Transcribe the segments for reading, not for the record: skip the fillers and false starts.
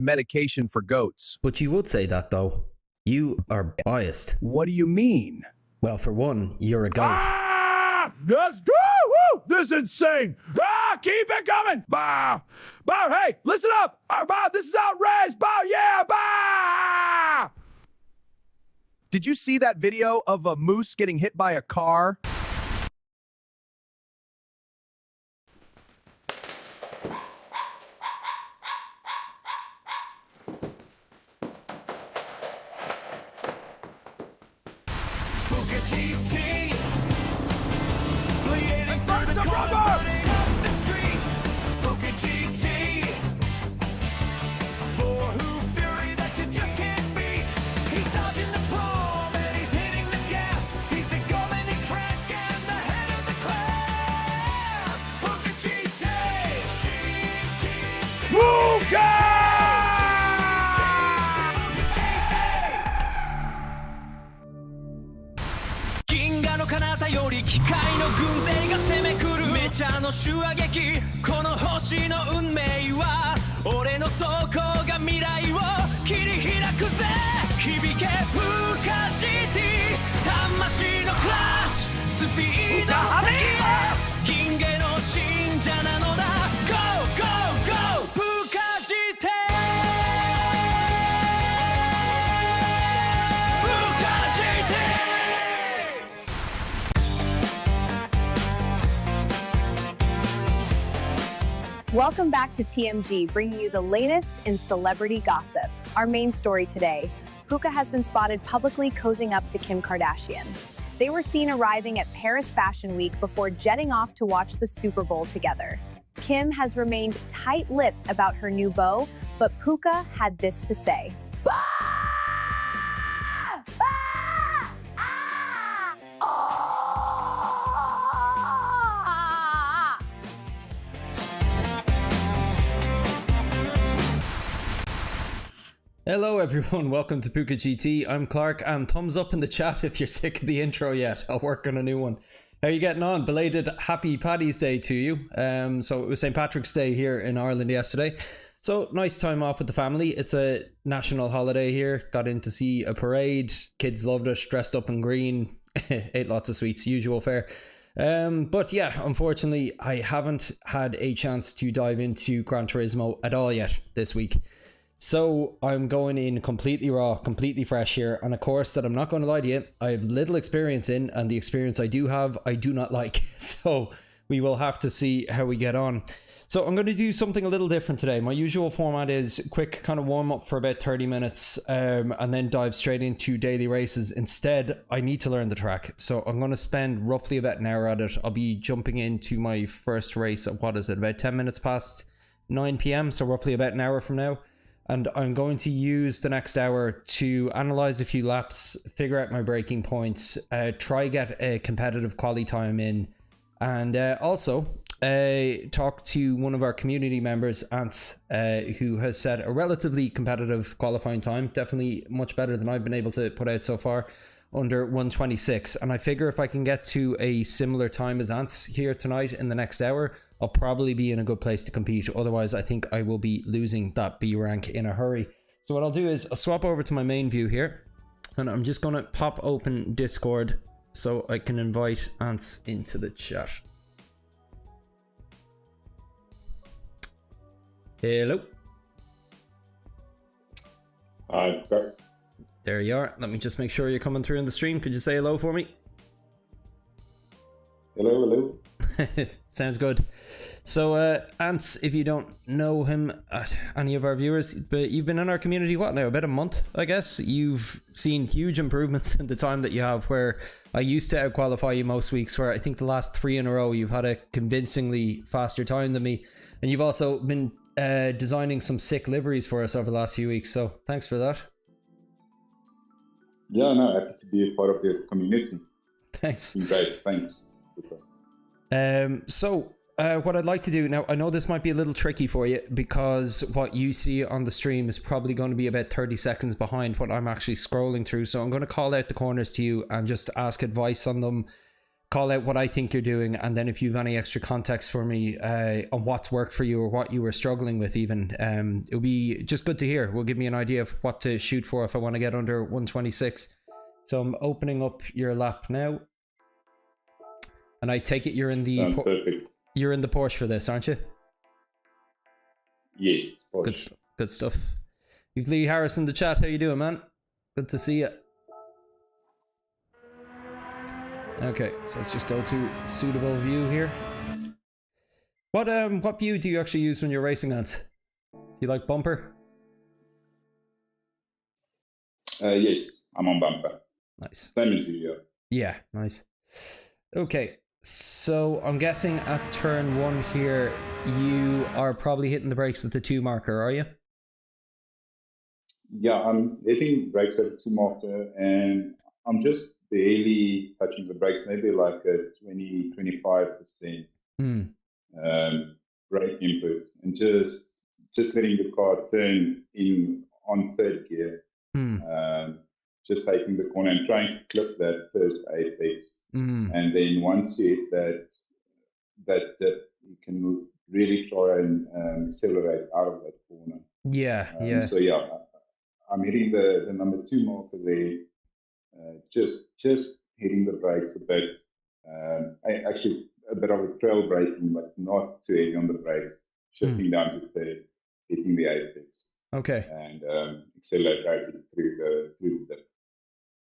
medication for goats. But you would say that, though. You are biased. What do you mean? Well, for one, you're a goat. Ah! Let's go! Woo! This is insane! Ah! Keep it coming! Bah! Bah! Hey, listen up! Bah! This is outrageous! Bah! Yeah! Bah! Did you see that video of a moose getting hit by a car? Welcome back to TMG, bringing you the latest in celebrity gossip. Our main story today, Puka has been spotted publicly cozying up to Kim Kardashian. They were seen arriving at Paris Fashion Week before jetting off to watch the Super Bowl together. Kim has remained tight-lipped about her new beau, but Puka had this to say. Hello everyone, welcome to Puka GT. I'm Clark, and thumbs up in the chat if you're sick of the intro yet. I'll work on a new one. How are you getting on? Belated Happy Paddy's Day to you. So it was St. Patrick's Day here in Ireland yesterday. So nice time off with the family. It's a national holiday here. Got in to see a parade. Kids loved it, dressed up in green. Ate lots of sweets, usual fare. But yeah, unfortunately, I haven't had a chance to dive into Gran Turismo at all yet this week. So I'm going in completely raw, completely fresh here on a course that I'm not going to lie to you, I have little experience in, and the experience I do have, I do not like. So we will have to see how we get on. So I'm going to do something a little different today. My usual format is quick kind of warm up for about 30 minutes and then dive straight into daily races. Instead, I need to learn the track. So I'm going to spend roughly about an hour at it. I'll be jumping into my first race at, what is it, about 10 minutes past 9 p.m. So roughly about an hour from now. And I'm going to use the next hour to analyze a few laps, figure out my braking points, try get a competitive quali time in, and also talk to one of our community members, Ant, who has set a relatively competitive qualifying time, definitely much better than I've been able to put out so far, under 1:26. And I figure if I can get to a similar time as Ant's here tonight in the next hour, I'll probably be in a good place to compete. Otherwise, I think I will be losing that B rank in a hurry. So what I'll do is I'll swap over to my main view here, and I'm just going to pop open Discord so I can invite Ants into the chat. Hello. Hi. There you are. Let me just make sure you're coming through in the stream. Could you say hello for me? Hello. Sounds good. So Ants, if you don't know him, any of our viewers, but you've been in our community what now, about a month, I guess. You've seen huge improvements in the time that you have, where I used to outqualify you most weeks, where I think the last 3 in a row you've had a convincingly faster time than me, and you've also been designing some sick liveries for us over the last few weeks, so thanks for that. Yeah, no, happy to be a part of the community. Thanks. Great, thanks. So what I'd like to do now, I know this might be a little tricky for you because what you see on the stream is probably going to be about 30 seconds behind what I'm actually scrolling through. So I'm going to call out the corners to you and just ask advice on them call out what I think you're doing, and then if you have any extra context for me on what's worked for you or what you were struggling with even, it'll be just good to hear. Will give me an idea of what to shoot for if I want to get under 126. So I'm opening up your lap now. And I take it you're in the perfect. You're in the Porsche for this, aren't you? Yes, Porsche. Good stuff. You've Lee Harris in the chat. How you doing, man? Good to see you. Okay, so let's just go to suitable view here. What view do you actually use when you're racing, Ant? Do you like bumper? Yes, I'm on bumper. Nice. Same as you. Yeah, nice. Okay, so I'm guessing at turn 1 here, you are probably hitting the brakes at the 2 marker, are you? Yeah, I'm hitting brakes at the 2 marker, and I'm just barely touching the brakes, maybe like a 20-25% brake input, and just letting the car turn in on 3rd gear, just taking the corner and trying to clip that first apex, and then once you hit that dip, you can really try and accelerate out of that corner. Yeah. So yeah, I'm hitting the number 2 marker there. Just hitting the brakes a bit. Actually, a bit of a trail braking, but not too heavy on the brakes. Shifting down to 3rd, hitting the apex. Okay. And accelerating through the dip.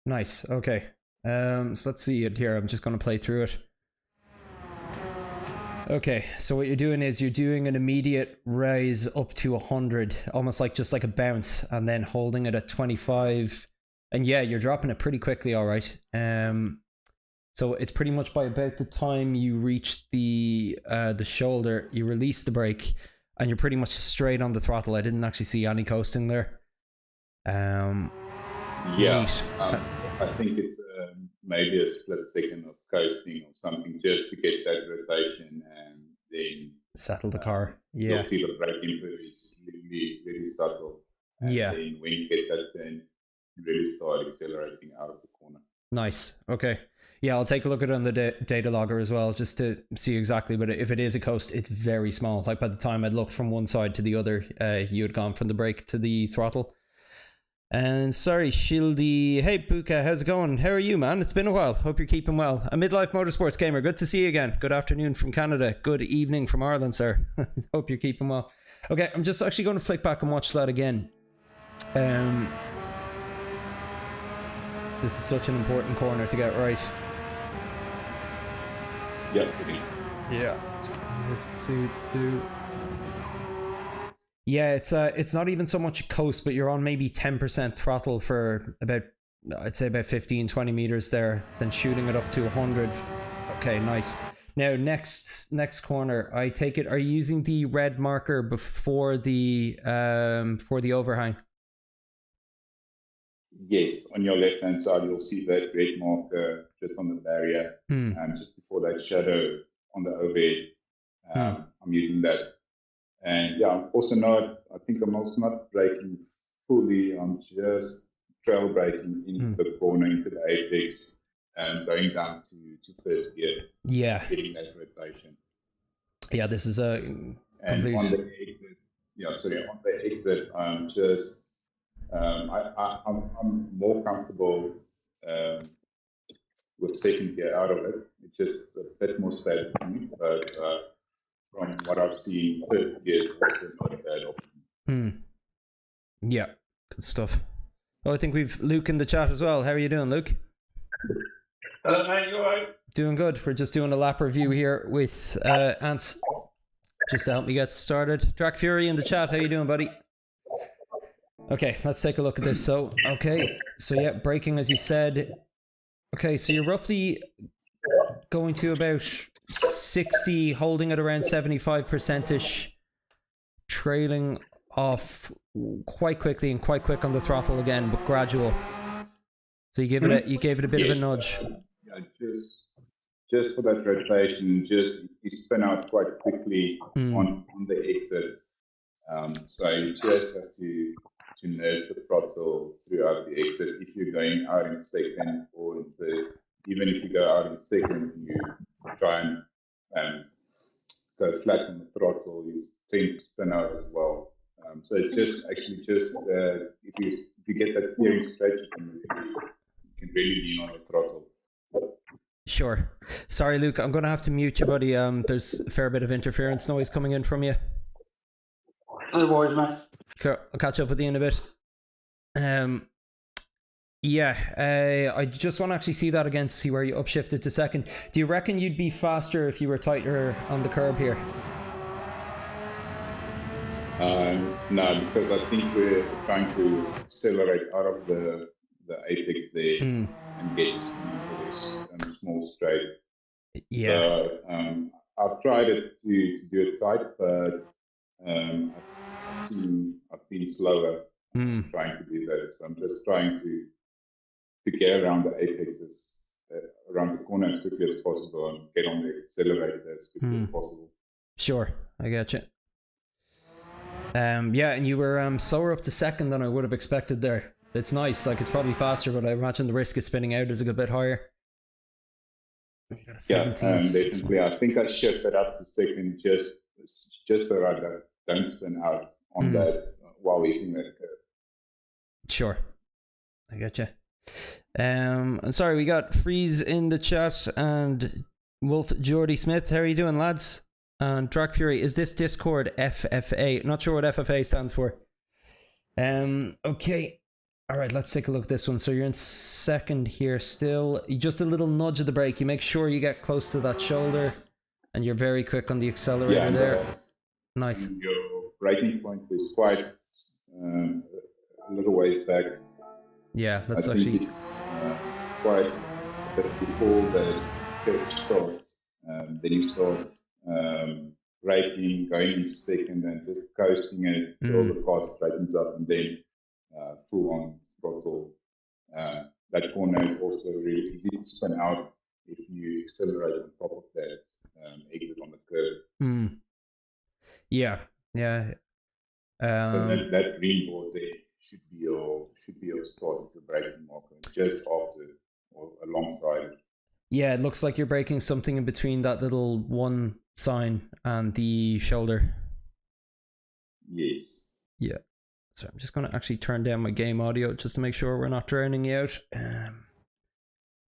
Nice. Okay. So let's see it here. I'm just going to play through it. Okay, so what you're doing is you're doing an immediate raise up to 100, almost like just like a bounce, and then holding it at 25. And yeah, you're dropping it pretty quickly, all right. So it's pretty much by about the time you reach the shoulder, you release the brake, and you're pretty much straight on the throttle. I didn't actually see any coasting there. Yeah, I think it's maybe a split second of coasting or something, just to get that rotation, and then settle the car. Yeah, you'll see the brake input is really, really subtle. And yeah. then when you get that turn, you really start accelerating out of the corner. Nice. Okay. Yeah, I'll take a look at it on the data logger as well, just to see exactly. But if it is a coast, it's very small. Like by the time I'd looked from one side to the other, you had gone from the brake to the throttle. And sorry, Shieldy. Hey, Puka, how's it going? How are you, man? It's been a while. Hope you're keeping well. A midlife motorsports gamer. Good to see you again. Good afternoon from Canada. Good evening from Ireland, sir. Hope you're keeping well. Okay, I'm just actually going to flick back and watch that again. This is such an important corner to get right. Yep. Yeah. Yeah, it's not even so much a coast, but you're on maybe 10% throttle for about, I'd say about 15-20 meters there, then shooting it up to 100. Okay, nice. Now next corner, I take it, are you using the red marker before the overhang? Yes, on your left hand side you'll see that red marker just on the barrier, just before that shadow on the overhead. I'm using that. And yeah, I'm also not braking fully. I'm just trail braking into the corner, into the apex, and going down to 1st gear. Yeah. Getting that rotation. Yeah, this is a complete... on the exit, on the exit, I'm just I'm more comfortable with 2nd gear out of it. It's just a bit more stable for me, but from what I've seen, 3rd gear is also not a bad option. Yeah, good stuff. Oh, I think we've Luke in the chat as well. How are you doing, Luke? Hello, mate. You alright? Doing good. We're just doing a lap review here with Ants, just to help me get started. Drac Fury in the chat. How you doing, buddy? Okay, let's take a look at this. So yeah, braking as you said. Okay, so you're roughly going to about 60, holding at around 75%ish, trailing off quite quickly and quite quick on the throttle again, but gradual. So you gave it a bit of a nudge. Yeah, just for that rotation, you spin out quite quickly on the exit. So you just have to nurse the throttle throughout the exit. If you're going out in 2nd or in 3rd, even if you go out in second, you try and go flat on the throttle, you tend to spin out as well. So it's just actually just if you get that steering straight, you can really lean on the throttle. Sure. Sorry, Luke, I'm going to have to mute you, buddy. There's a fair bit of interference noise coming in from you. No worries, mate. Cool. I'll catch up with you in a bit. Yeah, I just want to actually see that again to see where you upshifted to second. Do you reckon you'd be faster if you were tighter on the curb here? No, because I think we're trying to accelerate out of the apex there and get into this small straight. Yeah. So I've tried it to do it tight, but I've been slower trying to do that. So I'm just trying to get around the apexes, around the corner as quickly as possible and get on the accelerator as quickly as possible. Sure, I get you. Yeah, and you were slower up to second than I would have expected there. It's nice, like it's probably faster, but I imagine the risk of spinning out is a good bit higher. Yeah, definitely. I think I shifted up to second just so I don't spin out on that while hitting that curve. Sure, I get you. I'm sorry, we got Freeze in the chat and Wolf Jordy Smith. How are you doing, lads? And Drag Fury, is this Discord FFA? Not sure what FFA stands for. Okay. Alright, let's take a look at this one. So you're in second here still. Just a little nudge of the brake. You make sure you get close to that shoulder. And you're very quick on the accelerator there. Nice. Your braking point is quite a little ways back. Yeah, that's I think it's quite a bit before that curve starts. Then you start braking, going into second, and just coasting it until the car straightens up, and then full on throttle. That corner is also really easy to spin out if you accelerate on top of that exit on the curve. Yeah. So that green board there should be your start of the braking marker, just after or alongside. Yeah, it looks like you're braking something in between that little one sign and the shoulder. Yes. Yeah. So I'm just going to actually turn down my game audio just to make sure we're not drowning you out.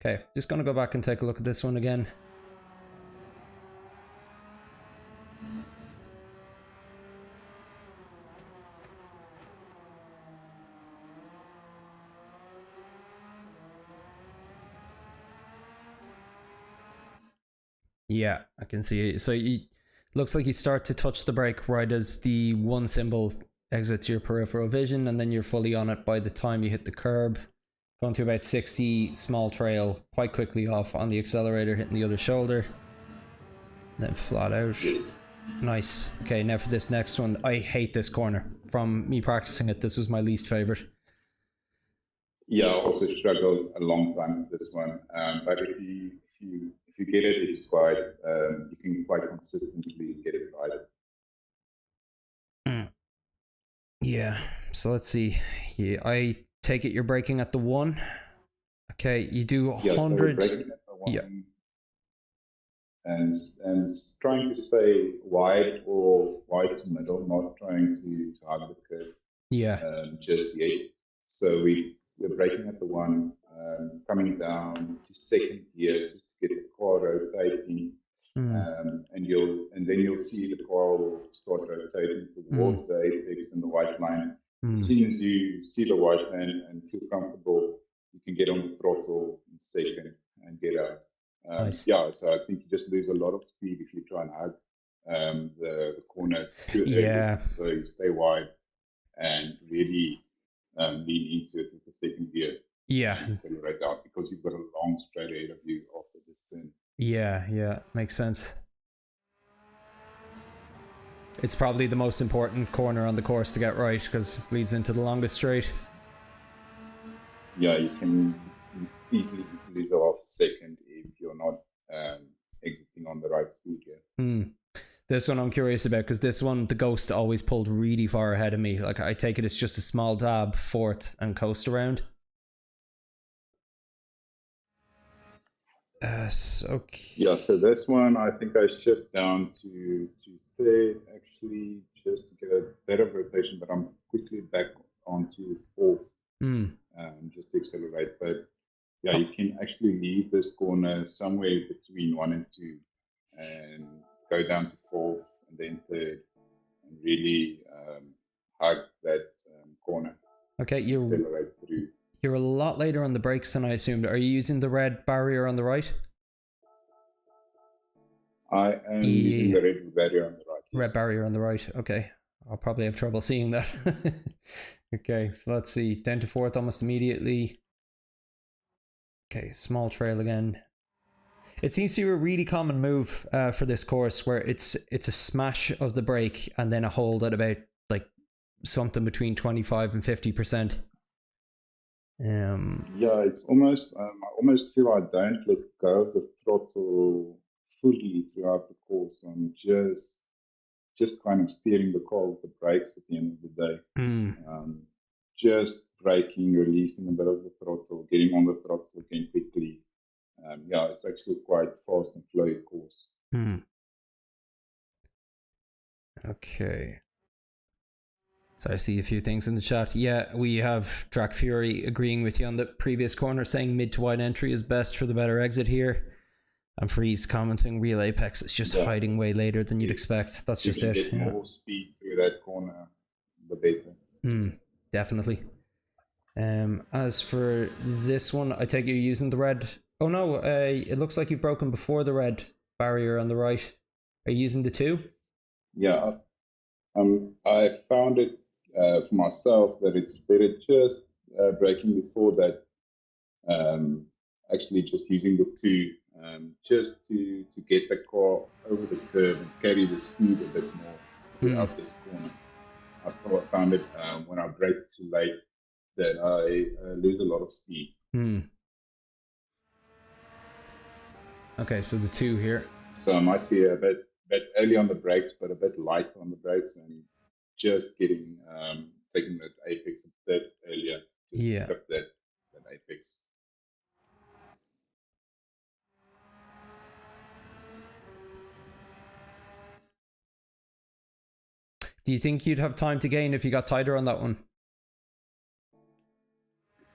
Okay, just going to go back and take a look at this one again. Yeah, I can see it. So it looks like you start to touch the brake right as the one symbol exits your peripheral vision, and then you're fully on it by the time you hit the curb. Going to about 60, small trail, quite quickly off on the accelerator, hitting the other shoulder. Then flat out. Nice. Okay, now for this next one. I hate this corner. From me practicing it, this was my least favorite. Yeah, I also struggled a long time with this one. But if you get it, it's quite you can quite consistently get it right. Yeah. So let's see. Yeah, I take it you're braking at the 1. Okay, you do 100. Yeah, so braking at the 1. Yeah. And trying to stay wide or wide to middle, not trying to hug the curve. Yeah. Just yet. So we're braking at the 1, coming down to second gear just to get the car rotating, and then you'll see the car will start rotating towards the apex and the white line. As soon as you see the white line and feel comfortable, you can get on the throttle in second and get out. Nice. Yeah, so I think you just lose a lot of speed if you try and hug the corner too early. Yeah. So you stay wide and really lean into it with the second gear. Yeah. And accelerate out because you've got a long straight ahead of you after this turn. Yeah, makes sense. It's probably the most important corner on the course to get right because it leads into the longest straight. Yeah, you can easily lose off a second if you're not exiting on the right speed here. This one I'm curious about because this one, the Ghost always pulled really far ahead of me. Like I take it it's just a small dab, fourth, and coast around. Okay. Yeah, so this one I think I shift down to third actually just to get a better rotation, but I'm quickly back onto fourth just to accelerate. But yeah, you can actually leave this corner somewhere between 1 and 2 and go down to fourth and then third and really hug that corner. Okay, Accelerate through. You're a lot later on the brakes than I assumed. Are you using the red barrier on the right? I am using the red barrier on the right. Yes. Red barrier on the right. Okay. I'll probably have trouble seeing that. Okay, so let's see. Down to fourth almost immediately. Okay, small trail again. It seems to be a really common move for this course where it's a smash of the brake and then a hold at about like something between 25 and 50%. Yeah, it's almost, I almost feel I don't let go of the throttle fully throughout the course. I'm just kind of steering the car with the brakes at the end of the day. Just braking, releasing a bit of the throttle, getting on the throttle again quickly. Yeah, it's actually quite fast and flowy course. Okay. So I see a few things in the chat. Yeah, we have Drac Fury agreeing with you on the previous corner, saying mid to wide entry is best for the better exit here. And Freeze commenting real apex is just hiding way later than you'd expect. That's just it. Get more speed through that corner, the better. Definitely. As for this one, I take you're using the red. Oh no, it looks like you've broken before the red barrier on the right. Are you using the 2? Yeah, I found it for myself that it's better just braking before that. Actually, just using the 2 just to get the car over the curve and carry the speed a bit more throughout this corner. I found it when I brake too late that I lose a lot of speed. Okay, so the 2 here. So I might be a bit early on the brakes, but a bit light on the brakes, and just getting taking that apex a bit earlier just to grip that apex. Do you think you'd have time to gain if you got tighter on that one?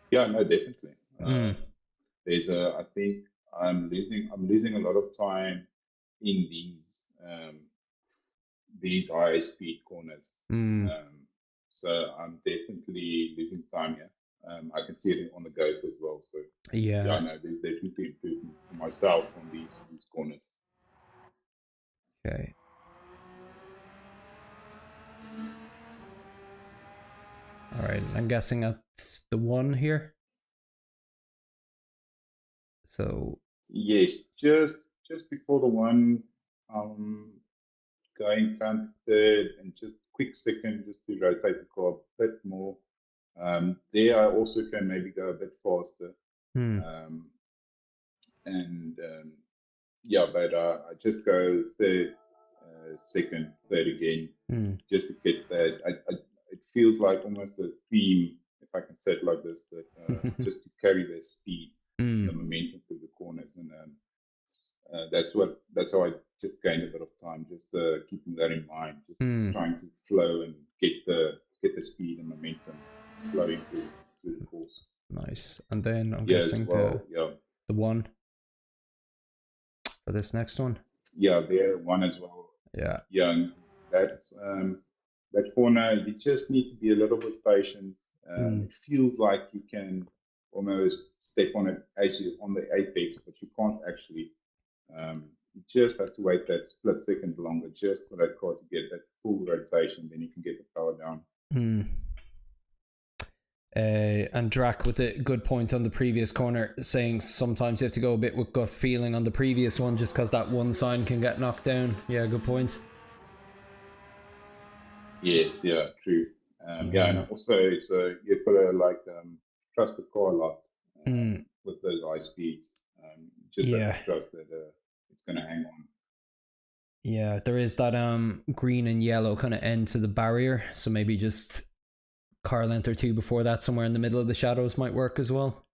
Yeah, no, definitely. I think I'm losing a lot of time in these high speed corners. So I'm definitely losing time here. I can see it on the Ghost as well. So yeah, no, there's definitely improvement for myself on these corners. Okay. All right, I'm guessing that's the 1 here. So yes, just before the 1, going down to third and just quick second just to rotate the car a bit more. There I also can maybe go a bit faster. Yeah, but I just go third, second, third again, just to get that. It feels like almost a theme, if I can say it like this, that just to carry the speed, the momentum through the corners, and that's how I just gained a bit of time, just keeping that in mind, just trying to flow and get the speed and momentum flowing through the course. Nice. And then I'm guessing the 1 for this next one. Yeah, there 1 as well. Yeah. Yeah, and that corner, you just need to be a little bit patient. It feels like you can almost step on it actually on the apex, but you can't actually. You just have to wait that split second longer just for that car to get that full rotation, then you can get the power down. And Drac with a good point on the previous corner, saying sometimes you have to go a bit with gut feeling on the previous one just because that one sign can get knocked down. Yeah, good point. Yes, yeah, true. Yeah, and also so you've got to trust the car a lot with those high speeds. Just have to trust that it's going to hang on. Yeah, there is that green and yellow kind of end to the barrier, so maybe just car length or 2 before that, somewhere in the middle of the shadows might work as well.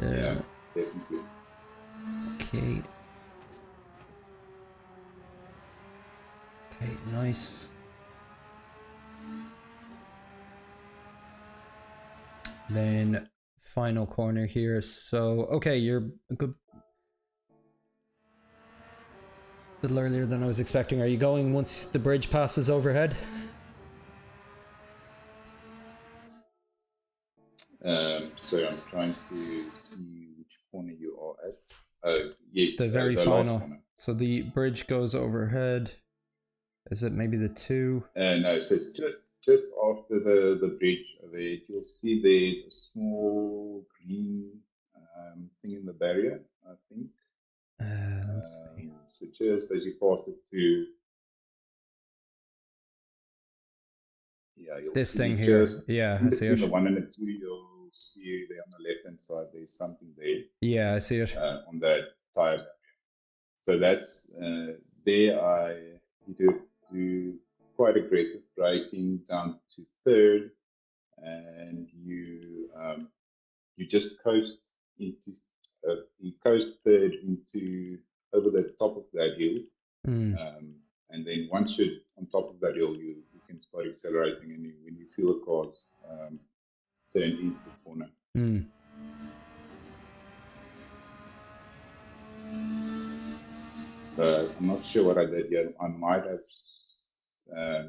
Yeah, definitely. Okay. Okay, nice. Then final corner here. So, okay, you're a good little earlier than I was expecting. Are you going once the bridge passes overhead? So I'm trying to see which corner you are at. Yes, It's the very the final. last corner. So the bridge goes overhead. Is it maybe the 2? No, so just after the bridge over it, you'll see there's a small green thing in the barrier, I think. Let's see. So just as you pass it through, you'll This see thing here. just Yeah, in I see between the it. 1 and the 2, you'll see there on the left hand side, there's something there. Yeah, I see it. On that tire barrier. So that's there. You do quite aggressive braking down to 3rd, and you just coast into you coast 3rd into over the top of that hill, and then once you're on top of that hill, you can start accelerating, and when you feel the cars turn into the corner. I'm not sure what I did yet. I might have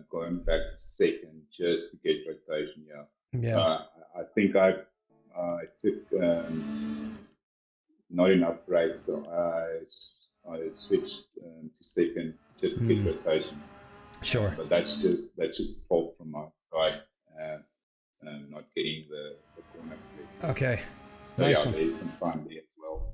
gone back to 2nd just to get rotation. Yeah. I think I took not enough brakes, so I switched to 2nd just to get rotation. Sure. But that's just fault from my side, not getting the corner clear. Okay. So nice yeah, one. there's some fun there as well.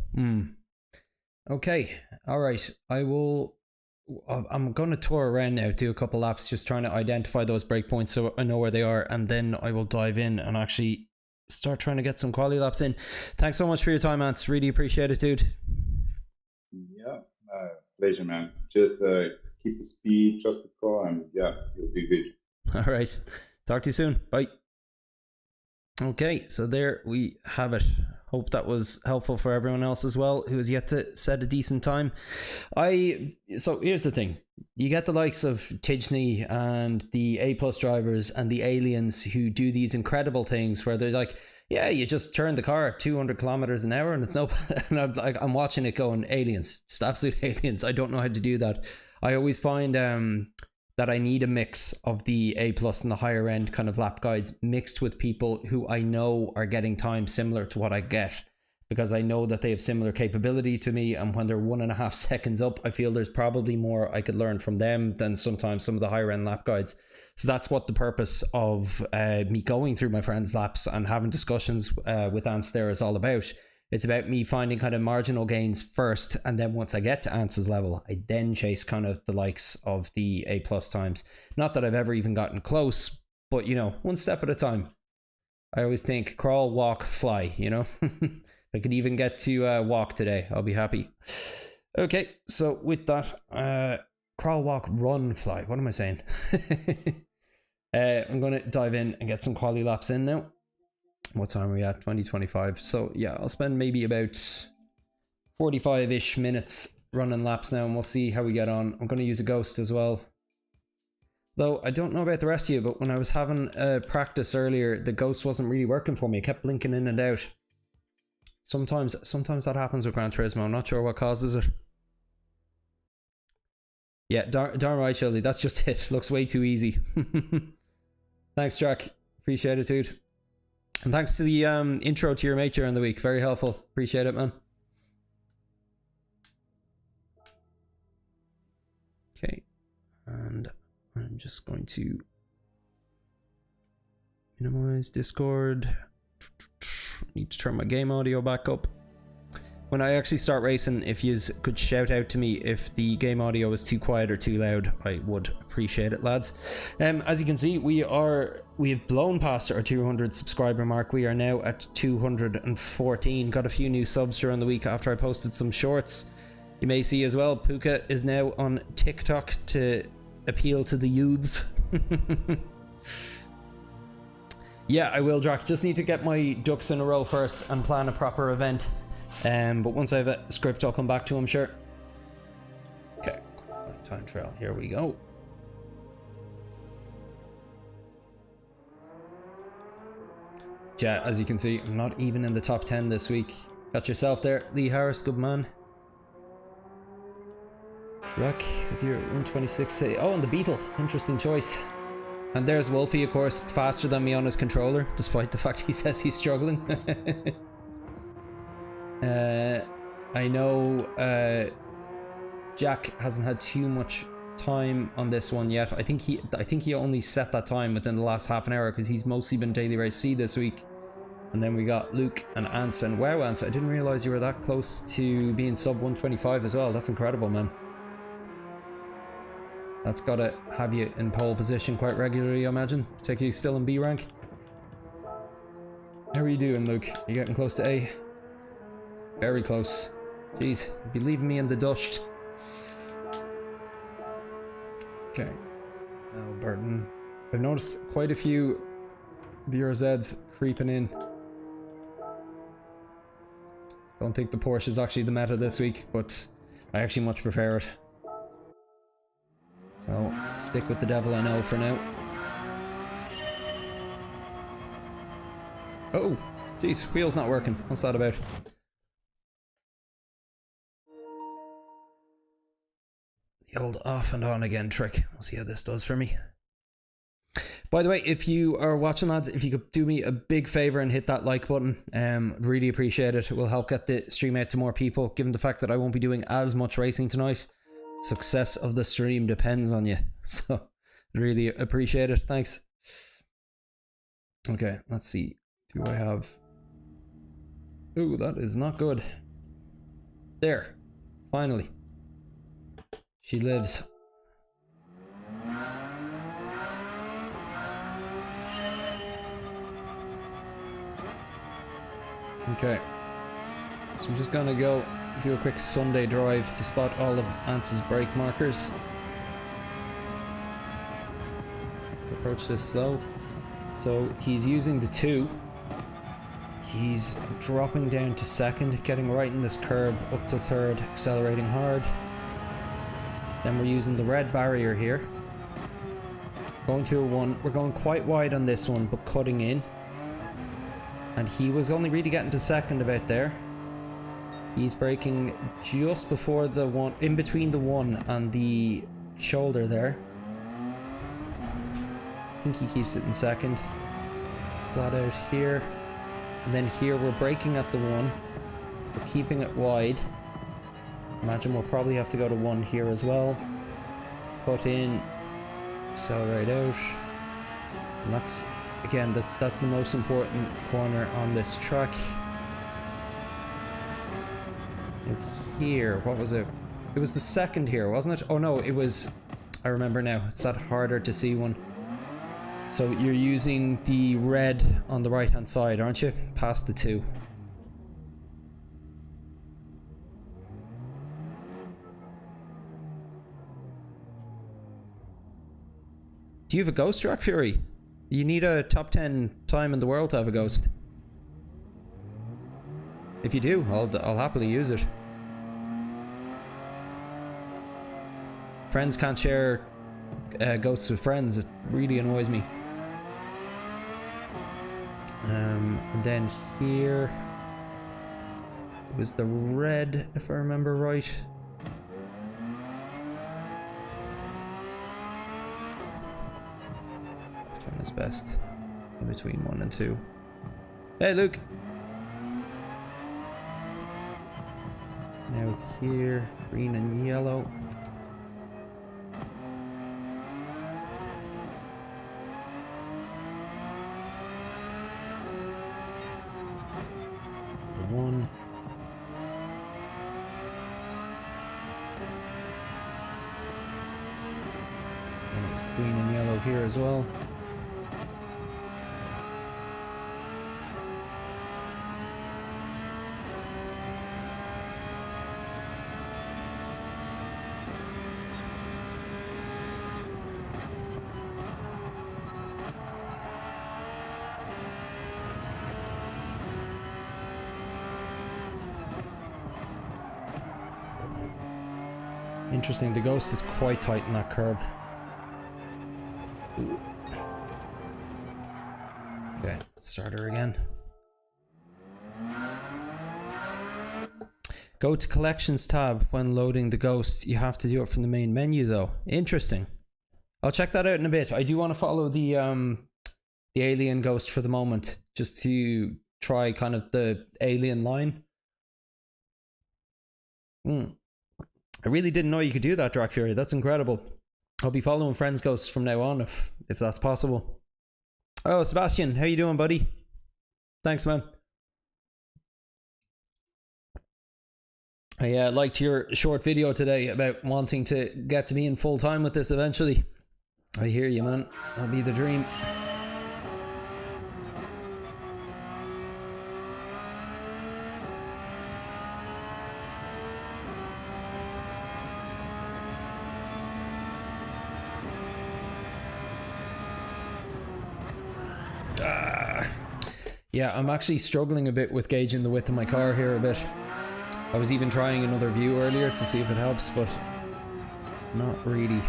Okay, all right. I'm going to tour around now, do a couple laps, just trying to identify those breakpoints so I know where they are, and then I will dive in and actually start trying to get some quali laps in. Thanks so much for your time, Ants. Really appreciate it, dude. Yeah, pleasure, man. Just keep the speed, trust the car, and yeah, you'll do good. All right. Talk to you soon. Bye. Okay, so there we have it. Hope that was helpful for everyone else as well who has yet to set a decent time. So here's the thing. You get the likes of Tijney and the A+ drivers and the aliens who do these incredible things where they're like, yeah, you just turn the car at 200 kilometers an hour and it's no, and I'm watching it going, aliens, just absolute aliens. I don't know how to do that. I always find that I need a mix of the A+ and the higher end kind of lap guides mixed with people who I know are getting time similar to what I get, because I know that they have similar capability to me, and when they're 1.5 seconds up, I feel there's probably more I could learn from them than sometimes some of the higher end lap guides. So that's what the purpose of me going through my friends' laps and having discussions with Ants there is all about. It's about me finding kind of marginal gains first, and then once I get to Ants's level, I then chase kind of the likes of the A+ times. Not that I've ever even gotten close, but you know, one step at a time. I always think crawl, walk, fly, you know. If I could even get to walk today, I'll be happy. Okay, so with that, crawl, walk, run, fly. What am I saying? I'm going to dive in and get some quali laps in now. What time are we at? 2025. So yeah, I'll spend maybe about 45-ish minutes running laps now, and we'll see how we get on. I'm going to use a ghost as well. Though I don't know about the rest of you, but when I was having practice earlier, the ghost wasn't really working for me. It kept blinking in and out. Sometimes that happens with Gran Turismo. I'm not sure what causes it. Yeah, darn right, Shirley. That's just it. Looks way too easy. Thanks, Jack. Appreciate it, dude. And thanks to the intro to your mate during the week. Very helpful. Appreciate it, man. Okay. And I'm just going to minimize Discord. Need to turn my game audio back up. When I actually start racing, if you could shout out to me if the game audio is too quiet or too loud, I would appreciate it, lads. As you can see, we have blown past our 200 subscriber mark. We are now at 214. Got a few new subs during the week after I posted some shorts. You may see as well, Puka is now on TikTok to appeal to the youths. Yeah, I will, Drac. Just need to get my ducks in a row first and plan a proper event. But once I have a script, I'll come back to, I'm sure. Okay, time trial, here we go. Yeah, as you can see, I'm not even in the top 10 this week. Got yourself there, Lee Harris, good man. Rock with your 126. Oh, and the Beetle, interesting choice. And there's Wolfie, of course, faster than me on his controller, despite the fact he says he's struggling. I know Jack hasn't had too much time on this one yet. I think he only set that time within the last half an hour because he's mostly been Daily Race C this week. And then we got Luke and Anson. Wow, Anson, I didn't realize you were that close to being sub 125 as well. That's incredible, man. That's gotta have you in pole position quite regularly, I imagine. Particularly still in B rank. How are you doing, Luke? You getting close to A? Very close. Jeez, you'd be leaving me in the dust. Okay. Now, Burton. I've noticed quite a few BRZs creeping in. Don't think the Porsche is actually the meta this week, but I actually much prefer it. So, stick with the devil I know for now. Oh, jeez, wheel's not working. What's that about? The old off and on again trick. We'll see how this does for me. By the way, if you are watching, lads, if you could do me a big favor and hit that like button, really appreciate it. It will help get the stream out to more people, given the fact that I won't be doing as much racing tonight. Success of the stream depends on you, so really appreciate it. Thanks. Okay, let's see. Do I have... Ooh, that is not good. There, finally. She lives. Okay, so I'm just gonna go do a quick Sunday drive to spot all of Ance's brake markers. Approach this slow. So he's using the 2. He's dropping down to 2nd, getting right in this curb, up to 3rd, accelerating hard. Then we're using the red barrier here. Going to a 1. We're going quite wide on this one, but cutting in. And he was only really getting to 2nd about there. He's braking just before the 1, in between the 1 and the shoulder there. I think he keeps it in 2nd. Flat out here. And then here we're braking at the 1. We're keeping it wide. Imagine we'll probably have to go to 1 here as well. Cut in. Accelerate out. And that's... Again, that's the most important corner on this track. And here, what was it? It was the 2nd here, wasn't it? Oh no, it was... I remember now. It's that harder to see one. So you're using the red on the right-hand side, aren't you? Past the 2. Do you have a ghost track, Fury? You need a top 10 time in the world to have a ghost. If you do, I'll happily use it. Friends can't share ghosts with friends. It really annoys me. And then here it was the red, if I remember right. Is best in between 1 and 2. Hey, Luke. Now here, green and yellow. The 1. And it's green and yellow here as well. Interesting, the Ghost is quite tight in that curb. Ooh. Okay, start her again. Go to Collections tab when loading the Ghost. You have to do it from the main menu though. Interesting. I'll check that out in a bit. I do want to follow the Alien Ghost for the moment, just to try kind of the Alien line. I really didn't know you could do that, Drac Fury. That's incredible. I'll be following Friends Ghosts from now on if that's possible. Oh, Sebastian, how you doing, buddy? Thanks, man. I liked your short video today about wanting to get to be in full time with this eventually. I hear you, man. That'll be the dream. Yeah, I'm actually struggling a bit with gauging the width of my car here a bit. I was even trying another view earlier to see if it helps, but not really.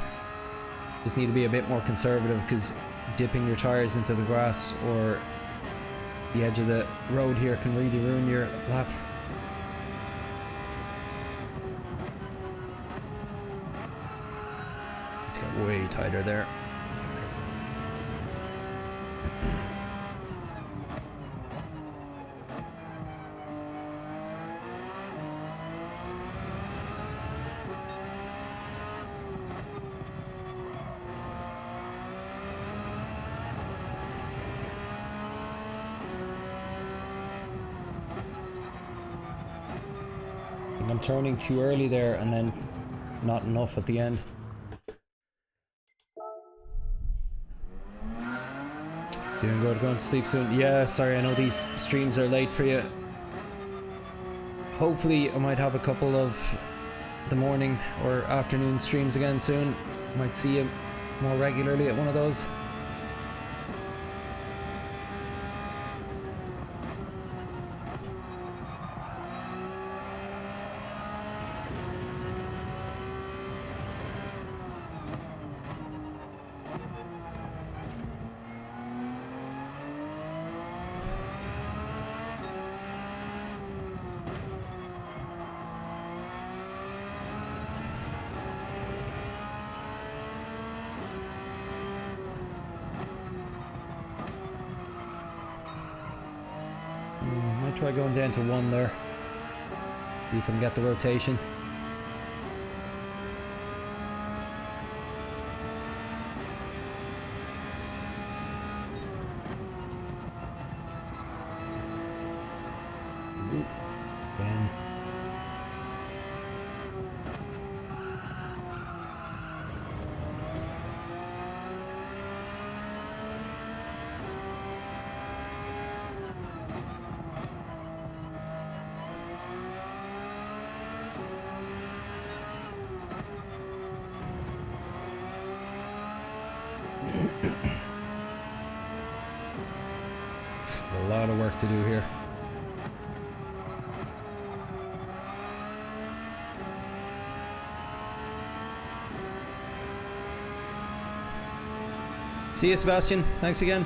Just need to be a bit more conservative, because dipping your tires into the grass or the edge of the road here can really ruin your lap. It's got way tighter there. I'm turning too early there and then not enough at the end. Doing good, going to sleep soon. Yeah, sorry, I know these streams are late for you. Hopefully I might have a couple of the morning or afternoon streams again soon. Might see you more regularly at one of those. Try going down to 1 there. See if I can get the rotation. Ooh, again. A lot of work to do here. See you, Sebastian. Thanks again.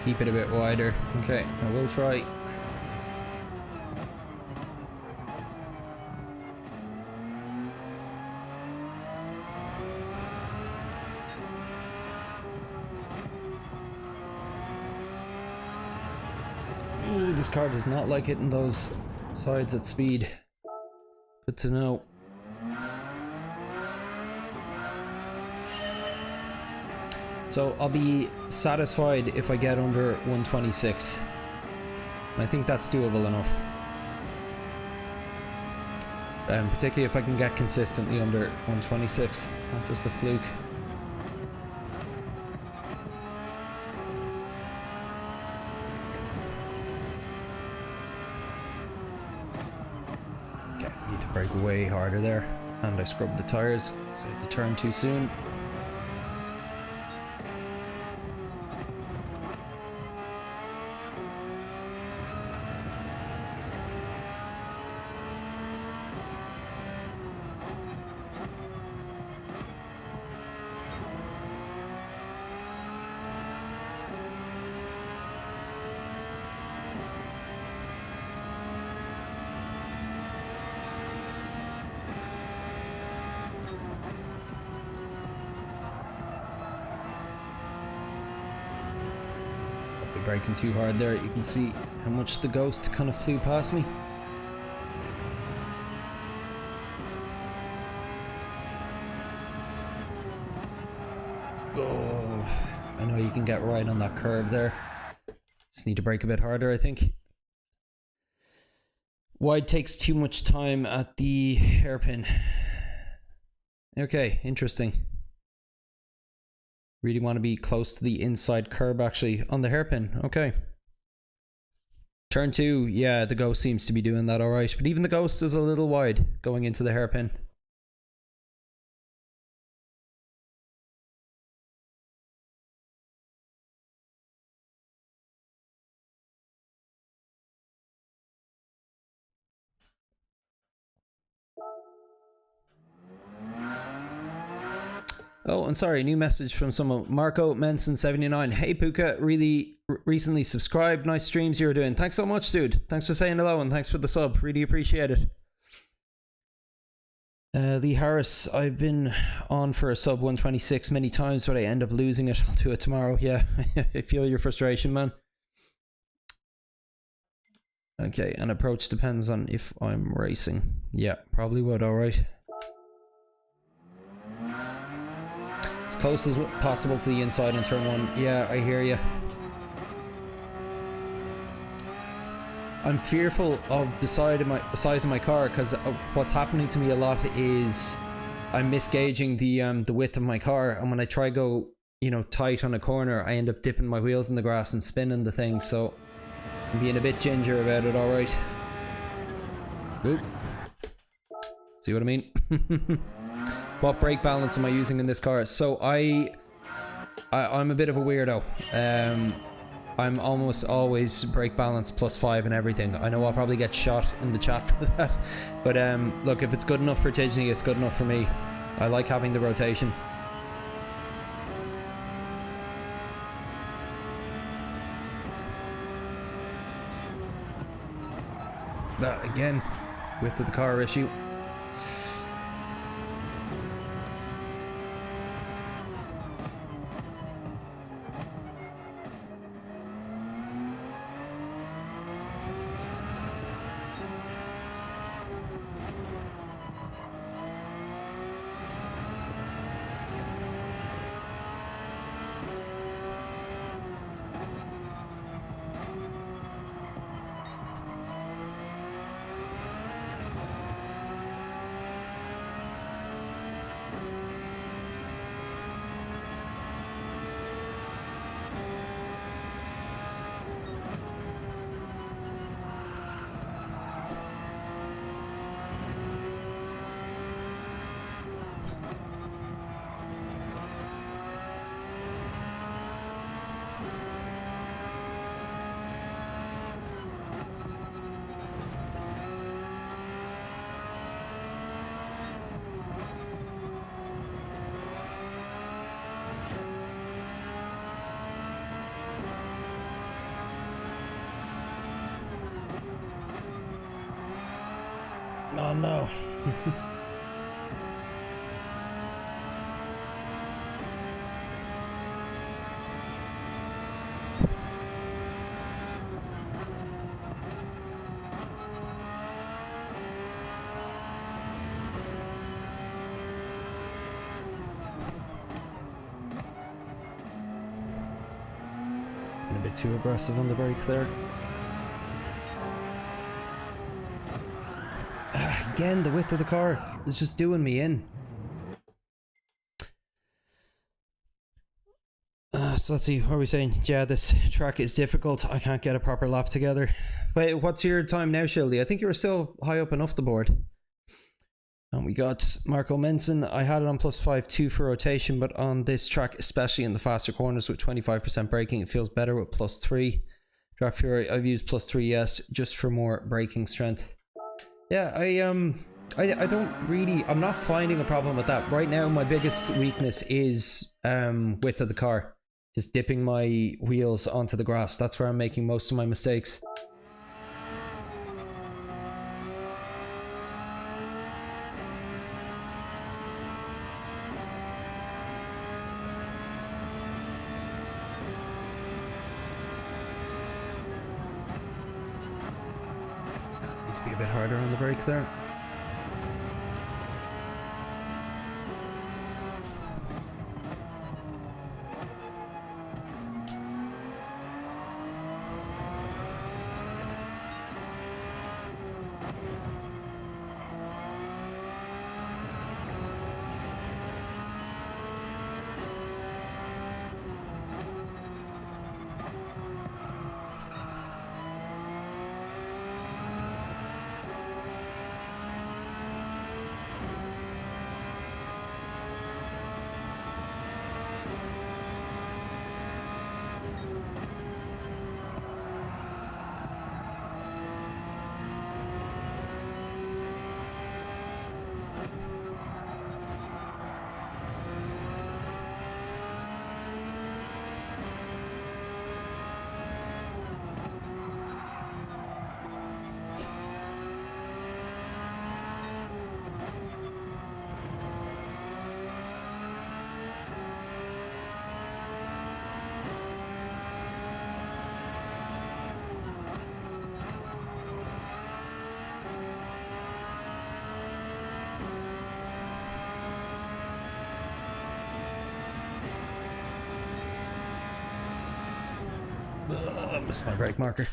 Keep it a bit wider. Okay, I will try. Ooh, this car does not like hitting those sides at speed. Good to know. So I'll be satisfied if I get under 126. I think that's doable enough. Particularly if I can get consistently under 126, not just a fluke. Okay, need to brake way harder there. And I scrubbed the tires, so I had to turn too soon. Been braking too hard there. You can see how much the Ghost kind of flew past me. Oh, I know you can get right on that curb there. Just need to brake a bit harder, I think. Wide takes too much time at the hairpin. Okay, interesting. Really want to be close to the inside curb actually on the hairpin. Okay. Turn 2, yeah, the Ghost seems to be doing that alright. But even the Ghost is a little wide going into the hairpin. Oh, and sorry, new message from someone. Marco Menson 79. Hey Puka, really recently subscribed. Nice streams you're doing. Thanks so much, dude. Thanks for saying hello and thanks for the sub. Really appreciate it. Lee Harris, I've been on for a sub 126 many times, but I end up losing it. I'll do it tomorrow. Yeah, I feel your frustration, man. Okay, and approach depends on if I'm racing. Yeah, probably would, alright. Close as possible to the inside on turn 1. Yeah, I hear you. I'm fearful of the size of my car because what's happening to me a lot is I'm misgauging the width of my car, and when I try go, you know, tight on a corner, I end up dipping my wheels in the grass and spinning the thing. So I'm being a bit ginger about it. All right. Oop. See what I mean? What brake balance am I using in this car? So I'm a bit of a weirdo. I'm almost always brake balance +5 and everything. I know I'll probably get shot in the chat for that, but look, if it's good enough for Tidney, it's good enough for me. I like having the rotation. That again, width of the car issue. Oh no. A bit too aggressive on the brake there. Again, the width of the car is just doing me in. So let's see, what are we saying? Yeah, this track is difficult. I can't get a proper lap together. Wait, what's your time now, Shildy? I think you were still high up enough the board. And we got Marco Menson. I had it on +5.2 for rotation, but on this track, especially in the faster corners with 25% braking, it feels better with +3. Track Fury, I've used +3, yes, just for more braking strength. Yeah, I don't really, I'm not finding a problem with that. Right now, my biggest weakness is width of the car. Just dipping my wheels onto the grass. That's where I'm making most of my mistakes. bit harder on the brake there. Missed my brake marker.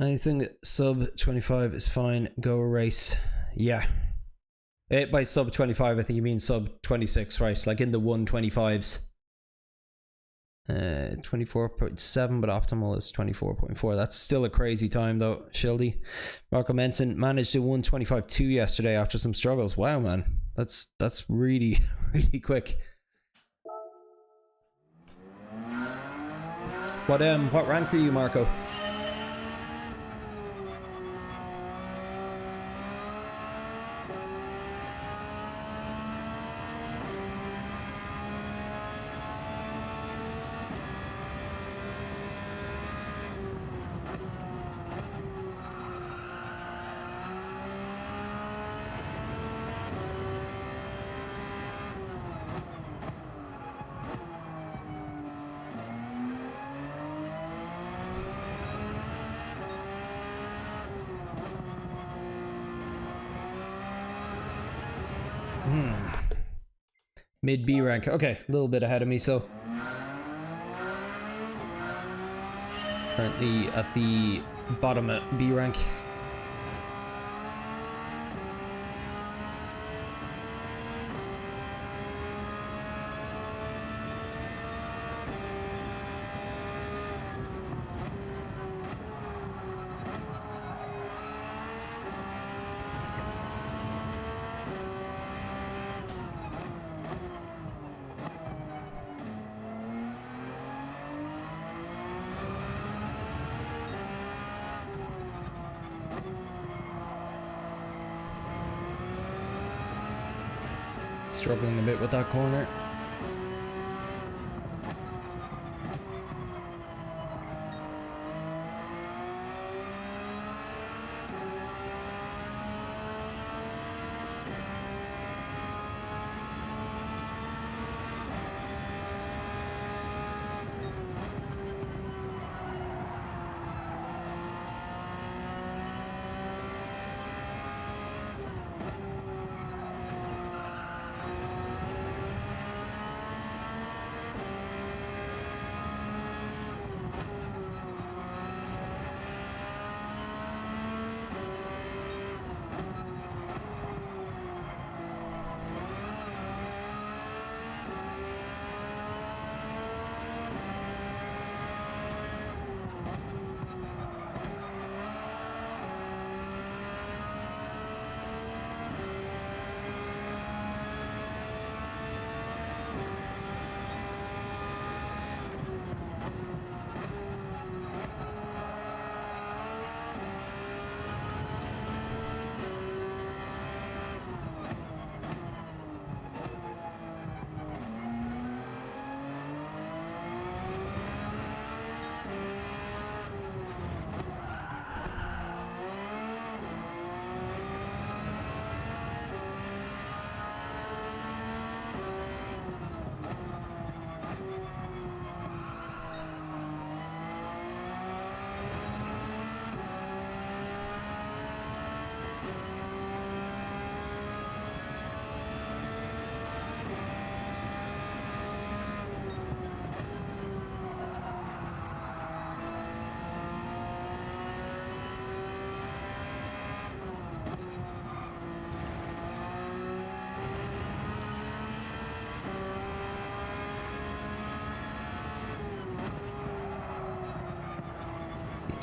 Anything sub 25 is fine. Go race. Yeah. By sub 25, I think you mean sub 26, right? Like in the 125s. 24.7, but optimal is 24.4. That's still a crazy time though, Shildy. Marco Menson managed a 125.2 yesterday after some struggles. Wow, man. That's really, really quick. What rank are you, Marco? Mid B rank. Okay, a little bit ahead of me, so currently at the bottom at B rank. Struggling a bit with that corner.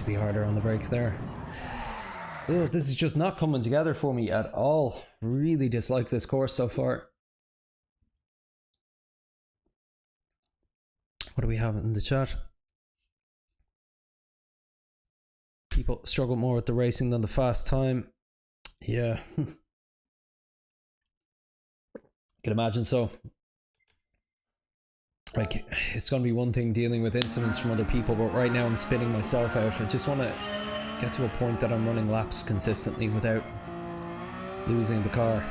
to be harder on the brake there. Oh, this is just not coming together for me at all. Really dislike this course so far. What do we have in the chat? People struggle more with the racing than the fast time. Yeah. Can imagine so. Like, it's going to be one thing dealing with incidents from other people, but right now I'm spinning myself out. I just want to get to a point that I'm running laps consistently without losing the car.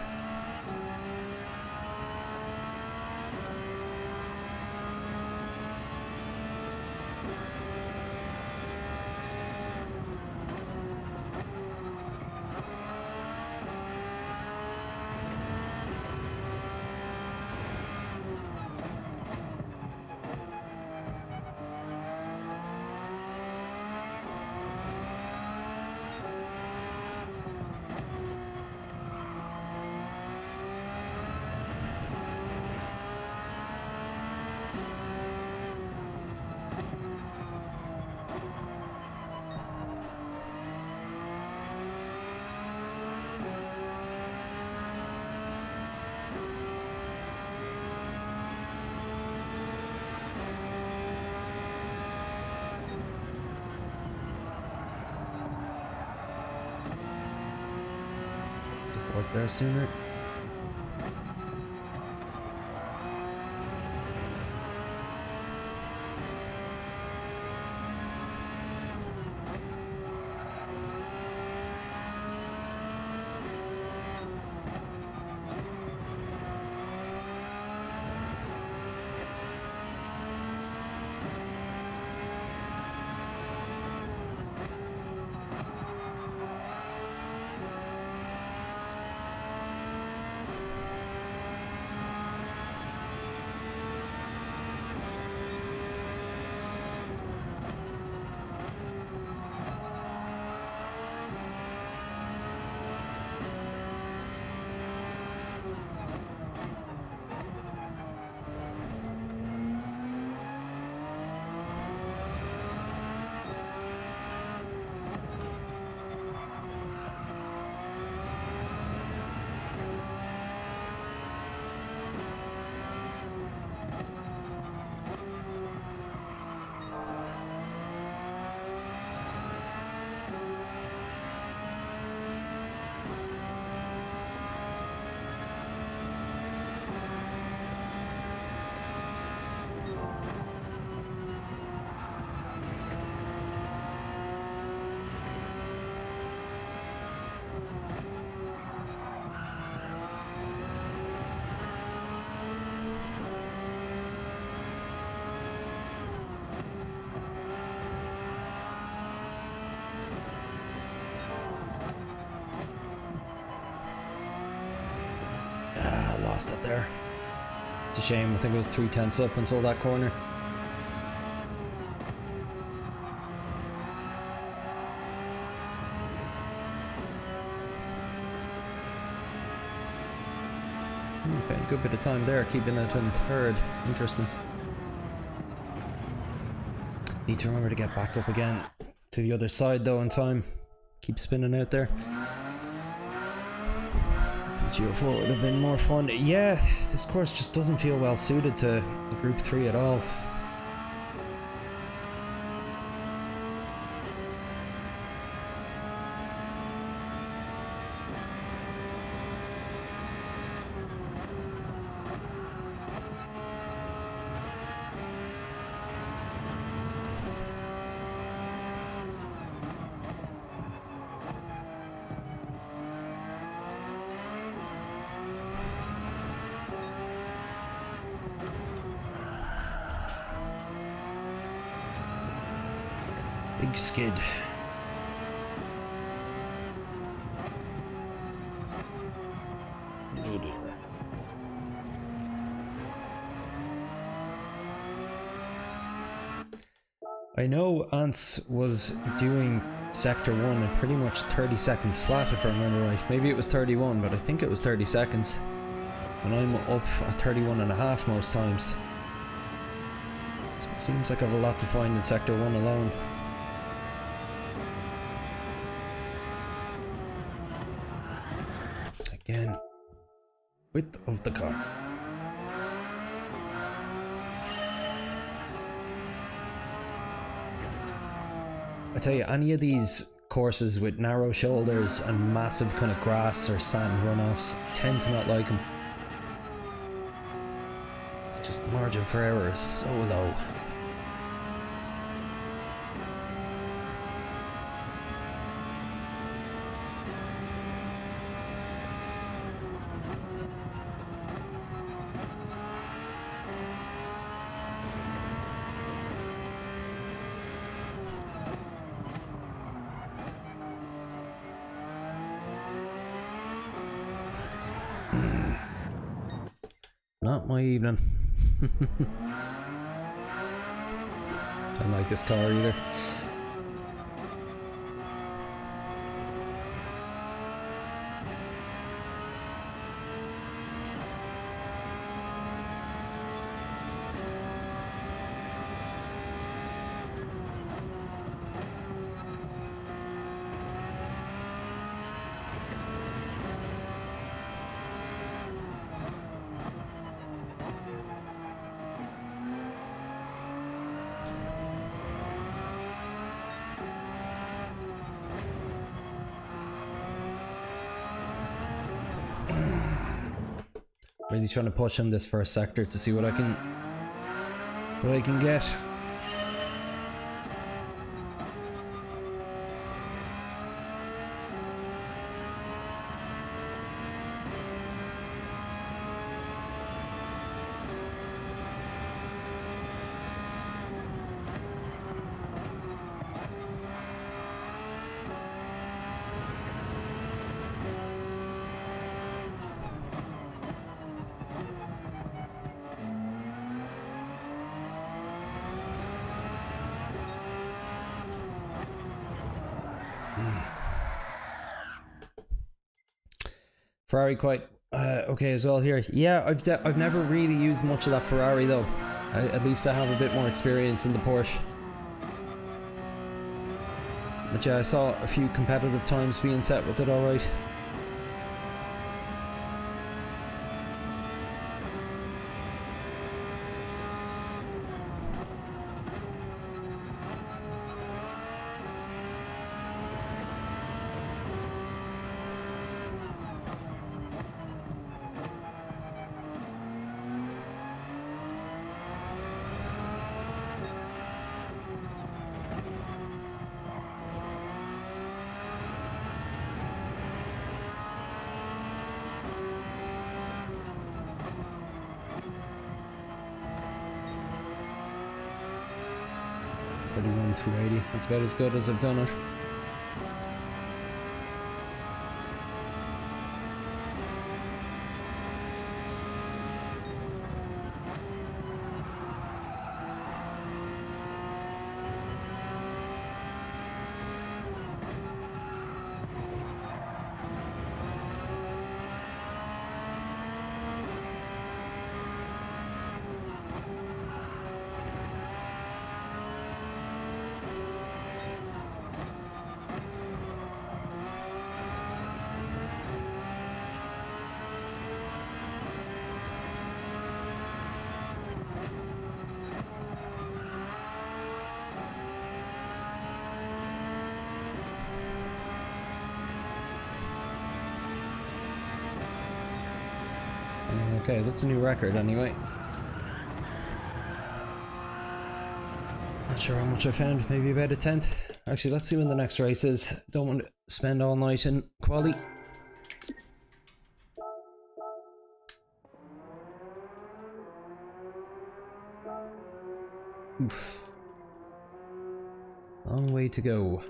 Work there sooner. Lost it there. It's a shame. I think it was 3/10 up until that corner. Found a good bit of time there, keeping it in third. Interesting. Need to remember to get back up again to the other side though in time. Keep spinning out there. Geo4 would have been more fun. Yeah, this course just doesn't feel well suited to Group 3 at all. Big skid. Oh dear. I know Ants was doing Sector 1 in pretty much 30 seconds flat if I remember right. Maybe it was 31, but I think it was 30 seconds. And I'm up at 31.5 most times. So it seems like I have a lot to find in Sector 1 alone. width of the car. I tell you, any of these courses with narrow shoulders and massive kind of grass or sand runoffs, tend to not like them. It's just the margin for error is so low. Not my evening. Don't like this car either. Really trying to push in this first sector to see what I can get. Ferrari quite okay as well here. Yeah, I've never really used much of that Ferrari though. At least I have a bit more experience in the Porsche. But yeah, I saw a few competitive times being set with it alright. .280. That's about as good as I've done it. Okay, that's a new record anyway. Not sure how much I found, maybe about a tenth. Actually, let's see when the next race is. Don't want to spend all night in quali. Oof. Long way to go.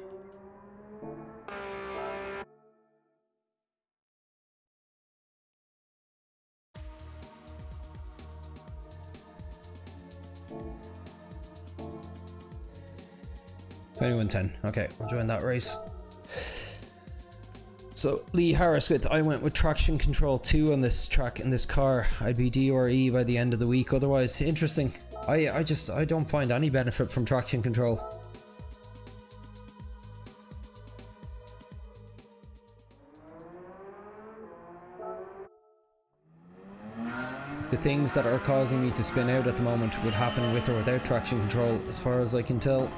$21.10. Okay, I'll join that race. So Lee Harris with I went with traction control 2 on this track in this car. I'd be D or E by the end of the week. Otherwise, interesting. I don't find any benefit from traction control. things that are causing me to spin out at the moment would happen with or without traction control, as far as I can tell.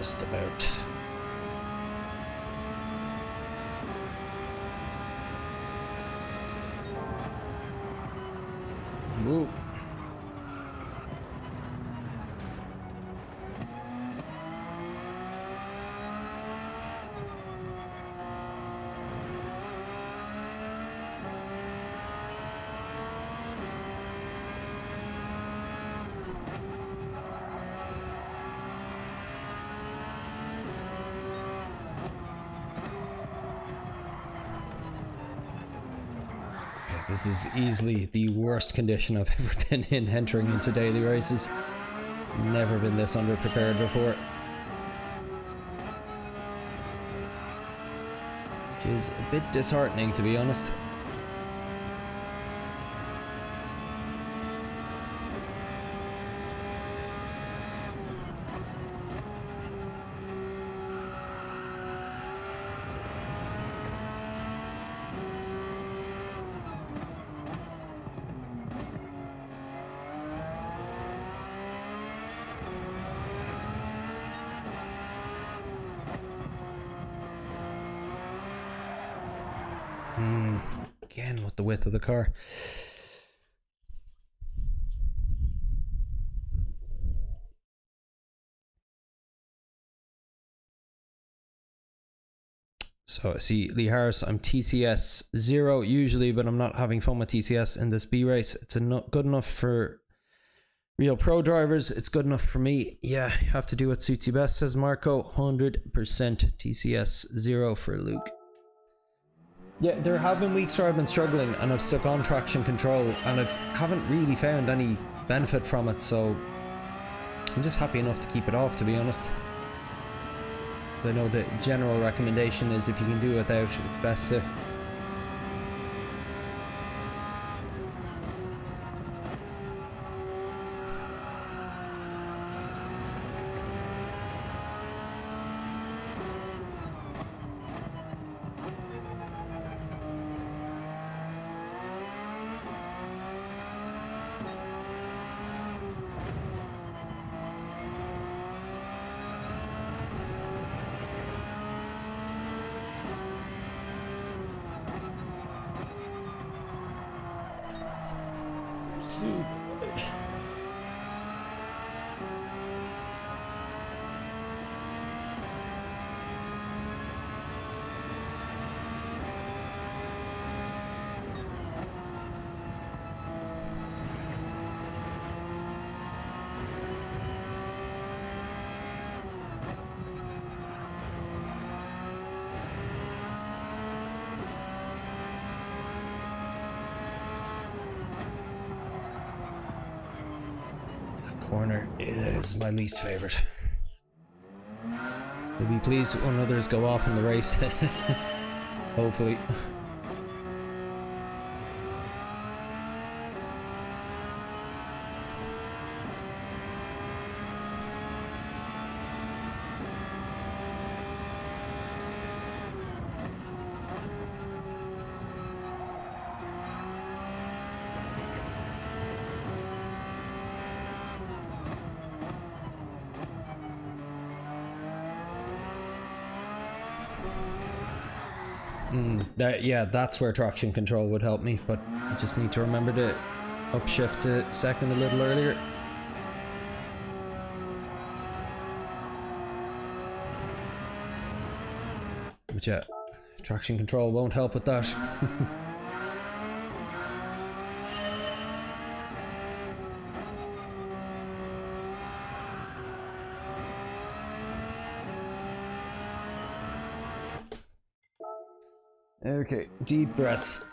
Just about. Whoa. This is easily the worst condition I've ever been in entering into daily races. Never been this underprepared before. Which is a bit disheartening, to be honest. Again, with the width of the car. So I see Lee Harris, I'm TCS 0 usually, but I'm not having fun with TCS in this B race. It's good enough for real pro drivers. It's good enough for me. Yeah, you have to do what suits you best, says Marco. 100% TCS 0 for Luke. Yeah, there have been weeks where I've been struggling and I've stuck on traction control and I haven't really found any benefit from it, so I'm just happy enough to keep it off, to be honest. As I know the general recommendation is if you can do it without, it's best to. Corner is my least favorite. We'll be pleased when others go off in the race. Hopefully. Yeah, that's where traction control would help me, but I just need to remember to upshift to second a little earlier. But yeah, traction control won't help with that. Okay, deep breaths.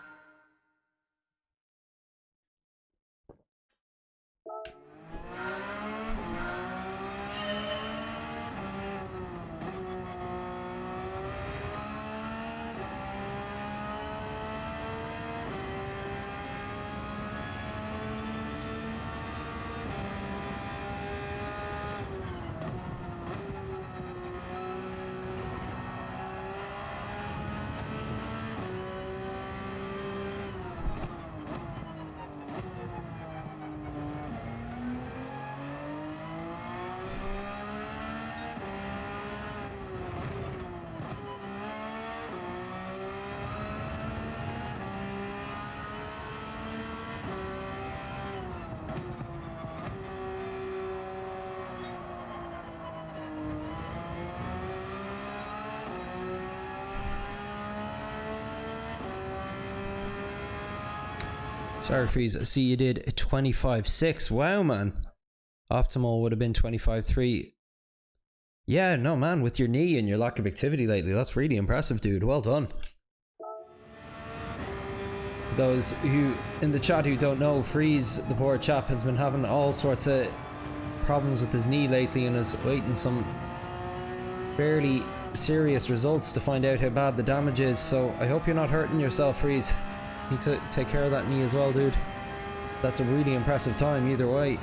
Sorry, Freeze. I see you did a 25.6. Wow, man. Optimal would have been 25.3. Yeah, no, man. With your knee and your lack of activity lately, that's really impressive, dude. Well done. Those who in the chat who don't know, Freeze, the poor chap, has been having all sorts of problems with his knee lately and is waiting some fairly serious results to find out how bad the damage is. So I hope you're not hurting yourself, Freeze. You need to take care of that knee as well, dude. That's a really impressive time either way.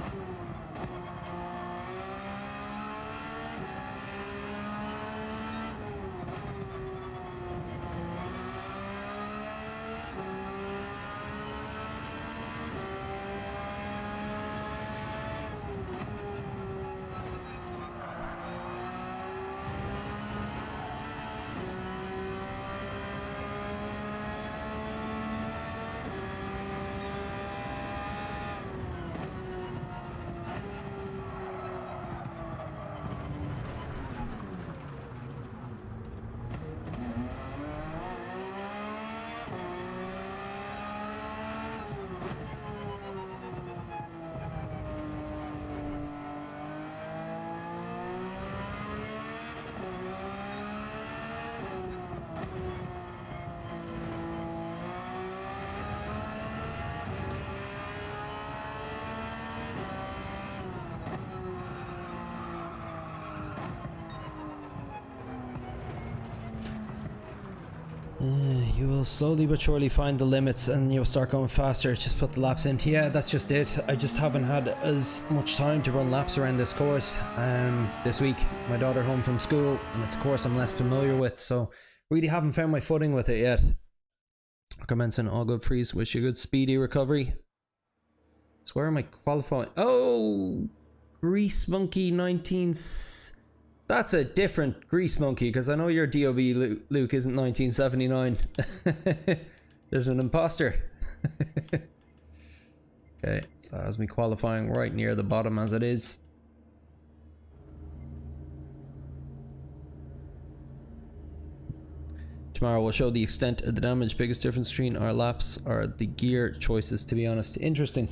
You will slowly but surely find the limits and you'll start going faster. Just put the laps in. Yeah, that's just it. I just haven't had as much time to run laps around this course. This week, my daughter home from school, and it's a course I'm less familiar with, so really haven't found my footing with it yet. Commencing all good, Freeze. Wish you a good speedy recovery. So where am I qualifying? Oh, Grease Monkey 19. That's a different Grease Monkey, because I know your DOB Luke isn't 1979. There's an imposter. Okay, so that has me qualifying right near the bottom as it is. Tomorrow we'll show the extent of the damage. Biggest difference between our laps are the gear choices, to be honest. Interesting.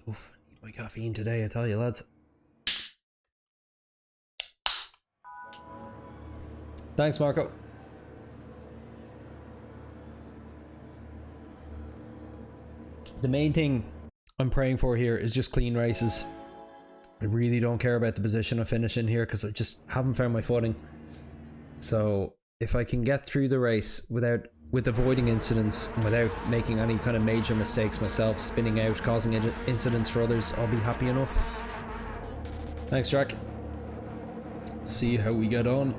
Oof, I need my caffeine today, I tell you, lads. Thanks, Marco. The main thing I'm praying for here is just clean races. I really don't care about the position I finish in here because I just haven't found my footing. So if I can get through the race with avoiding incidents and without making any kind of major mistakes myself, spinning out, causing incidents for others, I'll be happy enough. Thanks, Jack. Let's see how we get on.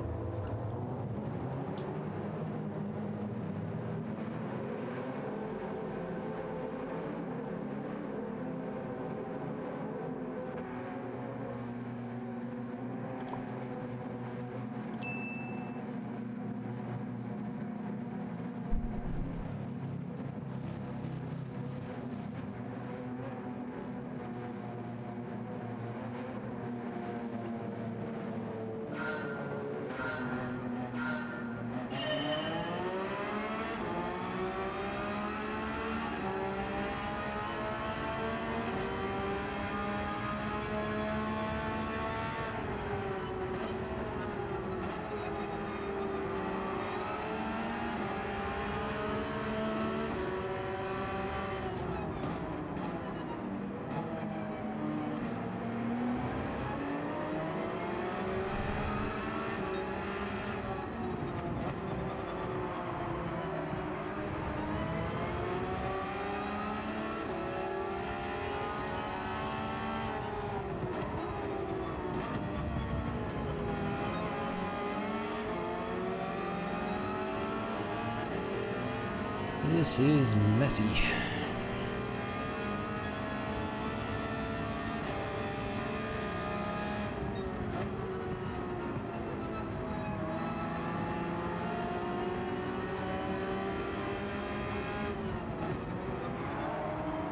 This is messy.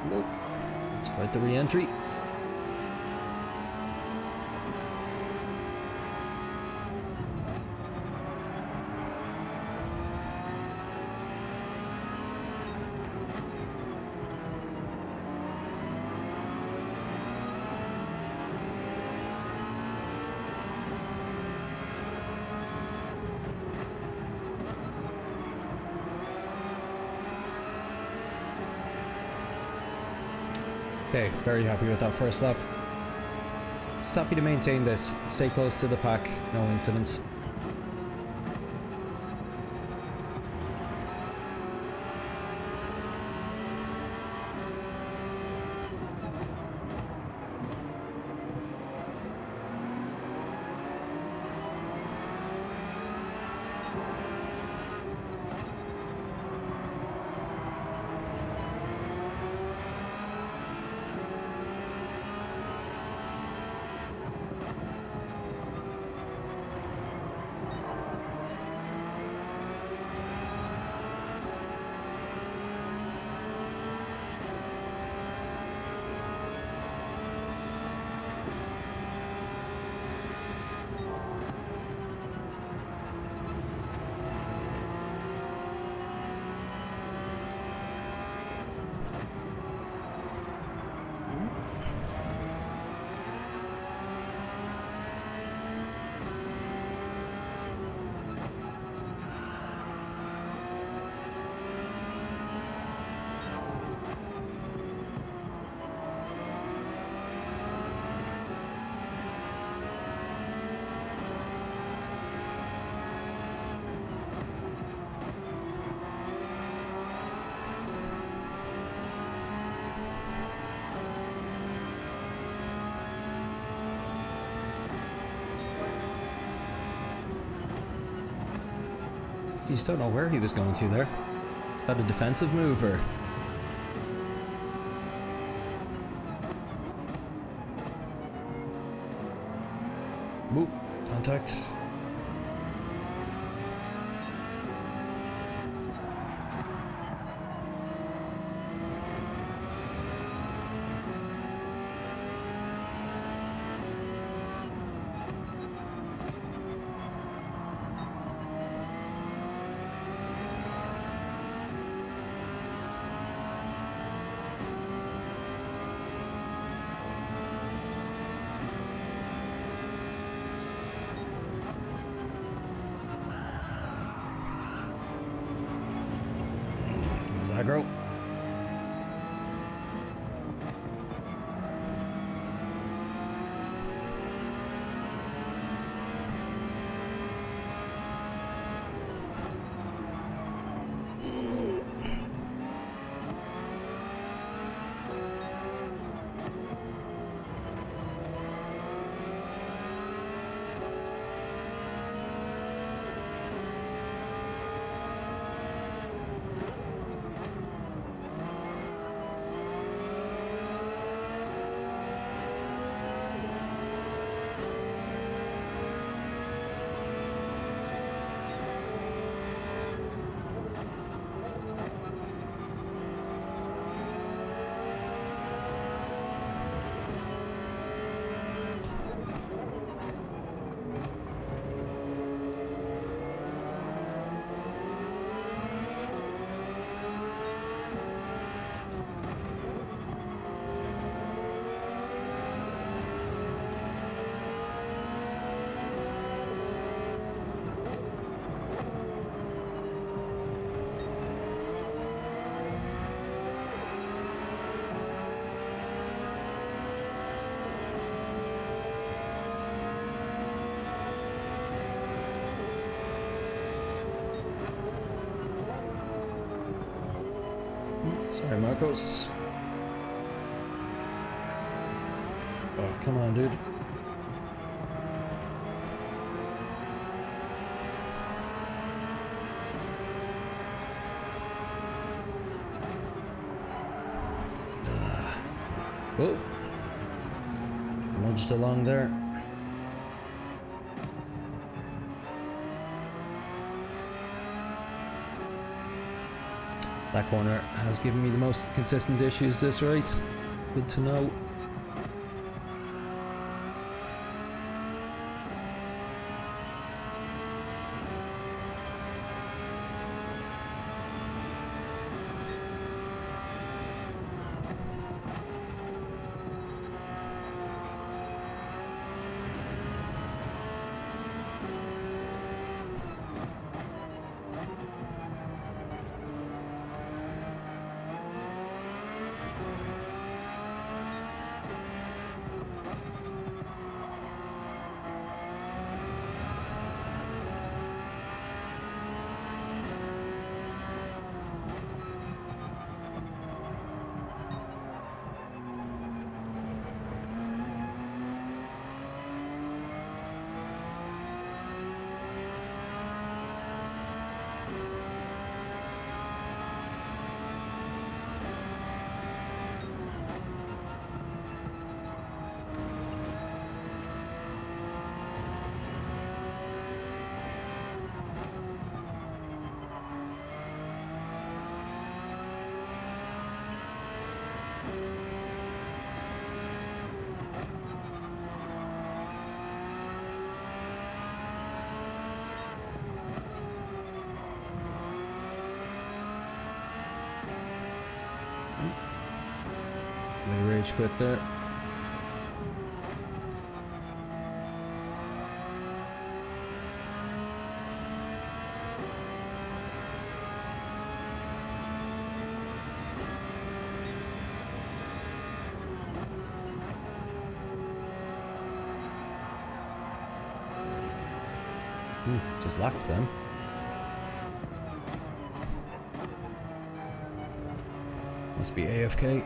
Nope. Despite the re-entry. Okay, very happy with that first lap. Just happy to maintain this. Stay close to the pack, no incidents. You just don't know where he was going to there. Is that a defensive move or? Whoop, contact. Aggro. Sorry, Marcos. Oh, come on, dude. Oh. Nudged along there. That corner has given me the most consistent issues this race. Good to know. May rage quit there. Ooh, just lapped them. Must be AFK.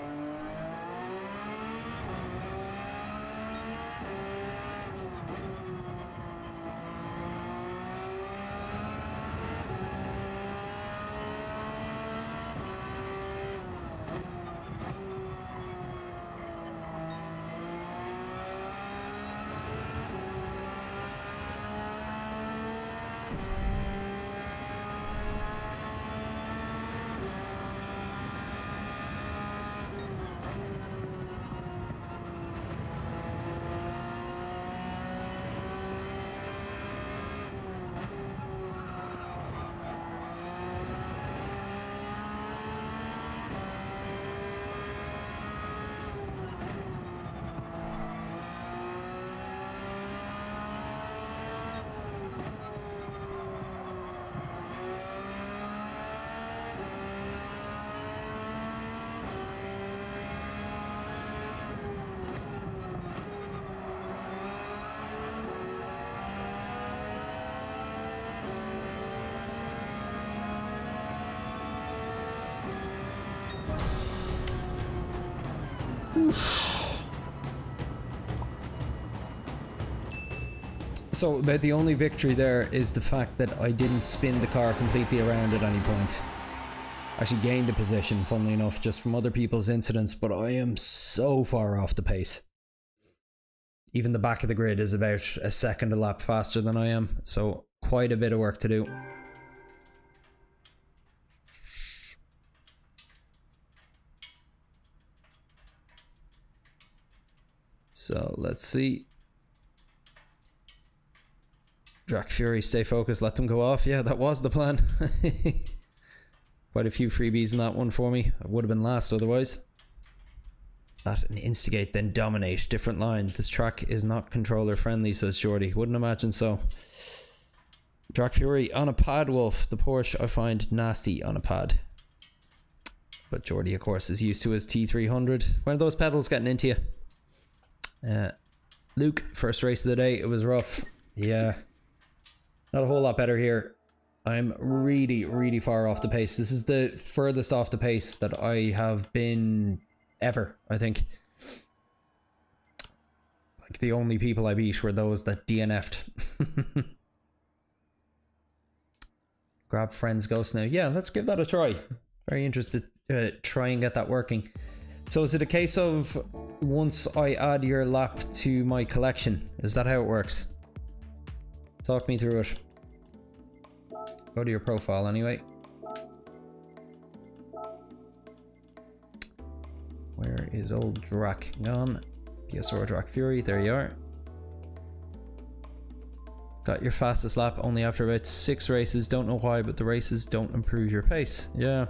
So the only victory there is the fact that I didn't spin the car completely around at any point. Actually gained a position, funnily enough, just from other people's incidents, but I am so far off the pace. Even the back of the grid is about a second a lap faster than I am, so quite a bit of work to do. So let's see. Drac Fury, stay focused, let them go off. Yeah, that was the plan. Quite a few freebies in that one for me. I would have been last otherwise. That and instigate, then dominate. Different line. This track is not controller friendly, says Jordy. Wouldn't imagine so. Drac Fury on a pad, Wolf. The Porsche I find nasty on a pad. But Jordy, of course, is used to his T300. When are those pedals getting into you? Luke, first race of the day. It was rough. Yeah. Not a whole lot better here. I'm really, really far off the pace. This is the furthest off the pace that I have been ever, I think. Like, the only people I beat were those that DNF'd. Grab friends ghost now. Yeah, let's give that a try. Very interested to try and get that working. So is it a case of once I add your lap to my collection? Is that how it works? Talk me through it. Go to your profile anyway. Where is old Drac gone? PSR Drac Fury, there you are. Got your fastest lap only after about 6 races. Don't know why, but the races don't improve your pace. Yeah.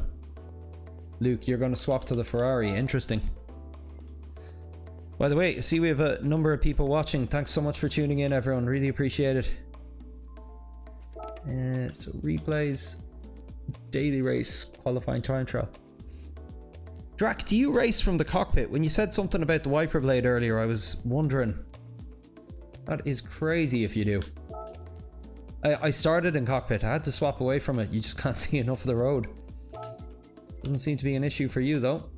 Luke, you're going to swap to the Ferrari. Interesting. By the way, I see we have a number of people watching. Thanks so much for tuning in, everyone. Really appreciate it. So replays, daily race, qualifying time trial. Drac, do you race from the cockpit? When you said something about the wiper blade earlier, I was wondering. That is crazy if you do. I started in cockpit. I had to swap away from it. You just can't see enough of the road. Doesn't seem to be an issue for you though.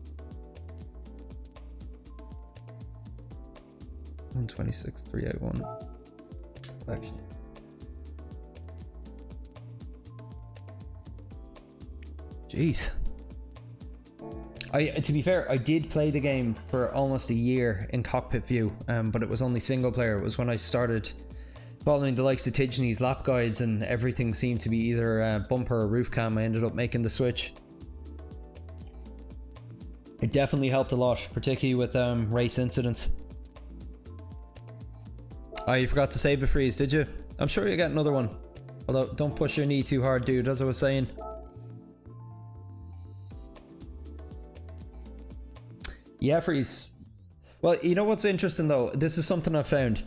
126,381 collection. Jeez. To be fair, I did play the game for almost a year in cockpit view, but it was only single player. It was when I started following the likes of Tidgeney's lap guides and everything seemed to be either bumper or roof cam. I ended up making the switch. It definitely helped a lot, particularly with race incidents. Oh, you forgot to save the freeze, did you? I'm sure you'll get another one. Although, don't push your knee too hard, dude, as I was saying. Yeah, Freeze. Well, you know what's interesting though? This is something I've found.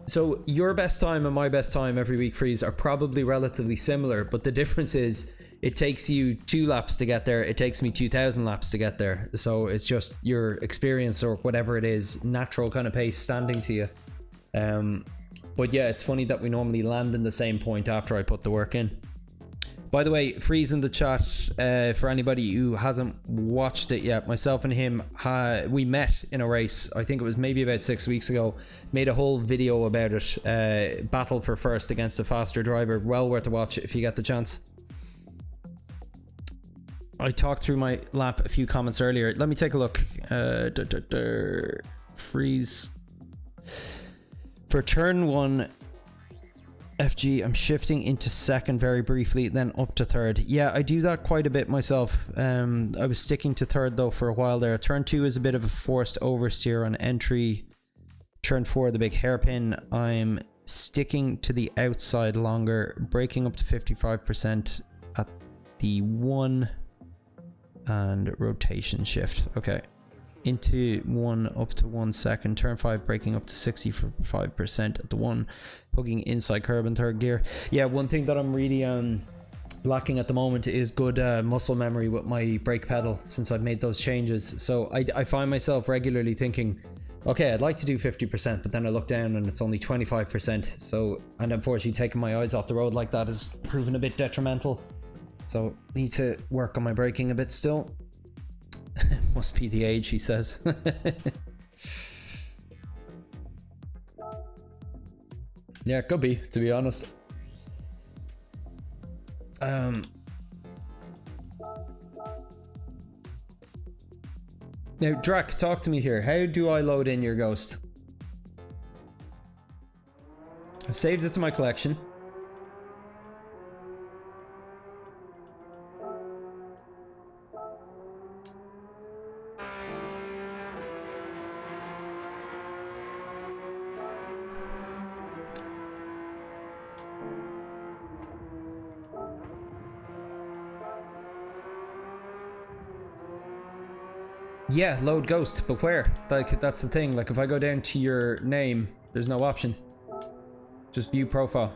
So your best time and my best time every week, Freeze, are probably relatively similar, but the difference is it takes you 2 laps to get there. It takes me 2,000 laps to get there. So it's just your experience or whatever it is, natural kind of pace standing to you. But yeah, it's funny that we normally land in the same point after I put the work in. By the way, Freeze in the chat, for anybody who hasn't watched it yet, myself and him, we met in a race. I think it was maybe about 6 weeks ago. Made a whole video about it. Battle for first against a faster driver. Well worth a watch if you get the chance. I talked through my lap, a few comments earlier. Let me take a look. Freeze. For turn 1, FG, I'm shifting into second very briefly, then up to third. Yeah, I do that quite a bit myself. I was sticking to third though for a while there. Turn 2 is a bit of a forced oversteer on entry. Turn 4, the big hairpin. I'm sticking to the outside longer, braking up to 55% at the 1 and rotation shift. Okay. Into 1 up to 1 second. Turn 5 braking up to 65% at the 1, hugging inside curb in third gear. Yeah, one thing that I'm really lacking at the moment is good muscle memory with my brake pedal since I've made those changes. So I find myself regularly thinking, okay, I'd like to do 50%, but then I look down and it's only 25%. So, and unfortunately taking my eyes off the road like that has proven a bit detrimental. So need to work on my braking a bit still. Must be the age, he says. Yeah, it could be, to be honest. Now, Drac, talk to me here. How do I load in your Ghost? I've saved it to my collection. Yeah, load Ghost, but where? Like, that's the thing. Like, if I go down to your name, there's no option. Just view profile.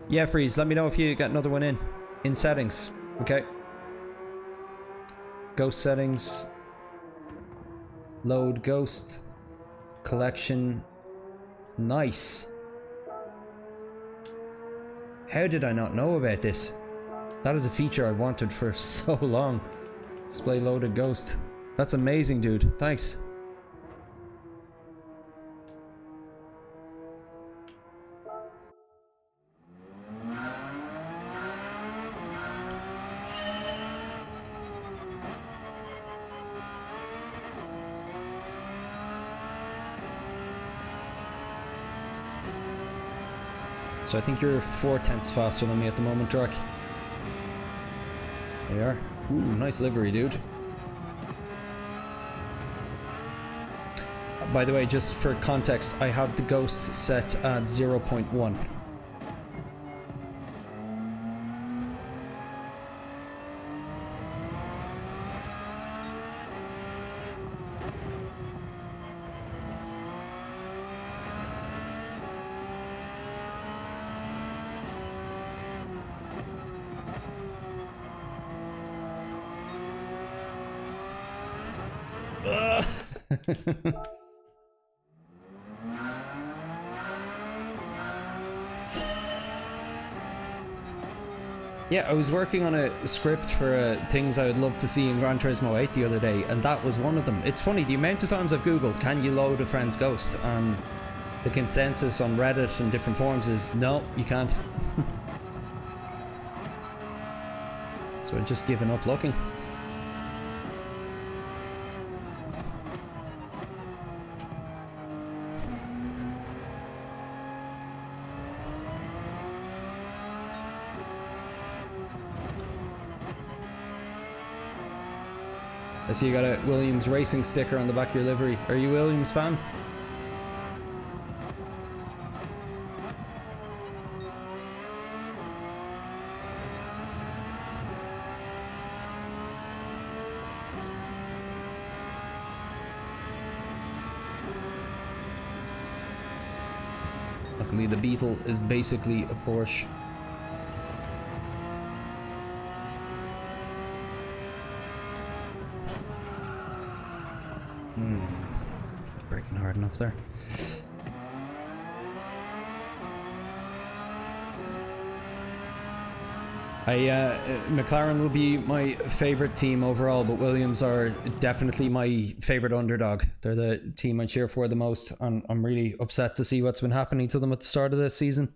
Yeah, Freeze, let me know if you get another one in settings. Okay. Ghost settings. Load Ghost. Collection. Nice. How did I not know about this? That is a feature I've wanted for so long. Display loaded Ghost. That's amazing, dude. Thanks. So I think you're 4/10 faster than me at the moment, Drac. There you are. Ooh, nice livery, dude. By the way, just for context, I have the Ghost set at 0.1. Yeah, I was working on a script for things I would love to see in Gran Turismo 8 the other day, and that was one of them. It's funny, the amount of times I've googled, can you load a friend's Ghost? And the consensus on Reddit and different forums is, no, you can't. So I've just given up looking. I see you got a Williams Racing sticker on the back of your livery. Are you a Williams fan? Luckily the Beetle is basically a Porsche. Braking hard enough there. McLaren will be my favorite team overall, but Williams are definitely my favorite underdog. They're the team I cheer for the most, and I'm really upset to see what's been happening to them at the start of this season.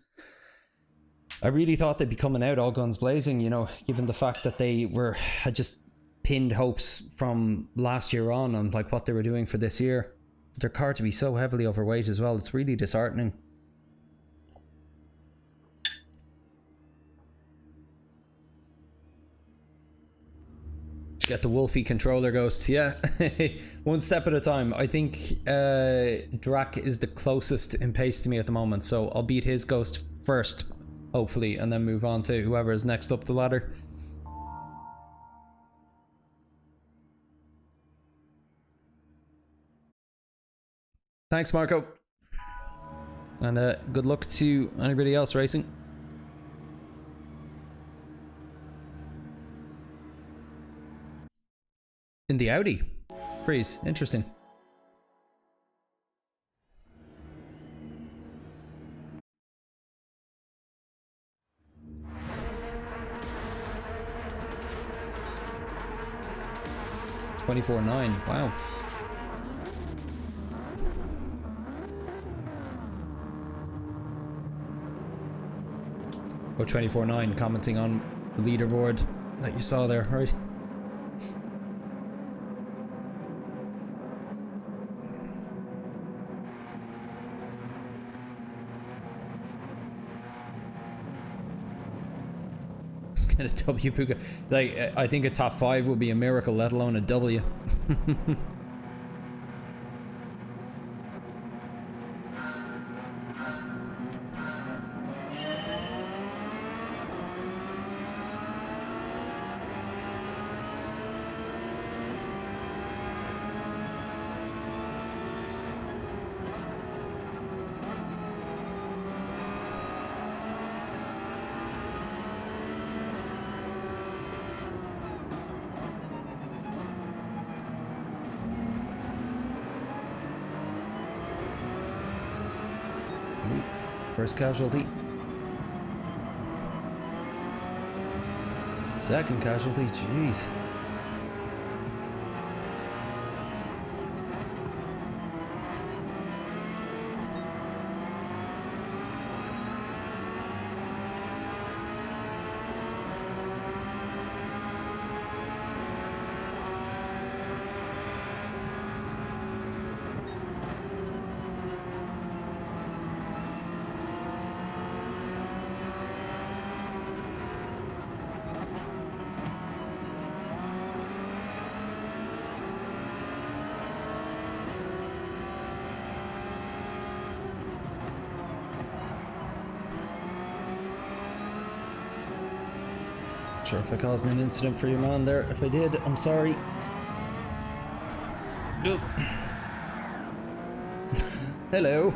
I really thought they'd be coming out all guns blazing, you know, given the fact that they had just pinned hopes from last year on like what they were doing for this year. Their car to be so heavily overweight as well, it's really disheartening. Get the Wolfie controller, Ghost. Yeah, one step at a time. I think Drac is the closest in pace to me at the moment, so I'll beat his Ghost first, hopefully, and then move on to whoever is next up the ladder. Thanks, Marco. And good luck to anybody else racing. In the Audi. Freeze. Interesting. $24.9. Wow. Or 24.9 commenting on the leaderboard that you saw there, right? Get a W, Puka. Like, I think a top 5 would be a miracle, let alone a W. First casualty. Second casualty, jeez. Sure if I caused an incident for your man there. If I did, I'm sorry. Nope. Hello.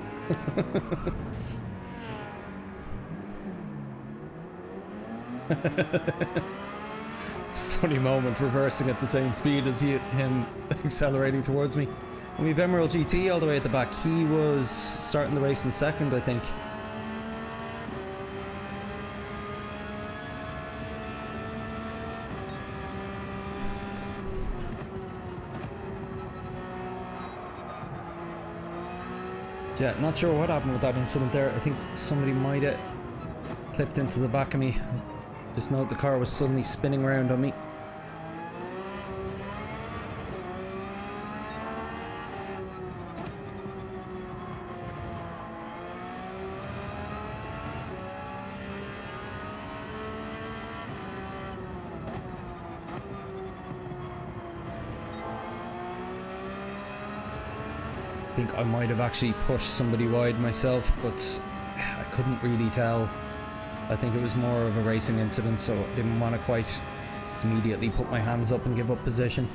Funny moment, reversing at the same speed as him accelerating towards me. And we have Emerald GT all the way at the back. He was starting the race in second, I think. Yeah, not sure what happened with that incident there. I think somebody might have clipped into the back of me. Just note the car was suddenly spinning around on me. I think I might have actually pushed somebody wide myself, but I couldn't really tell. I think it was more of a racing incident, so I didn't want to quite immediately put my hands up and give up position.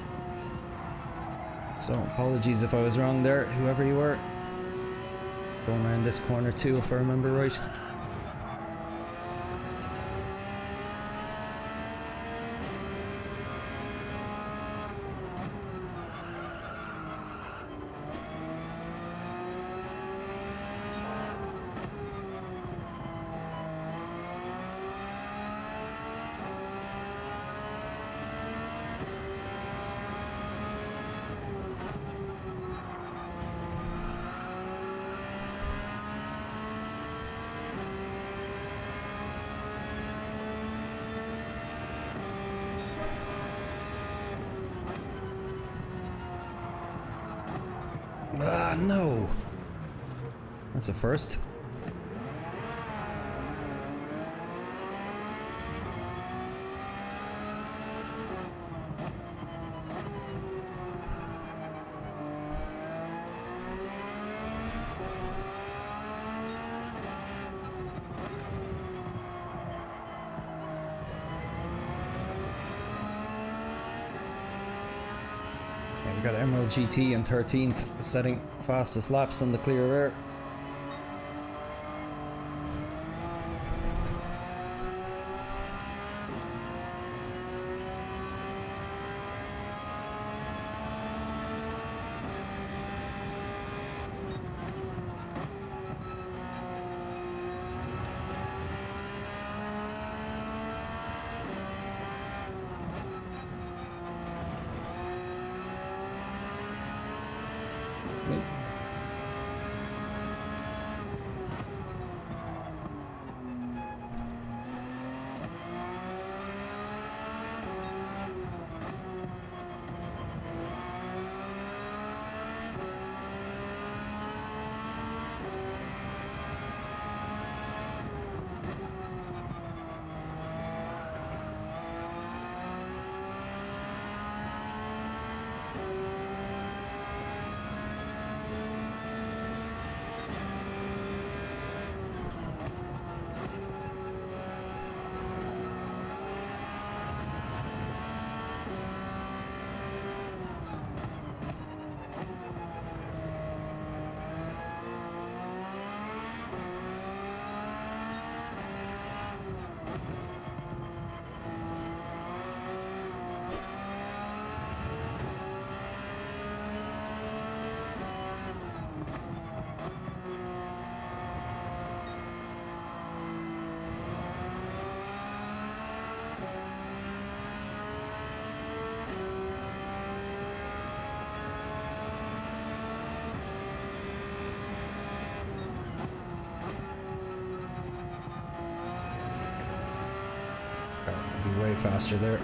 So apologies if I was wrong there, whoever you were. Going around this corner too, if I remember right. Ah, no. That's a first. Yeah, we got Emerald GT in 13th, setting fastest laps in the clear air. Be way faster there.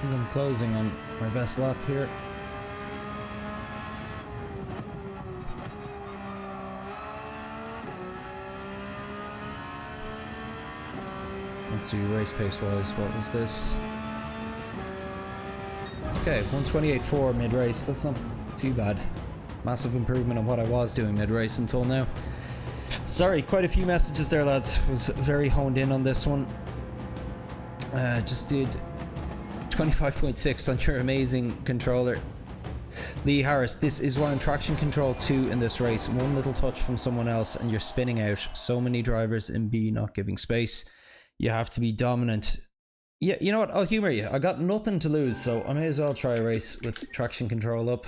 think I'm closing on my best lap here. Let's see, race pace wise, what was this? Okay, 128.4 mid-race, that's not too bad. Massive improvement on what I was doing mid-race until now. Sorry, quite a few messages there, lads. Was very honed in on this one. Just did 25.6 on your amazing controller. Lee Harris, this is why I'm traction control 2 in this race. One little touch from someone else and you're spinning out. So many drivers in B not giving space. You have to be dominant. Yeah, you know what? I'll humor you. I got nothing to lose, so I may as well try a race with traction control up.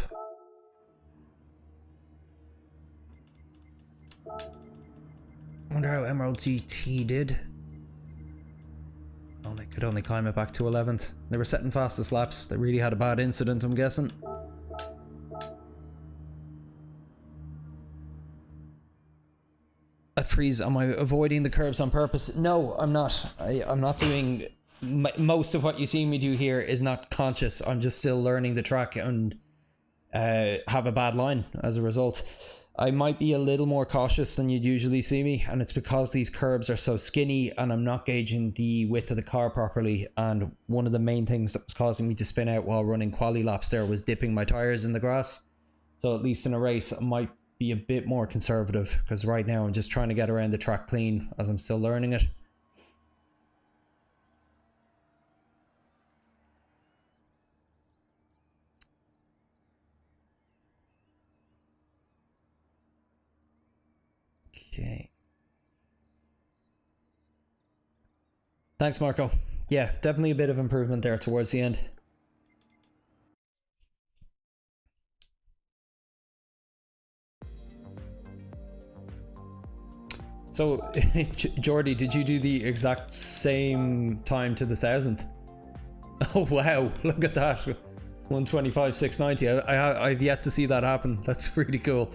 Wonder how Emerald GT did. Oh, they could only climb it back to 11th. They were setting fastest laps. They really had a bad incident, I'm guessing. At freeze, am I avoiding the curves on purpose? No, I'm not. I'm not doing... Most of what you see me do here is not conscious. I'm just still learning the track and have a bad line as a result. I might be a little more cautious than you'd usually see me, and it's because these curbs are so skinny and I'm not gauging the width of the car properly. And one of the main things that was causing me to spin out while running quali laps there was dipping my tires in the grass. So at least in a race I might be a bit more conservative, because right now I'm just trying to get around the track clean as I'm still learning it. Okay. Thanks, Marco. Yeah, definitely a bit of improvement there towards the end. So, Jordy, did you do the exact same time to the 1000th? Oh wow, look at that. 125.690. I've yet to see that happen. That's really cool.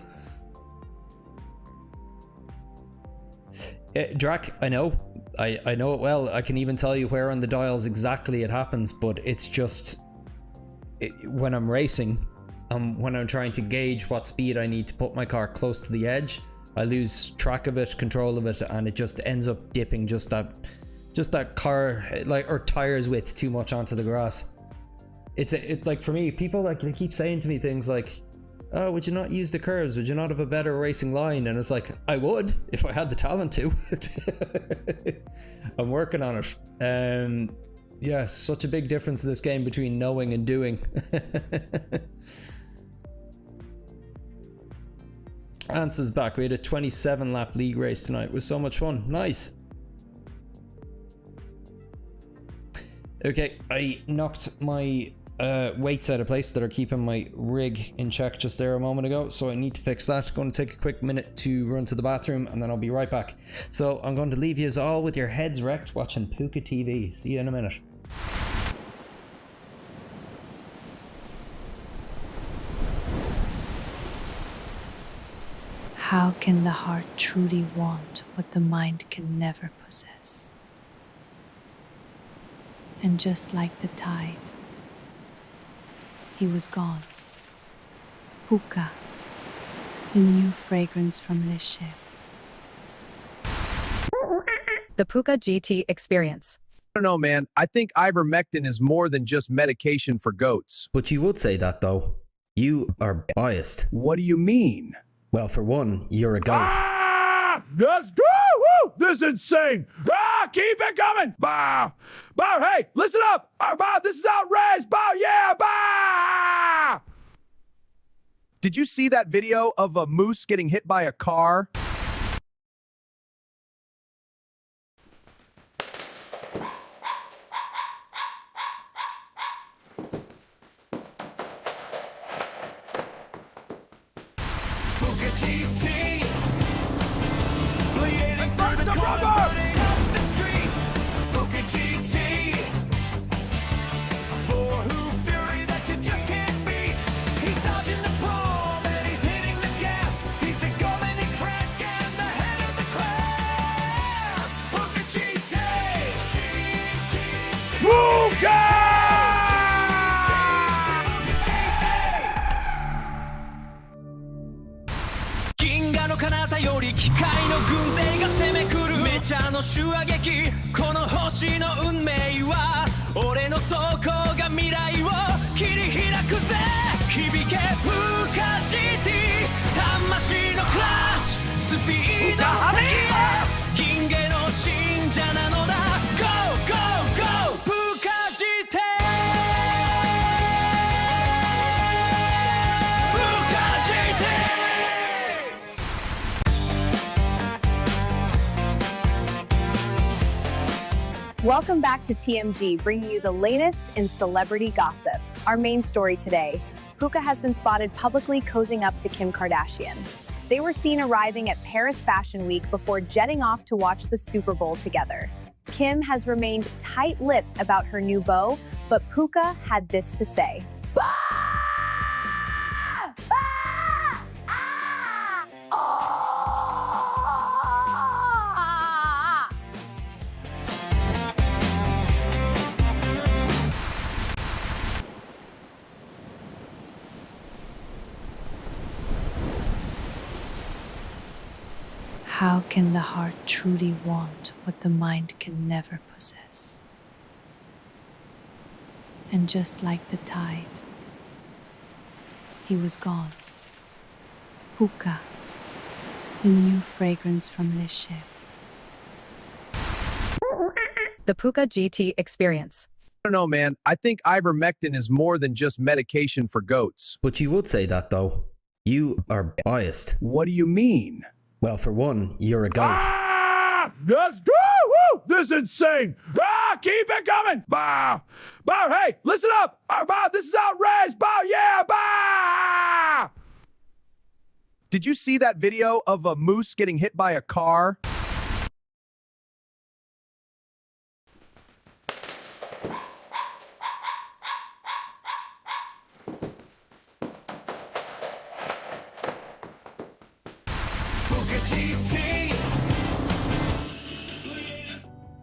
Drac, I know it well. I can even tell you where on the dials exactly it happens, but it's just when I'm racing, when I'm trying to gauge what speed I need to put my car close to the edge, I lose track of it, control of it, and it just ends up dipping just that car, like, or tires width too much onto the grass. It's like, for me, people, like, they keep saying to me things like, oh, would you not use the curves? Would you not have a better racing line? And it's like, I would if I had the talent to. I'm working on it. Yeah, such a big difference in this game between knowing and doing. Ants is back. We had a 27 lap league race tonight. It was so much fun. Nice. Okay, I knocked my weights out of place that are keeping my rig in check just there a moment ago, so I need to fix that. Going to take a quick minute to run to the bathroom and then I'll be right back. So I'm going to leave you all with your heads wrecked watching Puka TV. See you in a minute. How can the heart truly want what the mind can never possess? And just like the tide, he was gone. Puka, the new fragrance from the ship. The Puka GT experience. I don't know, man. I think ivermectin is more than just medication for goats. But you would say that, though. You are biased. What do you mean? Well, for one, you're a goat. Ah! Let's go! Woo! This is insane! Ah! Keep it coming! Bah! Bah! Hey, listen up! Bah! This is outrageous! Bah! Yeah! Bah! Did you see that video of a moose getting hit by a car? チャーの手話劇この星の運命は俺の走行が未来を切り開くぜ響けプーカ GT 魂のクラッシュスピードの先へ銀河の信者なのだ Go Go Go プーカ GT Welcome back to TMG, bringing you the latest in celebrity gossip. Our main story today, Puka has been spotted publicly cozying up to Kim Kardashian. They were seen arriving at Paris Fashion Week before jetting off to watch the Super Bowl together. Kim has remained tight-lipped about her new beau, but Puka had this to say. How can the heart truly want what the mind can never possess? And just like the tide, he was gone. Puka, the new fragrance from this ship. The Puka GT Experience. I don't know, man. I think ivermectin is more than just medication for goats. But you would say that, though. You are biased. What do you mean? Well, for one, you're a goat. Ah! Let's go! Woo! This is insane! Ah! Keep it coming! Bah! Bah! Hey, listen up! Bah! This is outrageous! Bah! Yeah! Bah! Did you see that video of a moose getting hit by a car?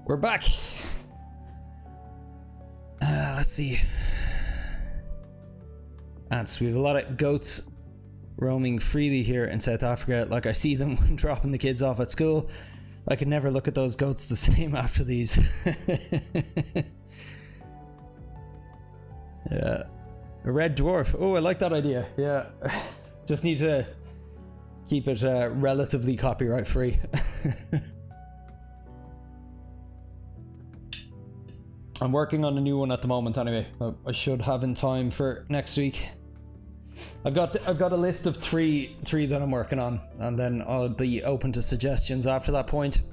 We're back. Let's see. And so we have a lot of goats roaming freely here in South Africa. Like, I see them dropping the kids off at school. I could never look at those goats the same after these. Yeah. A red dwarf. Oh, I like that idea. Yeah. Just need to keep it relatively copyright free. I'm working on a new one at the moment anyway. I should have in time for next week. I've got a list of three that I'm working on, and then I'll be open to suggestions after that point.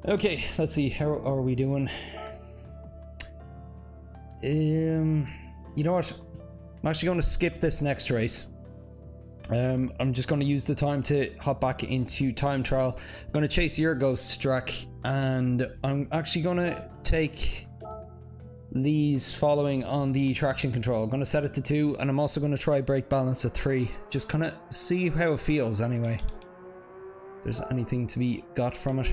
Okay, let's see, how are we doing? You know what? I'm actually going to skip this next race. I'm just going to use the time to hop back into time trial. I'm going to chase your ghost track, and I'm actually going to take these following on the traction control. I'm going to set it to 2, and I'm also going to try brake balance at 3. Just kind of see how it feels anyway. If there's anything to be got from it.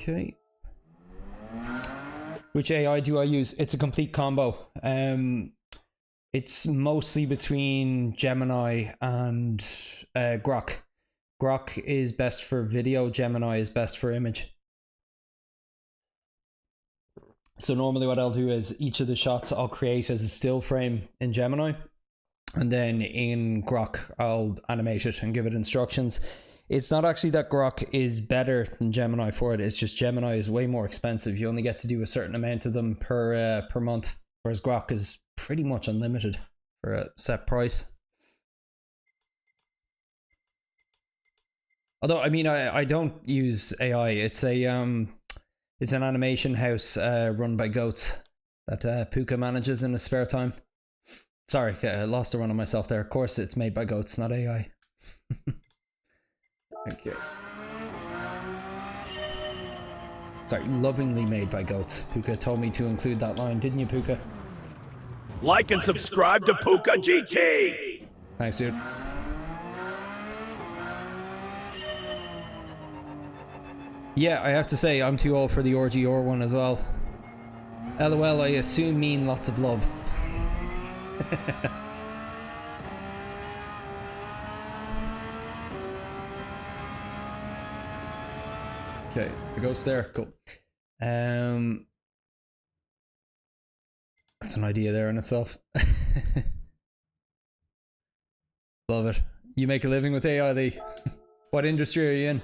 Okay. Which AI do I use? It's a complete combo. It's mostly between Gemini and Grok. Grok is best for video, Gemini is best for image. So normally what I'll do is each of the shots I'll create as a still frame in Gemini, and then in Grok I'll animate it and give it instructions. It's not actually that Grok is better than Gemini for it, it's just Gemini is way more expensive. You only get to do a certain amount of them per month, whereas Grok is pretty much unlimited for a set price. Although, I mean, I don't use AI. It's an animation house run by goats that Puka manages in his spare time. Sorry, I lost the run on myself there. Of course, it's made by goats, not AI. Okay. Sorry, lovingly made by goats. Puka told me to include that line, didn't you, Puka? Like and subscribe to Puka GT! Thanks, dude. Yeah, I have to say, I'm too old for the RGR one as well. LOL, I assume mean lots of love. Okay, the ghost there, cool. That's an idea there in itself. Love it. You make a living with AI, Lee. What industry are you in?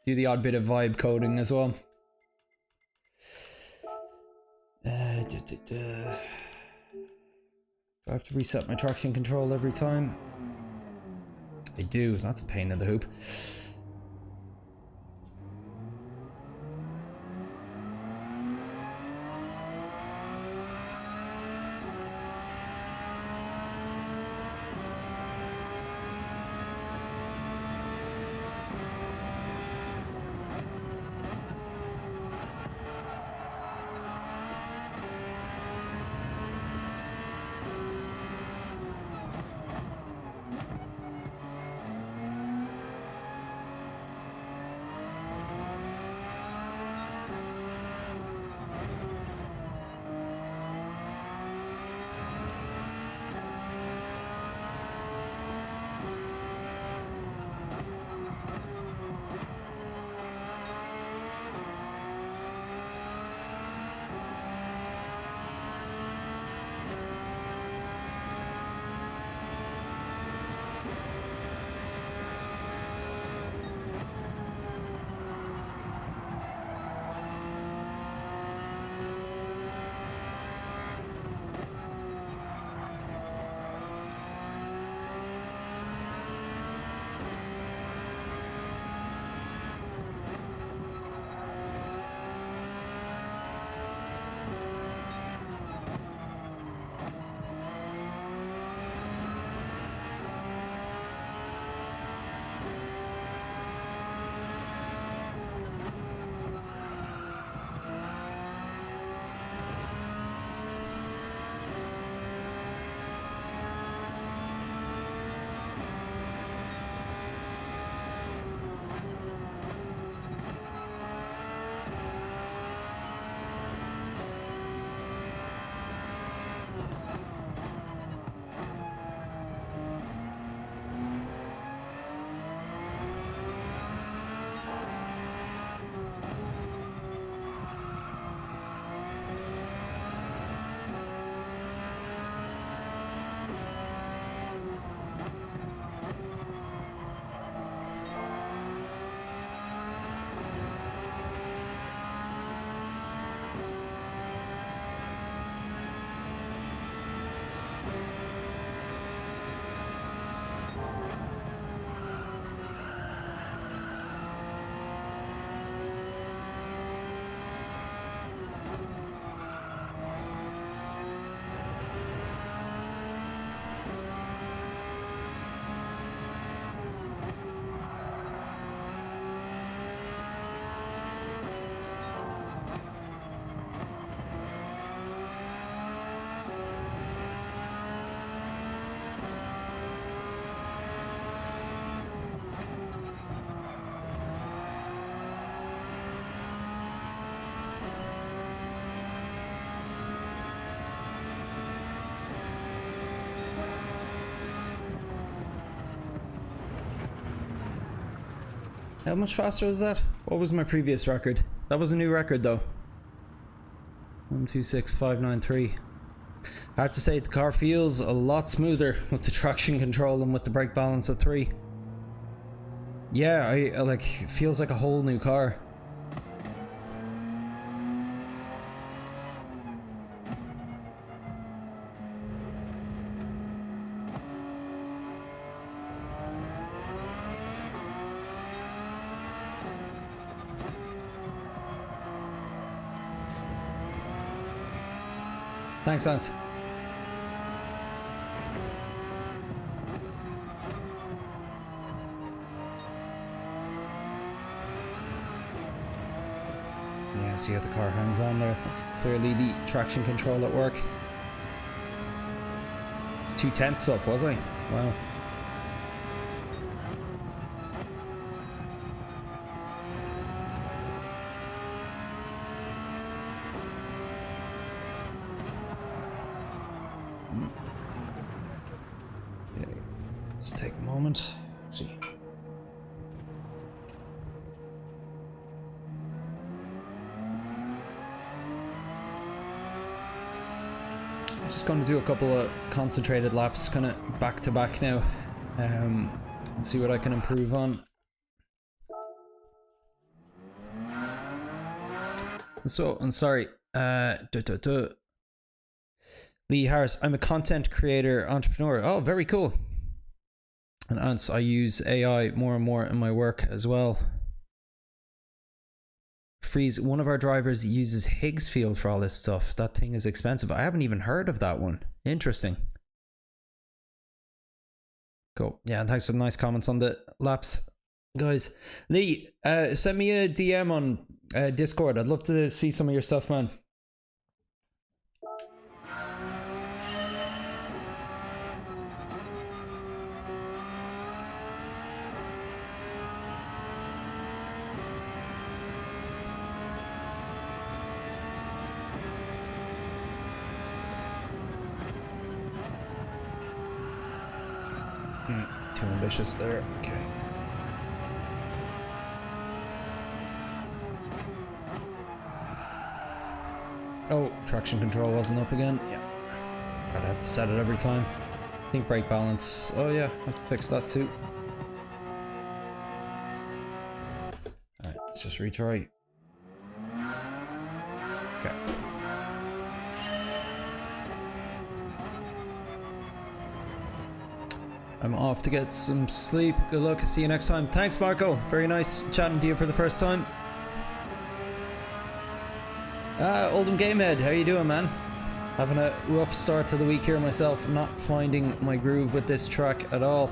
Do the odd bit of vibe coding as well. Do I have to reset my traction control every time? I do. That's a pain in the hoop. How much faster was that? What was my previous record? That was a new record though. 126,593. I have to say the car feels a lot smoother with the traction control and with the brake balance at 3. Yeah, I like, it feels like a whole new car. Thanks, Lance. Yeah, see how the car hangs on there. That's clearly the traction control at work. It's 2/10 up, was I? Wow. moment. See. I'm just going to do a couple of concentrated laps, kind of back to back now, and see what I can improve on. So, I'm sorry. Lee Harris, I'm a content creator, entrepreneur. Oh, very cool. And Ants, I use AI more and more in my work as well. Freeze, one of our drivers uses Higgs field for all this stuff. That thing is expensive. I haven't even heard of that one. Interesting. Cool. Yeah, and thanks for the nice comments on the laps, guys. Lee, send me a DM on Discord. I'd love to see some of your stuff, man. Too ambitious there. Okay. Oh, traction control wasn't up again. Yeah. Gotta have to set it every time. I think brake balance. Oh yeah, have to fix that too. Alright, let's just retry. Okay. I'm off to get some sleep. Good luck. See you next time. Thanks, Marco. Very nice chatting to you for the first time. Oldham Gamehead, how you doing, man? Having a rough start to the week here myself. Not finding my groove with this track at all.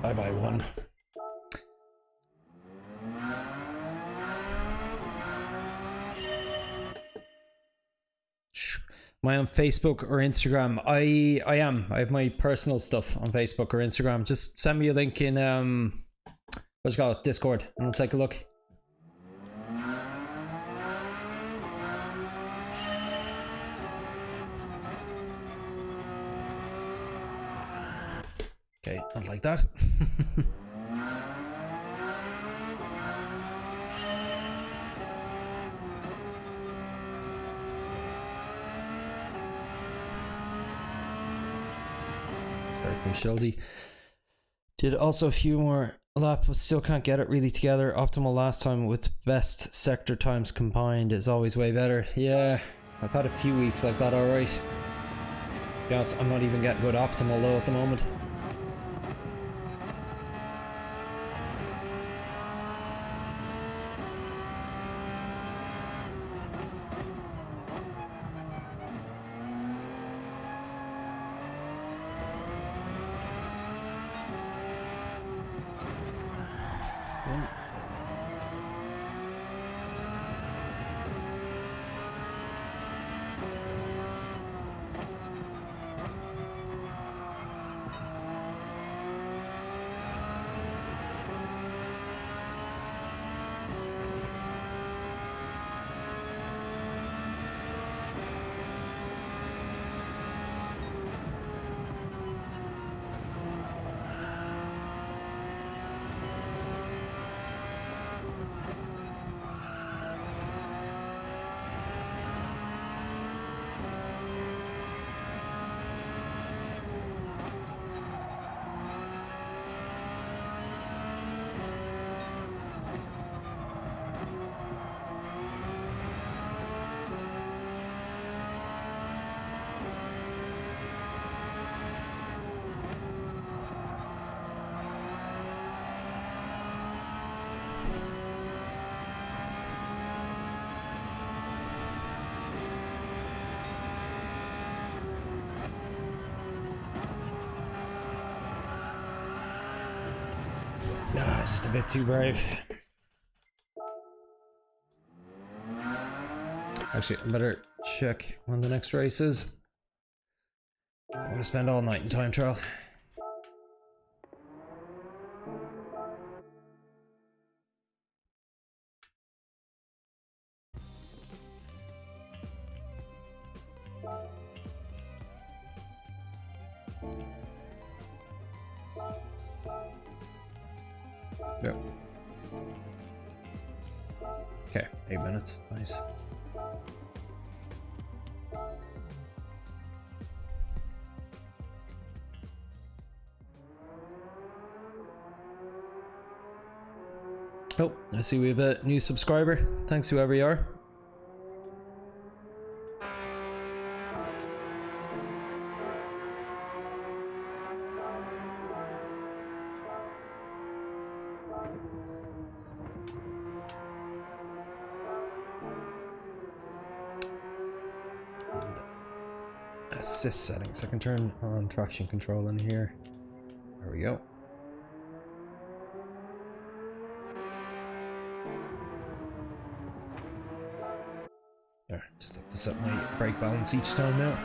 Bye bye one. Am I on Facebook or Instagram? I am. I have my personal stuff on Facebook or Instagram. Just send me a link in what's it called? Discord, and I'll take a look. Okay, not like that. Sorry from Shildy. Did also a few more laps, but still can't get it really together. Optimal last time with best sector times combined is always way better. Yeah, I've had a few weeks like that, alright. To be honest, I'm not even getting good optimal low at the moment. Nah, just a bit too brave. Actually, I better check when the next race is. I'm gonna spend all night in time trial. Yep. Okay, 8 minutes. Nice. Oh, I see we have a new subscriber. Thanks, whoever you are. Assist settings. I can turn on traction control in here. There we go. There, just have to set my brake balance each time now.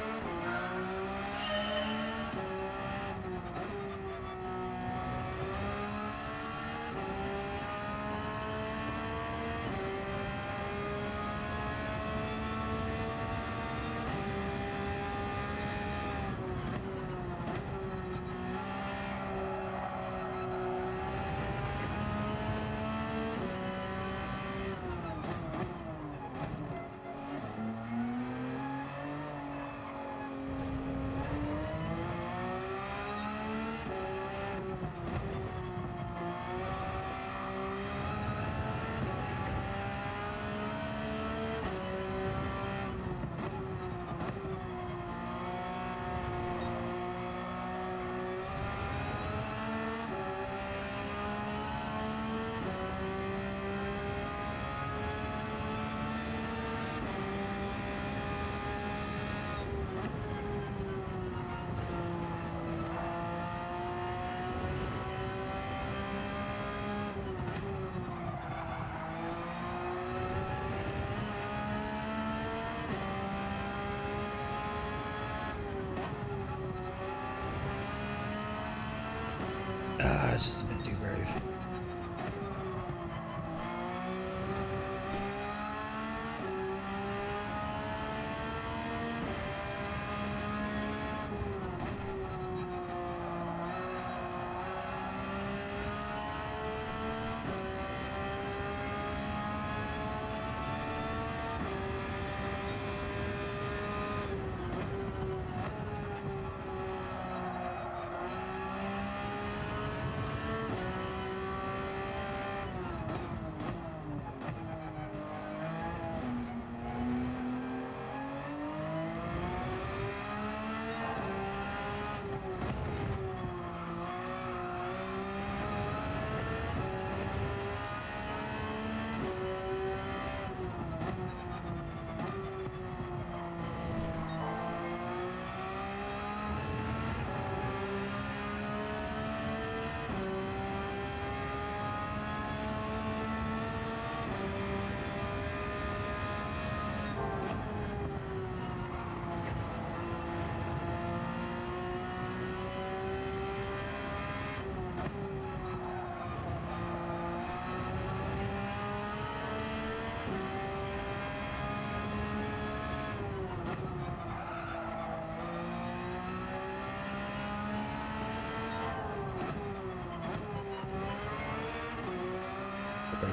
Just a bit too brave.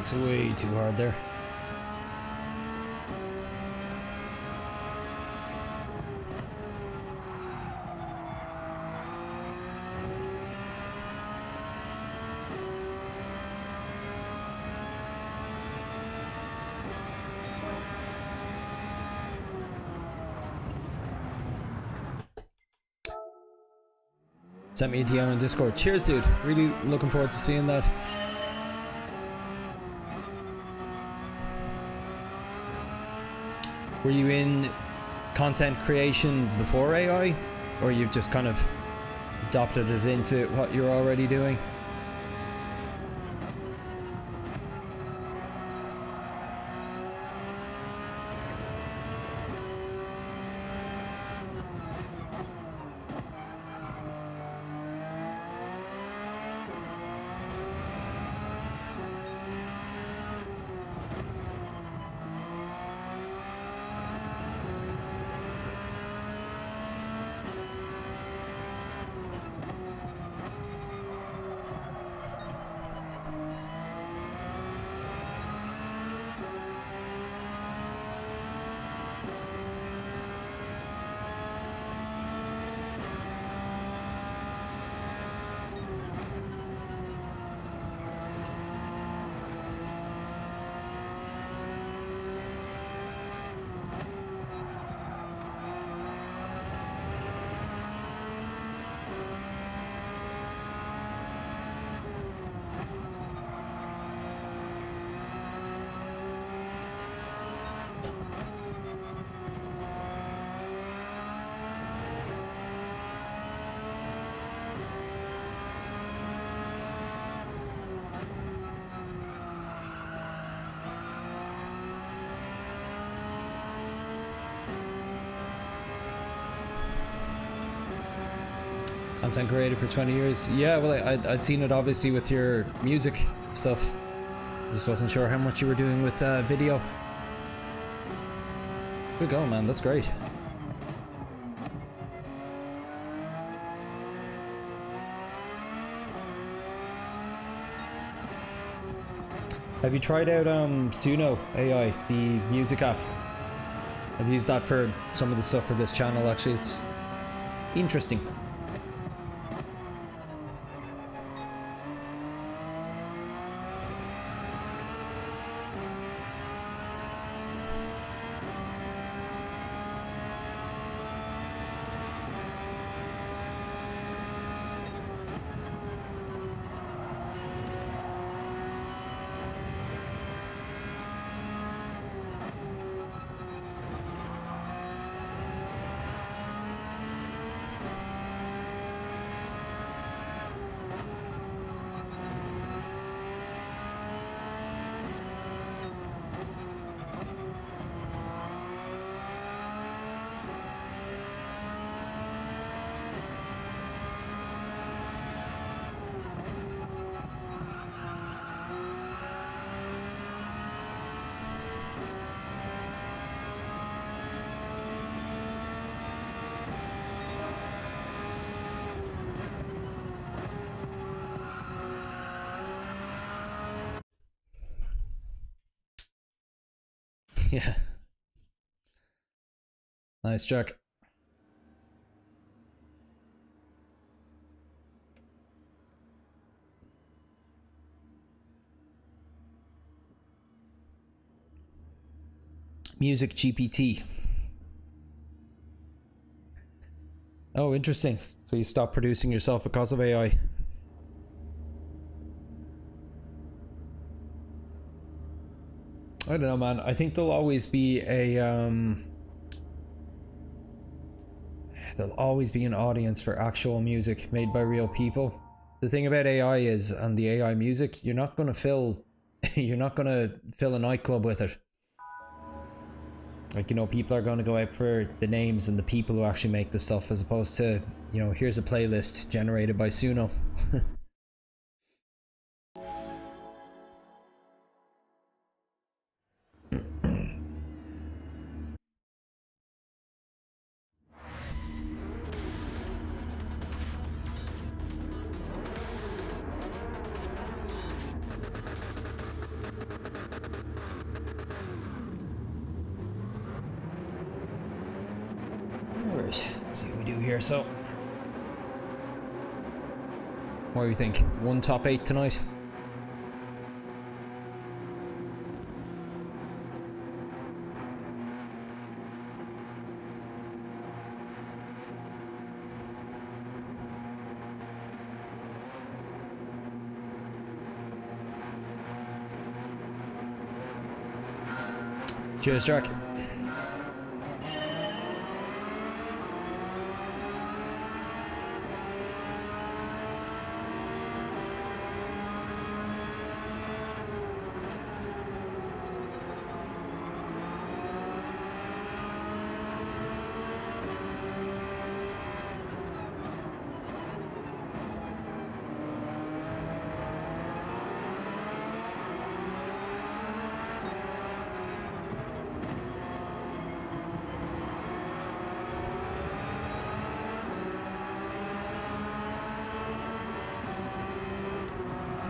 Brakes way too hard there. Sent me a DM on Discord. Cheers, dude. Really looking forward to seeing that. Were you in content creation before AI, or you've just kind of adopted it into what you're already doing? Content creator for 20 years. Yeah, well, I'd seen it obviously with your music stuff. Just wasn't sure how much you were doing with video. Good going, man. That's great. Have you tried out Suno AI, the music app? I've used that for some of the stuff for this channel. Actually, it's interesting. Yeah. Nice, Jack. Music GPT. Oh, interesting. So you stopped producing yourself because of AI. I don't know, man. I think there'll always be a there'll always be an audience for actual music made by real people. The thing about AI is, and the AI music, you're not gonna fill a nightclub with it. Like, you know, people are going to go out for the names and the people who actually make the stuff, as opposed to, you know, here's a playlist generated by Suno. Alright, let's see what we do here. So, what do you think? One top 8 tonight? Cheers, Jack.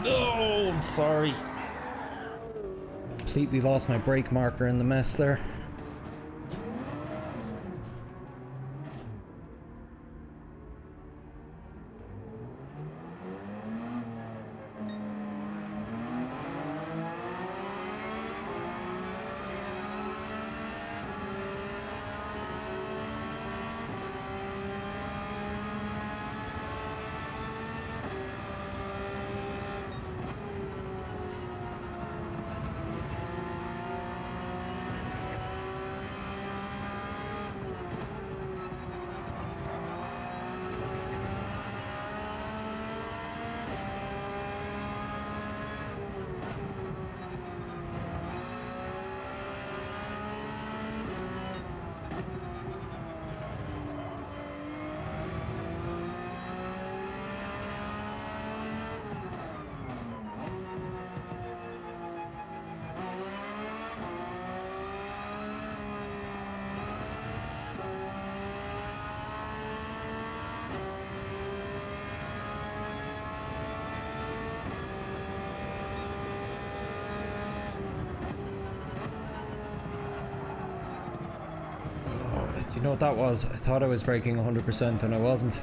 Oh, I'm sorry. Completely lost my brake marker in the mess there. know what that was? I thought I was braking 100% and I wasn't.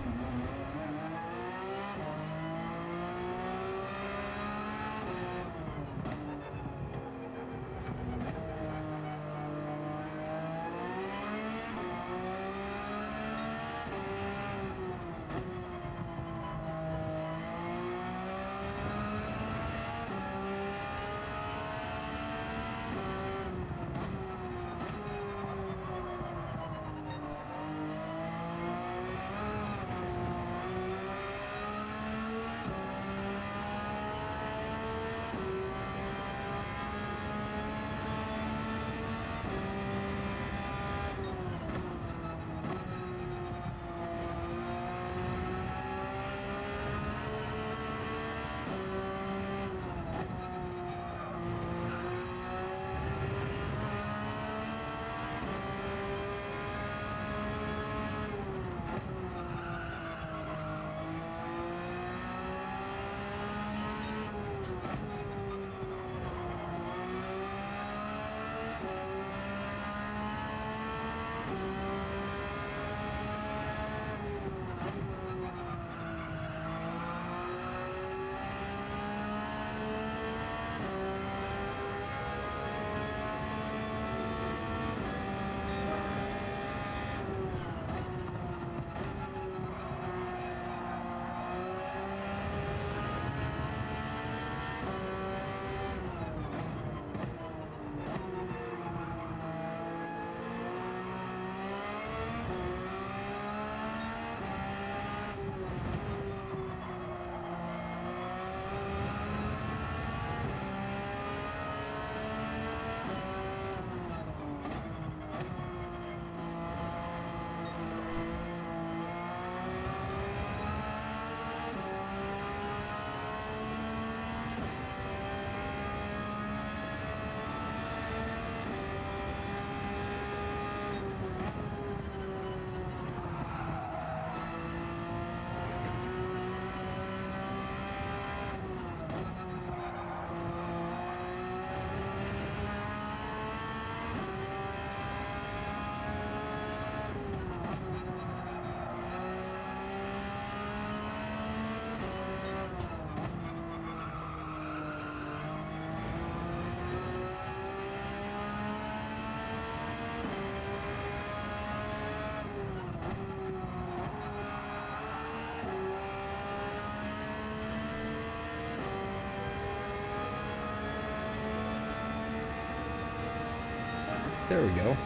There we go.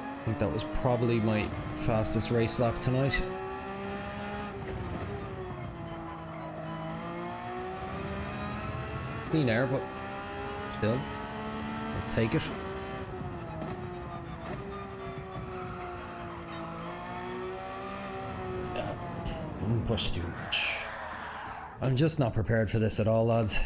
I think that was probably my fastest race lap tonight. Clean air, but still, I'll take it. Push too much. I'm just not prepared for this at all, lads.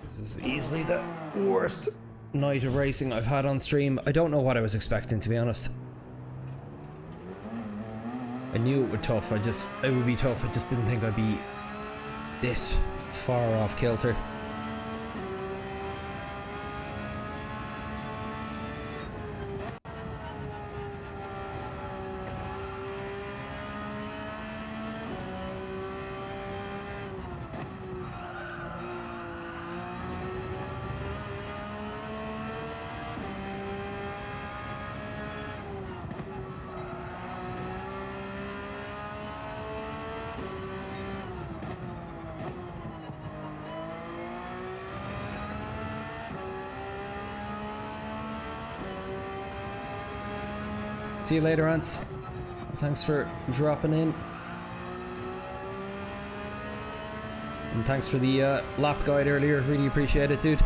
This is easily the worst night of racing I've had on stream. I don't know what I was expecting, to be honest. I knew it would be tough. It would be tough. I just didn't think I'd be this far off kilter. See you later, Ants. Thanks for dropping in. And thanks for the lap guide earlier. Really appreciate it, dude.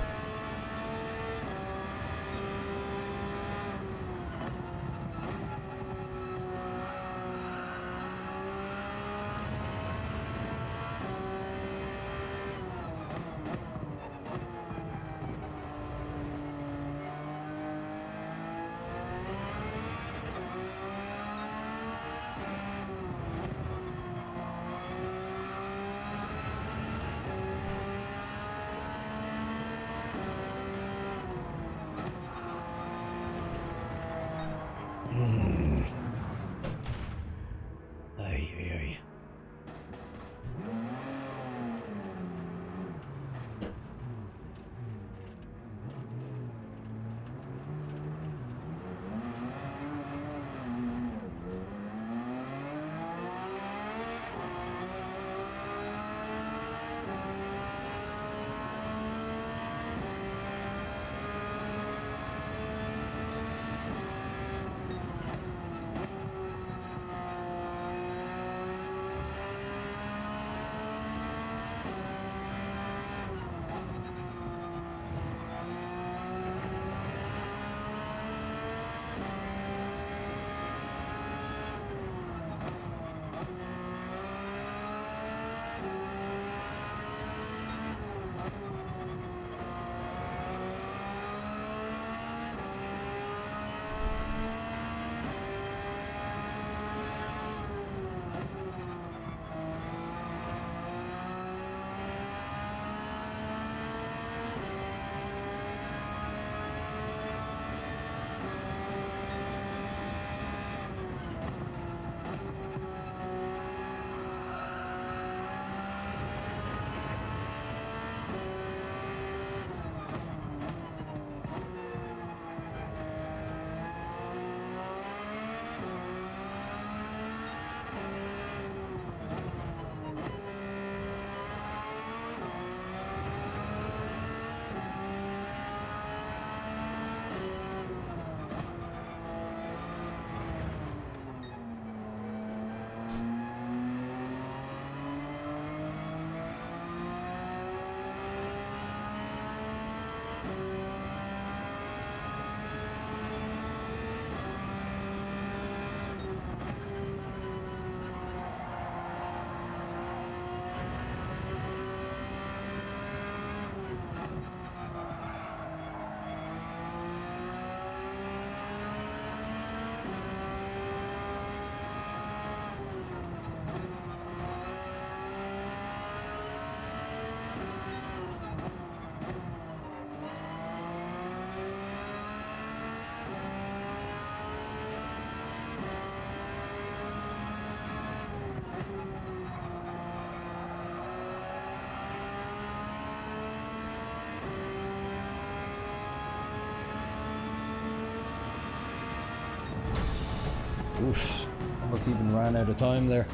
Oof, almost even ran out of time there.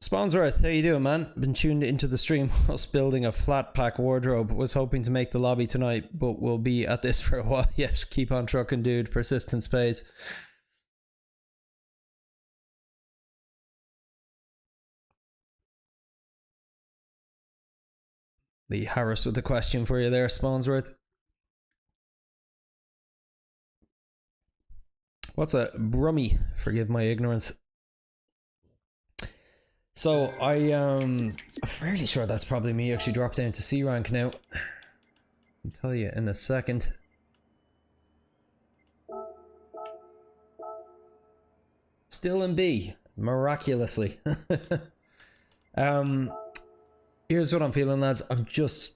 Spawnsworth, how you doing, man? Been tuned into the stream whilst building a flat pack wardrobe. Was hoping to make the lobby tonight, but we'll be at this for a while yet. Keep on trucking, dude. Persistence pays. Lee Harris with a question for you there, Spawnsworth. What's a brummy? Forgive my ignorance. So I'm fairly sure that's probably me actually dropped down to C rank now. I'll tell you in a second. Still in B, miraculously. Here's what I'm feeling, lads. I'm just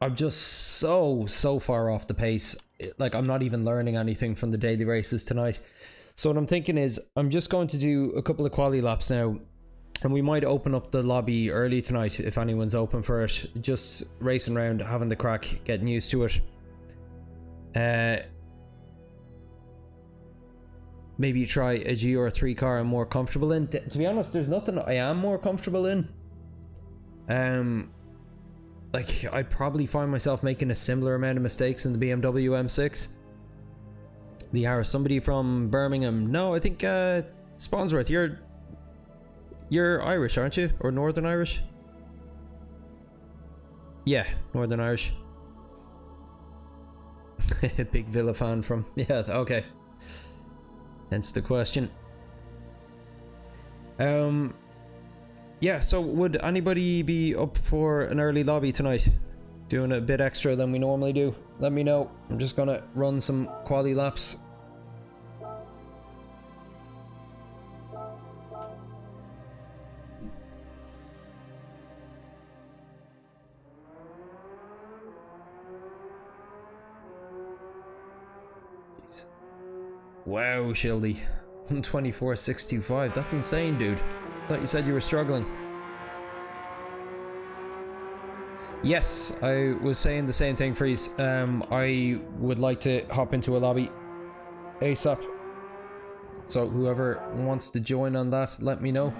so far off the pace. Like, I'm not even learning anything from the daily races tonight. So what I'm thinking is I'm just going to do a couple of quali laps now. And we might open up the lobby early tonight if anyone's open for it. Just racing around, having the crack, getting used to it. Maybe try a G or a 3 car I'm more comfortable in. To be honest, there's nothing I am more comfortable in. Like, I'd probably find myself making a similar amount of mistakes in the BMW M6. The Harris, somebody from Birmingham. No, I think Spawnsworth, you're Irish, aren't you? Or Northern Irish? Yeah, Northern Irish. Big Villa fan from... Yeah, okay. Hence the question. Yeah, so would anybody be up for an early lobby tonight? Doing a bit extra than we normally do? Let me know. I'm just gonna run some quali laps. Wow, Shildy. 24.625. That's insane, dude. Thought you said you were struggling. Yes, I was saying the same thing, Freeze. I would like to hop into a lobby ASAP. So whoever wants to join on that, let me know.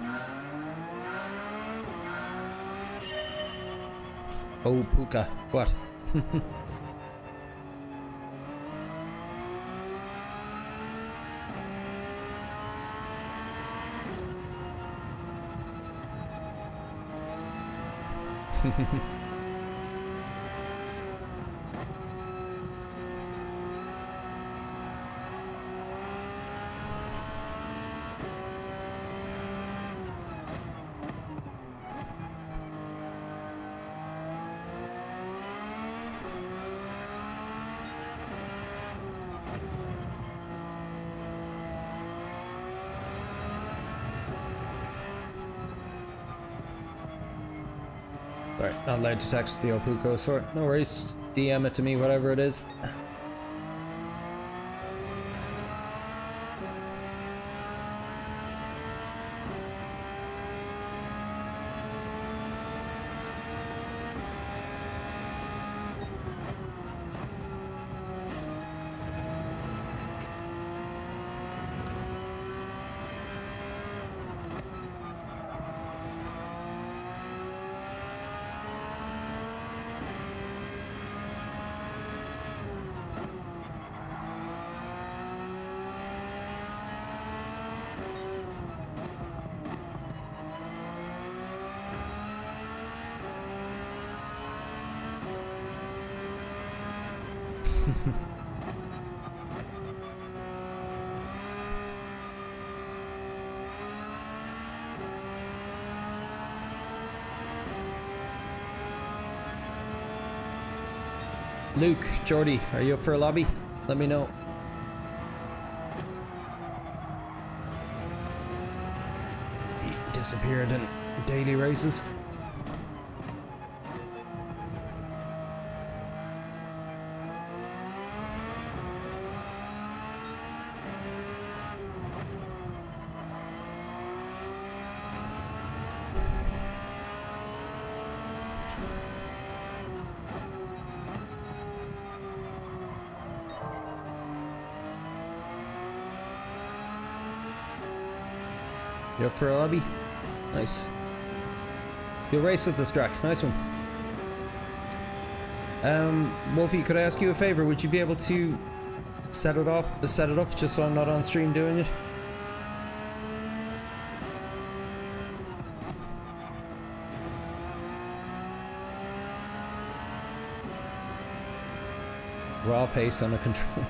Oh, Puka. What? Sorry, not allowed to text the Opu goes for it. No worries, just DM it to me, whatever it is. Luke, Jordy, are you up for a lobby? Let me know. He disappeared in daily races. You up for a lobby? Nice. You'll race with us, Drac. Nice one. Wolfie, could I ask you a favor? Would you be able to set it up just so I'm not on stream doing it? Raw pace on a controller.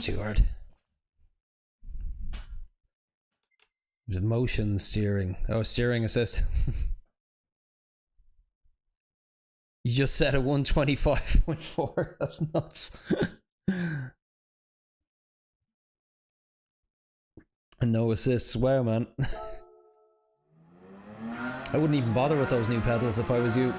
Too hard. There's motion steering. Oh, steering assist. You just set a 125.4. That's nuts. And no assists. Wow, man. I wouldn't even bother with those new pedals if I was you.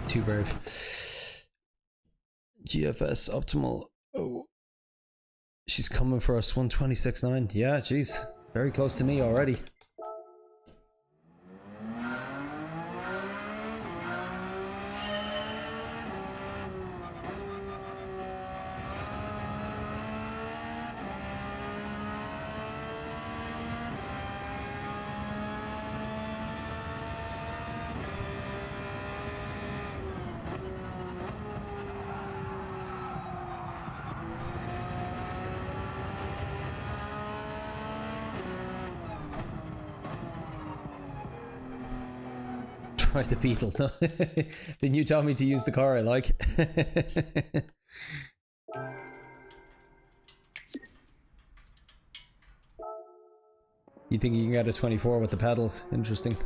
Too brave. GFS optimal. Oh, she's coming for us. 126.9. Yeah, jeez, very close to me already. Try the Beetle. No. Then you tell me to use the car I like. You think you can get a 24 with the pedals? Interesting.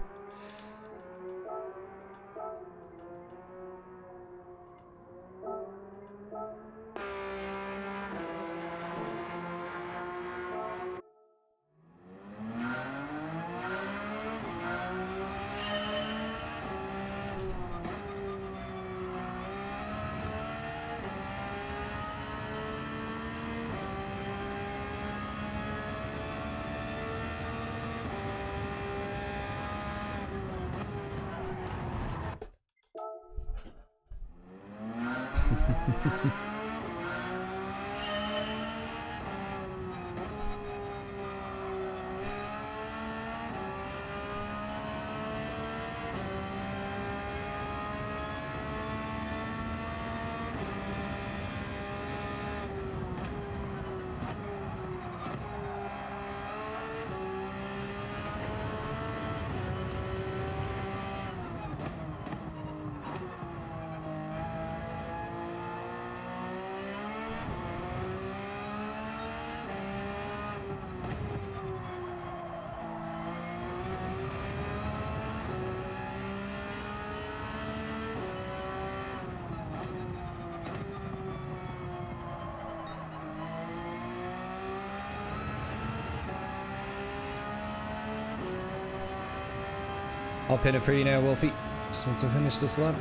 I'll pin it for you now, Wolfie. Just once I finish this lap,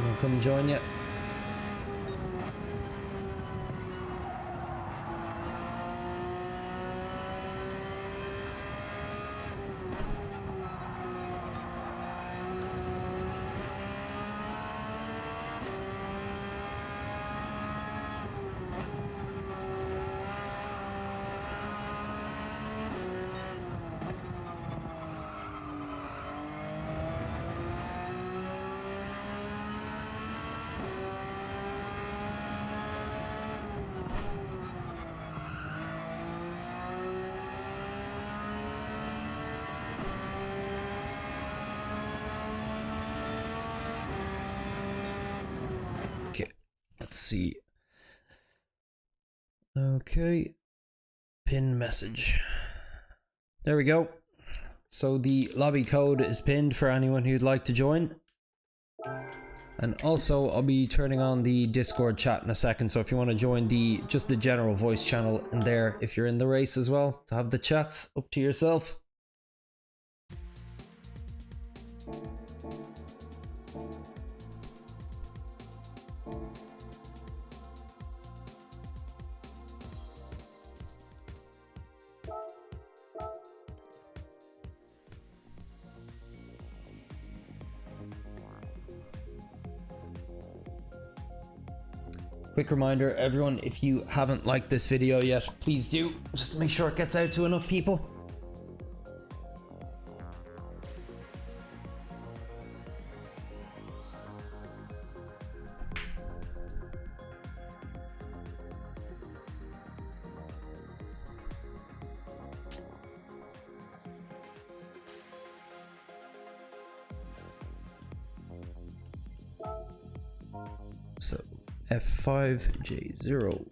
I'll come join you. Let's see. Okay. Pin message. There we go. So the lobby code is pinned for anyone who'd like to join. And also I'll be turning on the Discord chat in a second. So if you want to join just the general voice channel in there, if you're in the race as well, to have the chats up to yourself. Quick reminder, everyone, if you haven't liked this video yet, please do, just to make sure it gets out to enough people. So F5J0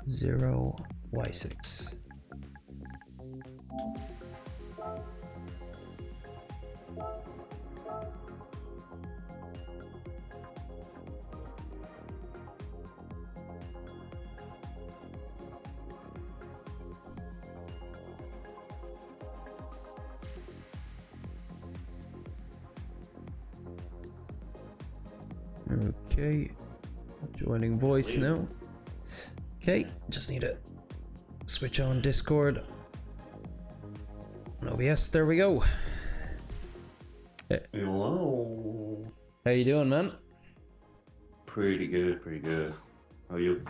5J0Y6. Okay, joining voice now. Okay, just need to switch on Discord. OBS, there we go. Hey. Hello. How you doing, man? Pretty good, pretty good. How are you?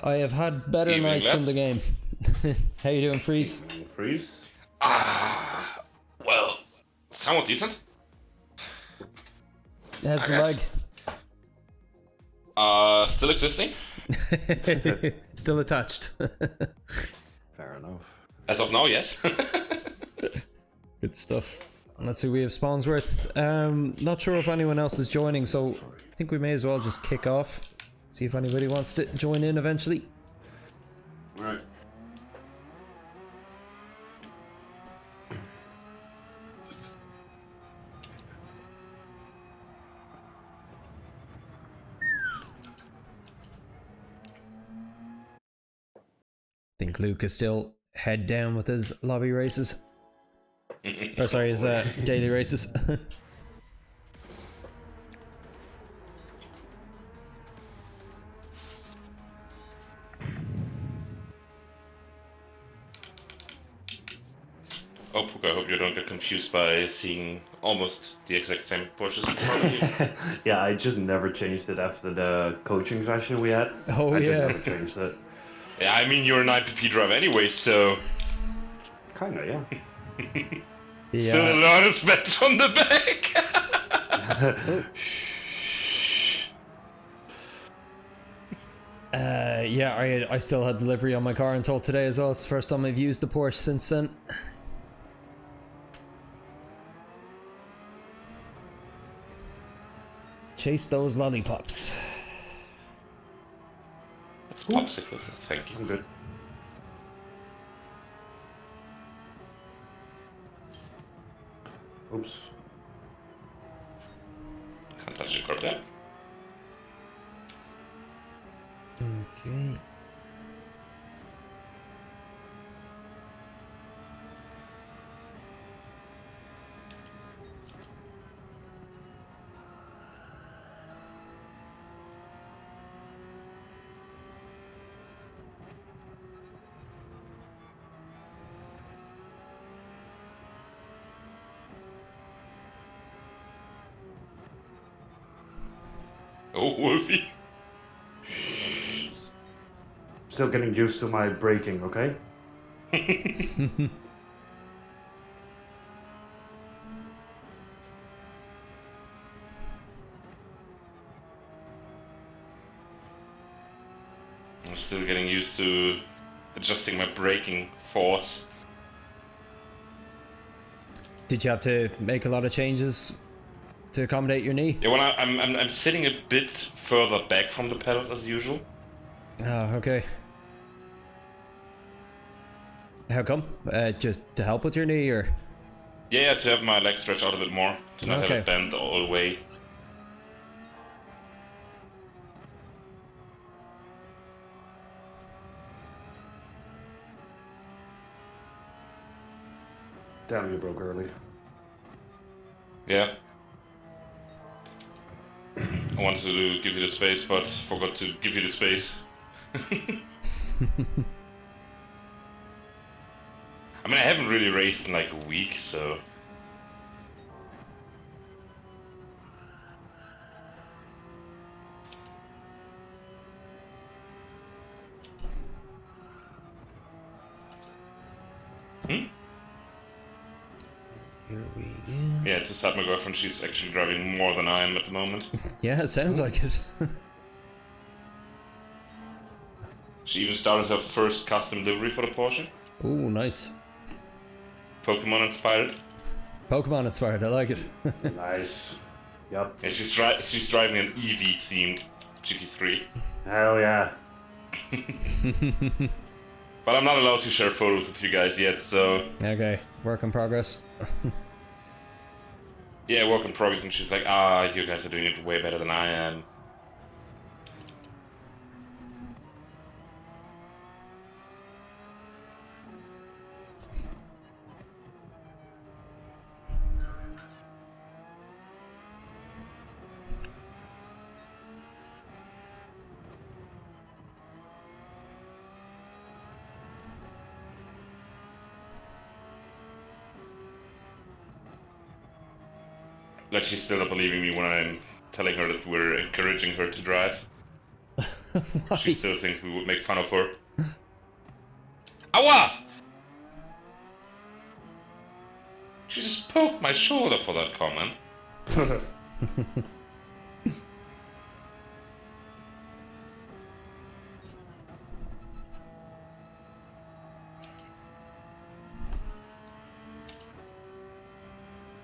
I have had better Evening, nights in the game. How you doing, Freeze? Freeze? Well, somewhat decent. How's I the guess. leg? Still existing? Still attached. Fair enough. As of now, yes. Good stuff. Let's see, we have Spawnsworth. Not sure if anyone else is joining, so I think we may as well just kick off. See if anybody wants to join in eventually. Alright. I think Luke is still head down with his lobby races. Or sorry, his daily races. Oh, Puka, I hope you don't get confused by seeing almost the exact same Porsches in front of you. Yeah, I just never changed it after the coaching session we had. Oh, I yeah. just never changed it. Yeah, I mean, you're an IPP driver anyway, so... Kinda, yeah. Yeah. Still a lot of smash on the back! Yeah, I still had delivery on my car until today as well. It's the first time I've used the Porsche since then. Chase those lollipops. It's popsicles, thank you. I'm good. Oops. Can't touch the curb there. Okay. Oh, Wolfie. Still getting used to my braking, okay? I'm still getting used to adjusting my braking force. Did you have to make a lot of changes to accommodate your knee? Yeah, well, I'm sitting a bit further back from the pedals as usual. Oh, okay. How come? Just to help with your knee, or? Yeah, to have my leg stretch out a bit more, to not have Okay. it bend all the way. Damn, you broke early. Yeah. I wanted to give you the space, but forgot to give you the space. I mean, I haven't really raced in like a week, so... Hmm? Here we go. Yeah, to start my girlfriend, she's actually driving more than I am at the moment. Yeah, it sounds like it. She even started her first custom livery for the Porsche. Ooh, nice. Pokemon inspired. Pokemon inspired, I like it. Nice. Yep. Yeah, she's driving an EV themed GT3. Hell yeah. But I'm not allowed to share photos with you guys yet, so... Okay, work in progress. Yeah, work in progress, and she's like, you guys are doing it way better than I am. Like, she's still not believing me when I'm telling her that we're encouraging her to drive. She still thinks we would make fun of her. Awa! She just poked my shoulder for that comment.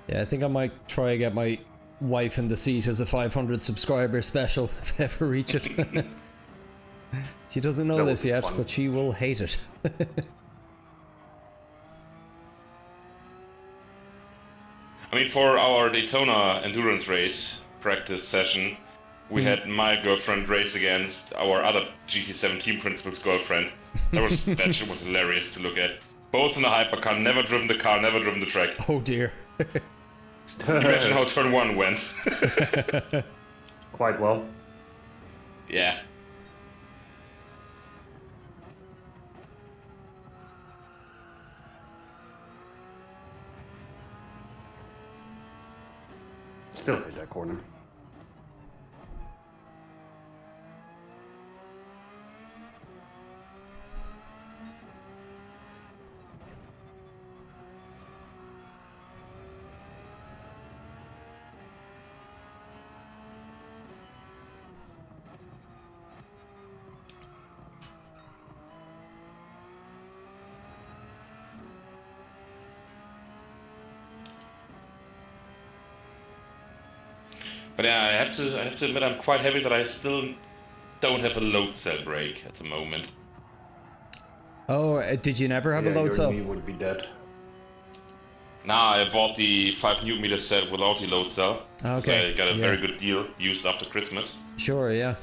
Yeah, I think I might try to get my wife in the seat as a 500 subscriber special if I ever reach it. She doesn't know That would this be yet, fun. but she will hate it. I mean, for our Daytona endurance race practice session, we had my girlfriend race against our other GT7 team principal's girlfriend. That shit was hilarious to look at. Both in the hypercar, never driven the car, never driven the track. Oh dear. Imagine how turn 1 went. Quite well. Yeah. Still hit that corner. But yeah, I have to admit I'm quite happy that I still don't have a load cell brake at the moment. Oh, did you never have a Yeah, load your cell? knee would be dead. Nah, I bought the 5 Nm set without the load cell. Okay, So I got a yeah. very good deal used after Christmas. Sure, yeah.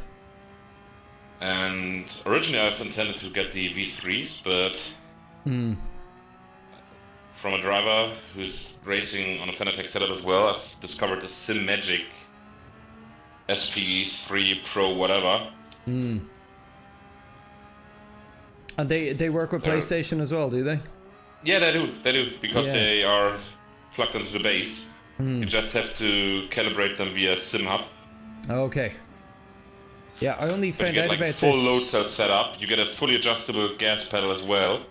And originally I've intended to get the V3s, but from a driver who's racing on a Fanatec setup as well, I've discovered the SimMagic SP3 Pro whatever. And they work with PlayStation as well, do they? Yeah, they do, because Yeah. they are plugged into the base. You just have to calibrate them via SimHub. Okay. Yeah, I only But you found get out like about full this. load cell setup. You get a fully adjustable gas pedal as well.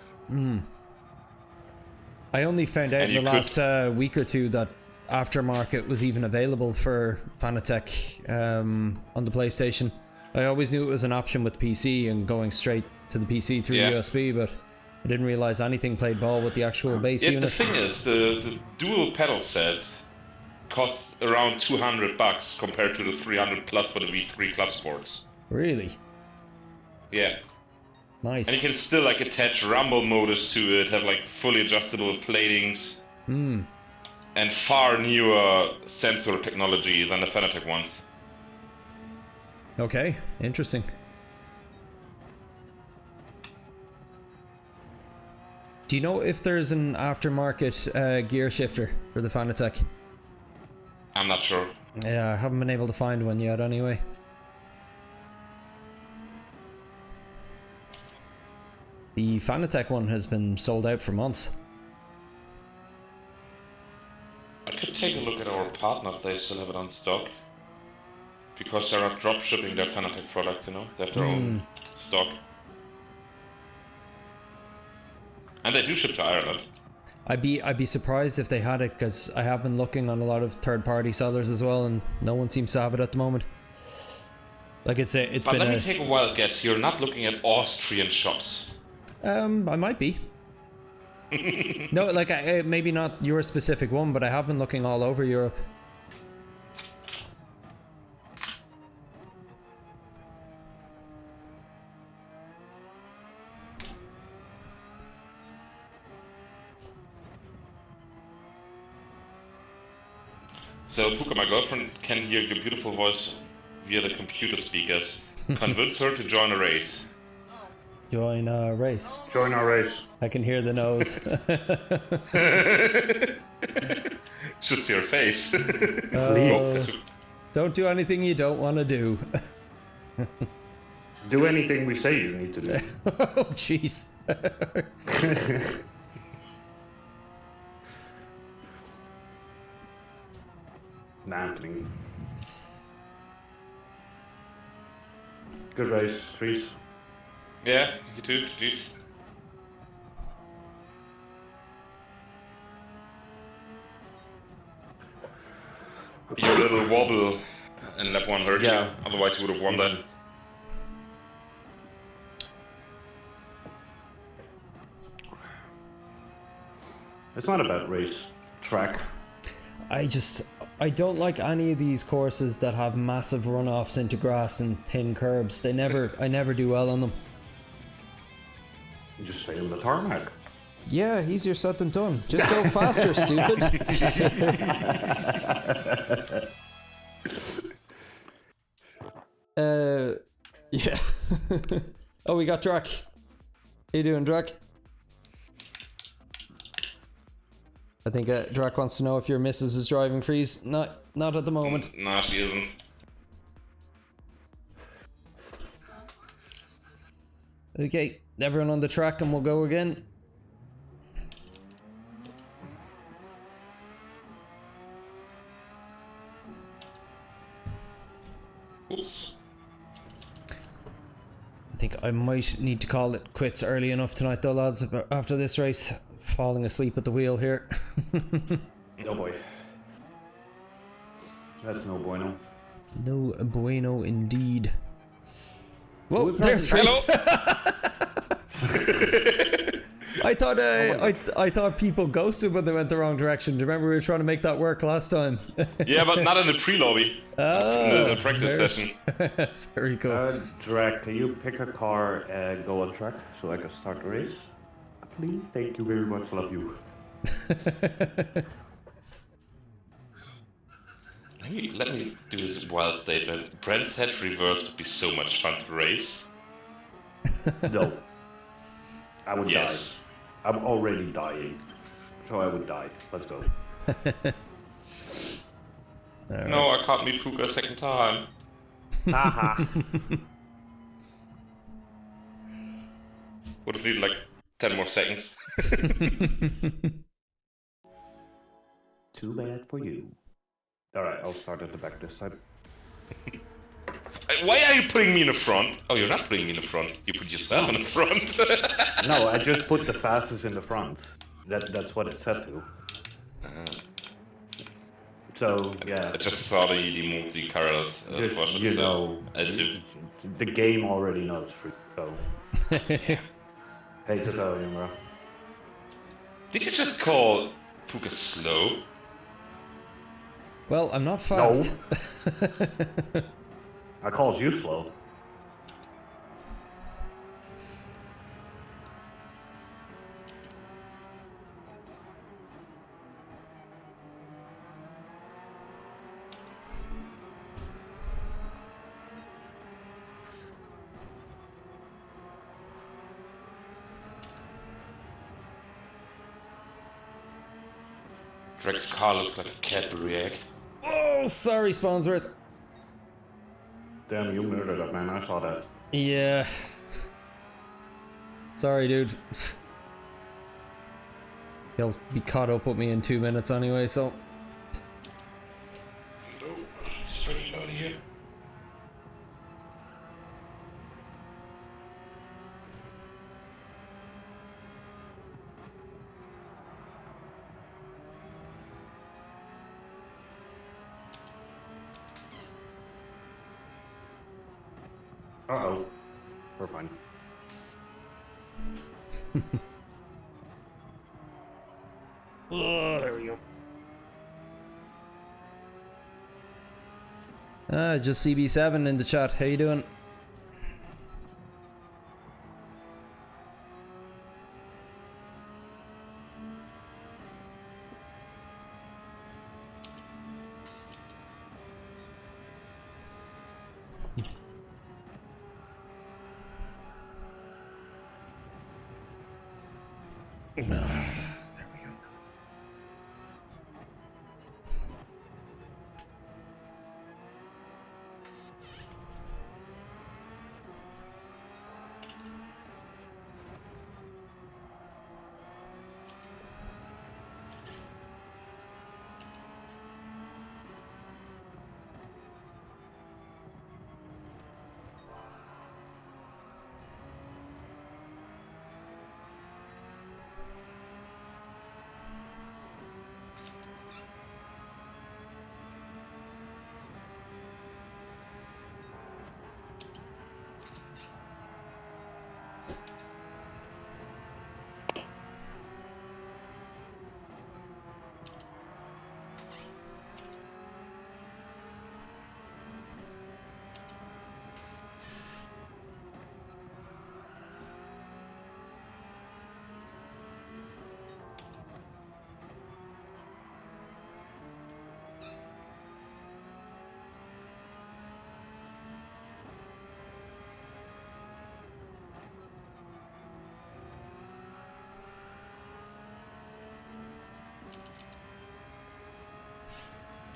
I only found out And in the you last week or two that aftermarket was even available for Fanatec on the PlayStation. I always knew it was an option with PC and going straight to the PC through USB, but I didn't realize anything played ball with the actual base Yeah, unit. the thing is, the dual pedal set costs around $200 compared to the 300 plus for the V3 Club Sports. Really? Yeah. Nice. And you can still like attach rumble motors to it, have like fully adjustable platings, and far newer sensor technology than the Fanatec ones. Okay, interesting. Do you know if there's an aftermarket gear shifter for the Fanatec? I'm not sure. Yeah, I haven't been able to find one yet anyway. The Fanatec one has been sold out for months. I could take a look at our partner if they still have it on stock. Because they're not drop shipping their Fanatec products, you know? They have their own stock. And they do ship to Ireland. I'd be surprised if they had it, because I have been looking on a lot of third-party sellers as well, and no one seems to have it at the moment. Like it's but been let me take a wild guess. You're not looking at Austrian shops. I might be. No, like maybe not your specific one, but I have been looking all over Europe. So, Puka, my girlfriend can hear your beautiful voice via the computer speakers. Convince her to join a race. Join a race. Join our race. I can hear the nose. Should see her face. Please. Don't do anything you don't want to do. Do anything we say you need to do. Oh, jeez. Nampling. Good race, Reese. Yeah, you too, jeez. Your little wobble in lap 1 hurt you, otherwise you would have won that. It's not about race track. I don't like any of these courses that have massive runoffs into grass and thin curbs. I never do well on them. You just stay on the tarmac. Yeah, easier said than done. Just go faster, stupid. Yeah. Oh, we got Drac. How you doing, Drac? I think Drac wants to know if your missus is driving freeze. Not at the moment. No, she isn't. Okay, everyone on the track and we'll go again. Oops. I think I might need to call it quits early enough tonight though, lads, after this race. Falling asleep at the wheel here. No boy. That's no bueno. No bueno indeed. Whoa, Who's there's driving? Freeze. I thought people ghosted when they went the wrong direction. Do you remember we were trying to make that work last time? Yeah, but not in the pre-lobby. In the practice session. Very cool. Drag, can you pick a car and go on track so I can start the race? Please, thank you very much, love you. Let me do this wild statement. Brent's head reverse would be so much fun to race. No. I would Yes. die. I'm already dying. So I would die. Let's go. No, I can't meet Puka a second time. Haha. Would have needed like 10 more seconds. Too bad for you. Alright, I'll start at the back this time. Why are you putting me in the front? Oh, you're not putting me in the front. You put yourself in the front. No, I just put the fastest in the front. That's what it set to. So yeah. I just saw the multi-colored Just you know, the game already knows for you. So. Hate to tell you, bro. Did you just call Puka slow? Well, I'm not fast. No. I called you slow. Drake's car looks like a Cadbury egg. Oh, sorry, Spawnsworth. Damn, you murdered that man. I saw that. Yeah. Sorry, dude. He'll be caught up with me in 2 minutes anyway, so. No, straight out of here. Uh-oh. We're fine. Oh, there we go. Just CB7 in the chat. How you doing? There we go.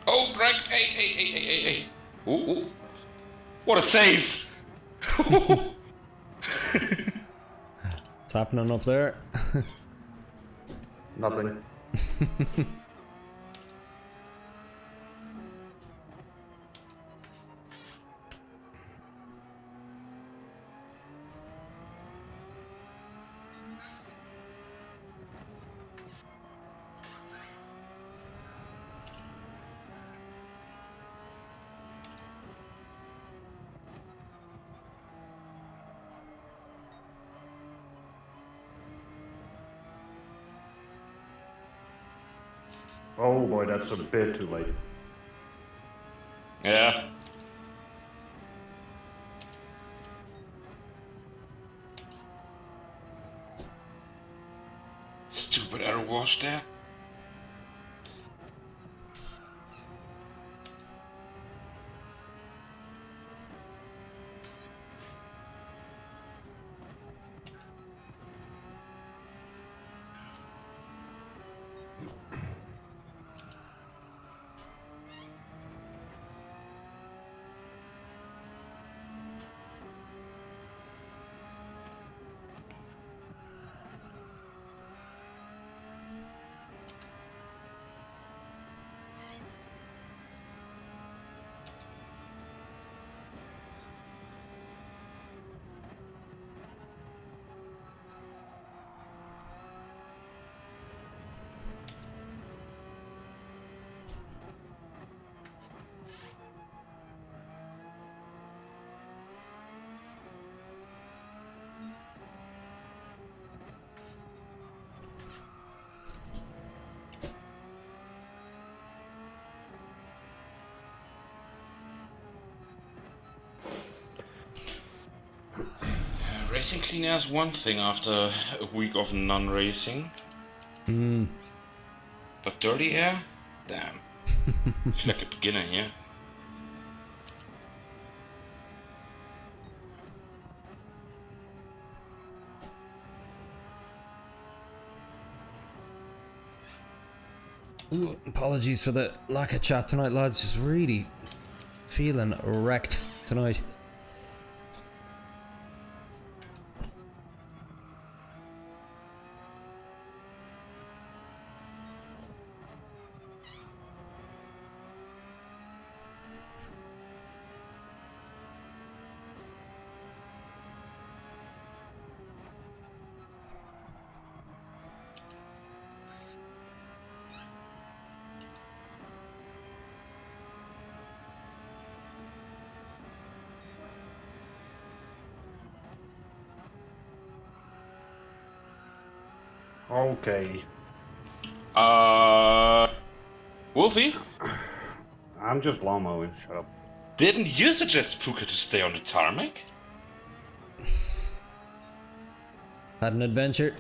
Oh, Greg! Hey! Ooh! What a save! What's happening up there? Nothing. Oh boy, that's a bit too late. Yeah. Stupid error wash there. Racing clean air is one thing after a week of non-racing. But dirty air? Damn. I feel like a beginner here. Ooh, apologies for the lack of chat tonight, lads. Just really feeling wrecked tonight. Okay. Wolfie? I'm just lawn mowing, shut up. Didn't you suggest Puka to stay on the tarmac? Had an adventure?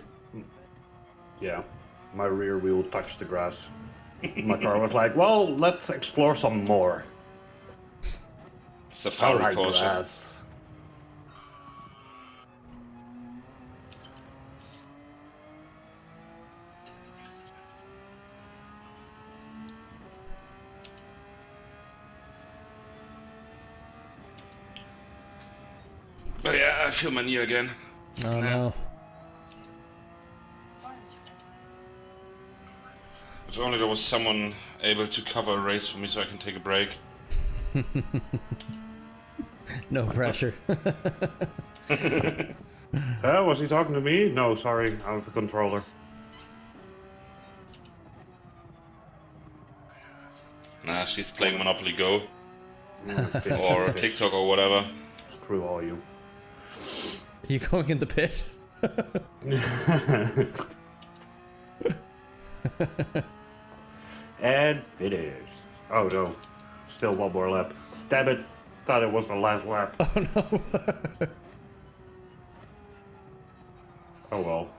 Yeah. My rear wheel touched the grass. My car was like, well, let's explore some more. Safari culture. Grass. But yeah, I feel my knee again. Oh no. If only there was someone able to cover a race for me so I can take a break. No pressure. Was he talking to me? No, sorry, out of the controller. Nah, she's playing Monopoly Go. Okay. Or TikTok or whatever. Screw all you. Are you going in the pit? And finish. Oh no. Still one more lap. Damn it. Thought it was the last lap. Oh no. Oh well.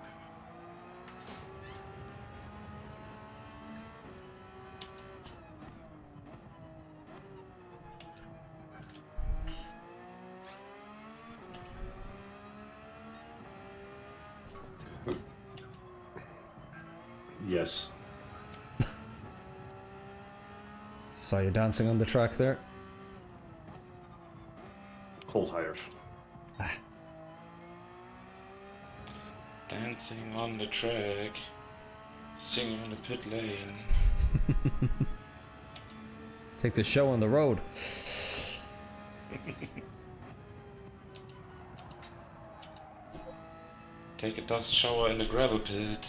Yes. Saw you dancing on the track there. Cold tires. Dancing on the track, singing in the pit lane. Take the show on the road. Take a dust shower in the gravel pit.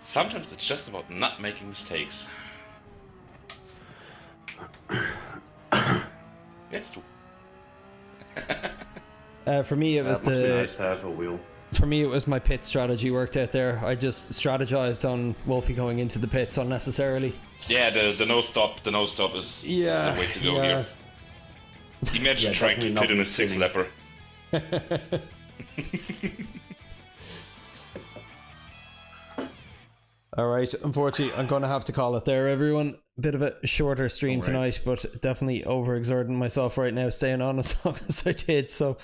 Sometimes it's just about not making mistakes. Jetzt du. For me, it was must be nice to have a wheel. For me, it was my pit strategy worked out there. I just strategized on Wolfie going into the pits unnecessarily. Yeah, the no stop is the way to go here. Imagine trying to pit in a 6-lapper. Alright, unfortunately, I'm going to have to call it there, everyone. Bit of a shorter stream tonight, but definitely overexerting myself right now, staying on as long as I did. So,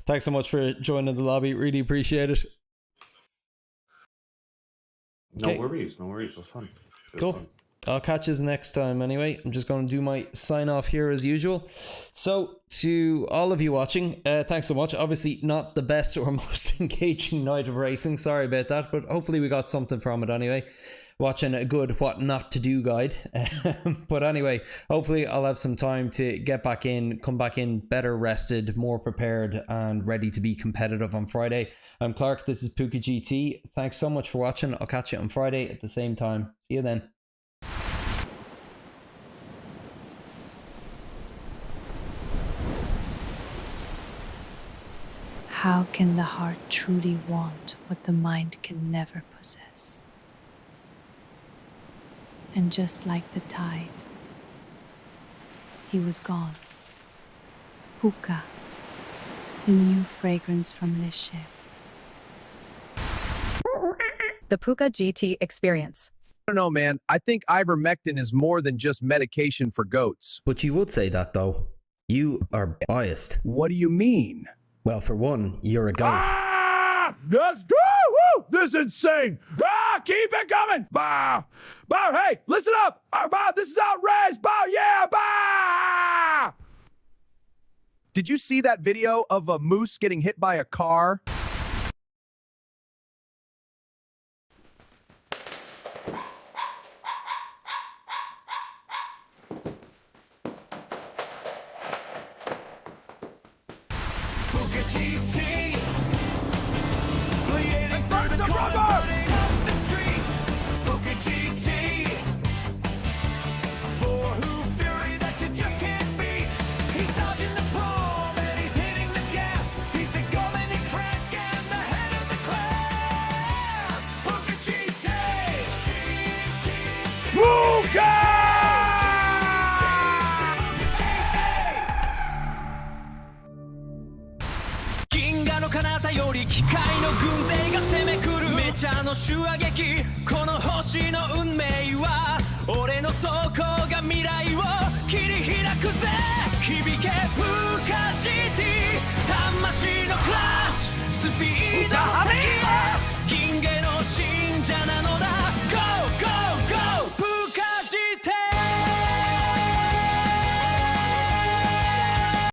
thanks so much for joining the lobby. Really appreciate it. No worries, no worries. It was fun. Cool. Fun. I'll catch you next time anyway. I'm just going to do my sign off here as usual. So, to all of you watching, thanks so much. Obviously, not the best or most engaging night of racing. Sorry about that, but hopefully we got something from it anyway. Watching a good what not to do guide. But anyway, hopefully I'll have some time to get back in, come back in better rested, more prepared and ready to be competitive on Friday. I'm Clark, this is Puka GT. Thanks so much for watching. I'll catch you on Friday at the same time. See you then. How can the heart truly want what the mind can never possess? And just like the tide, he was gone. Puka, the new fragrance from this ship. The Puka GT Experience. I don't know, man. I think ivermectin is more than just medication for goats. But you would say that, though. You are biased. What do you mean? Well, for one, you're a goat. Ah! Let's go! Woo! This is insane! Ah! Keep it coming! Bah! Bah! Hey, listen up! Bah! This is outrageous! Bah! Yeah! Bah! Did you see that video of a moose getting hit by a car?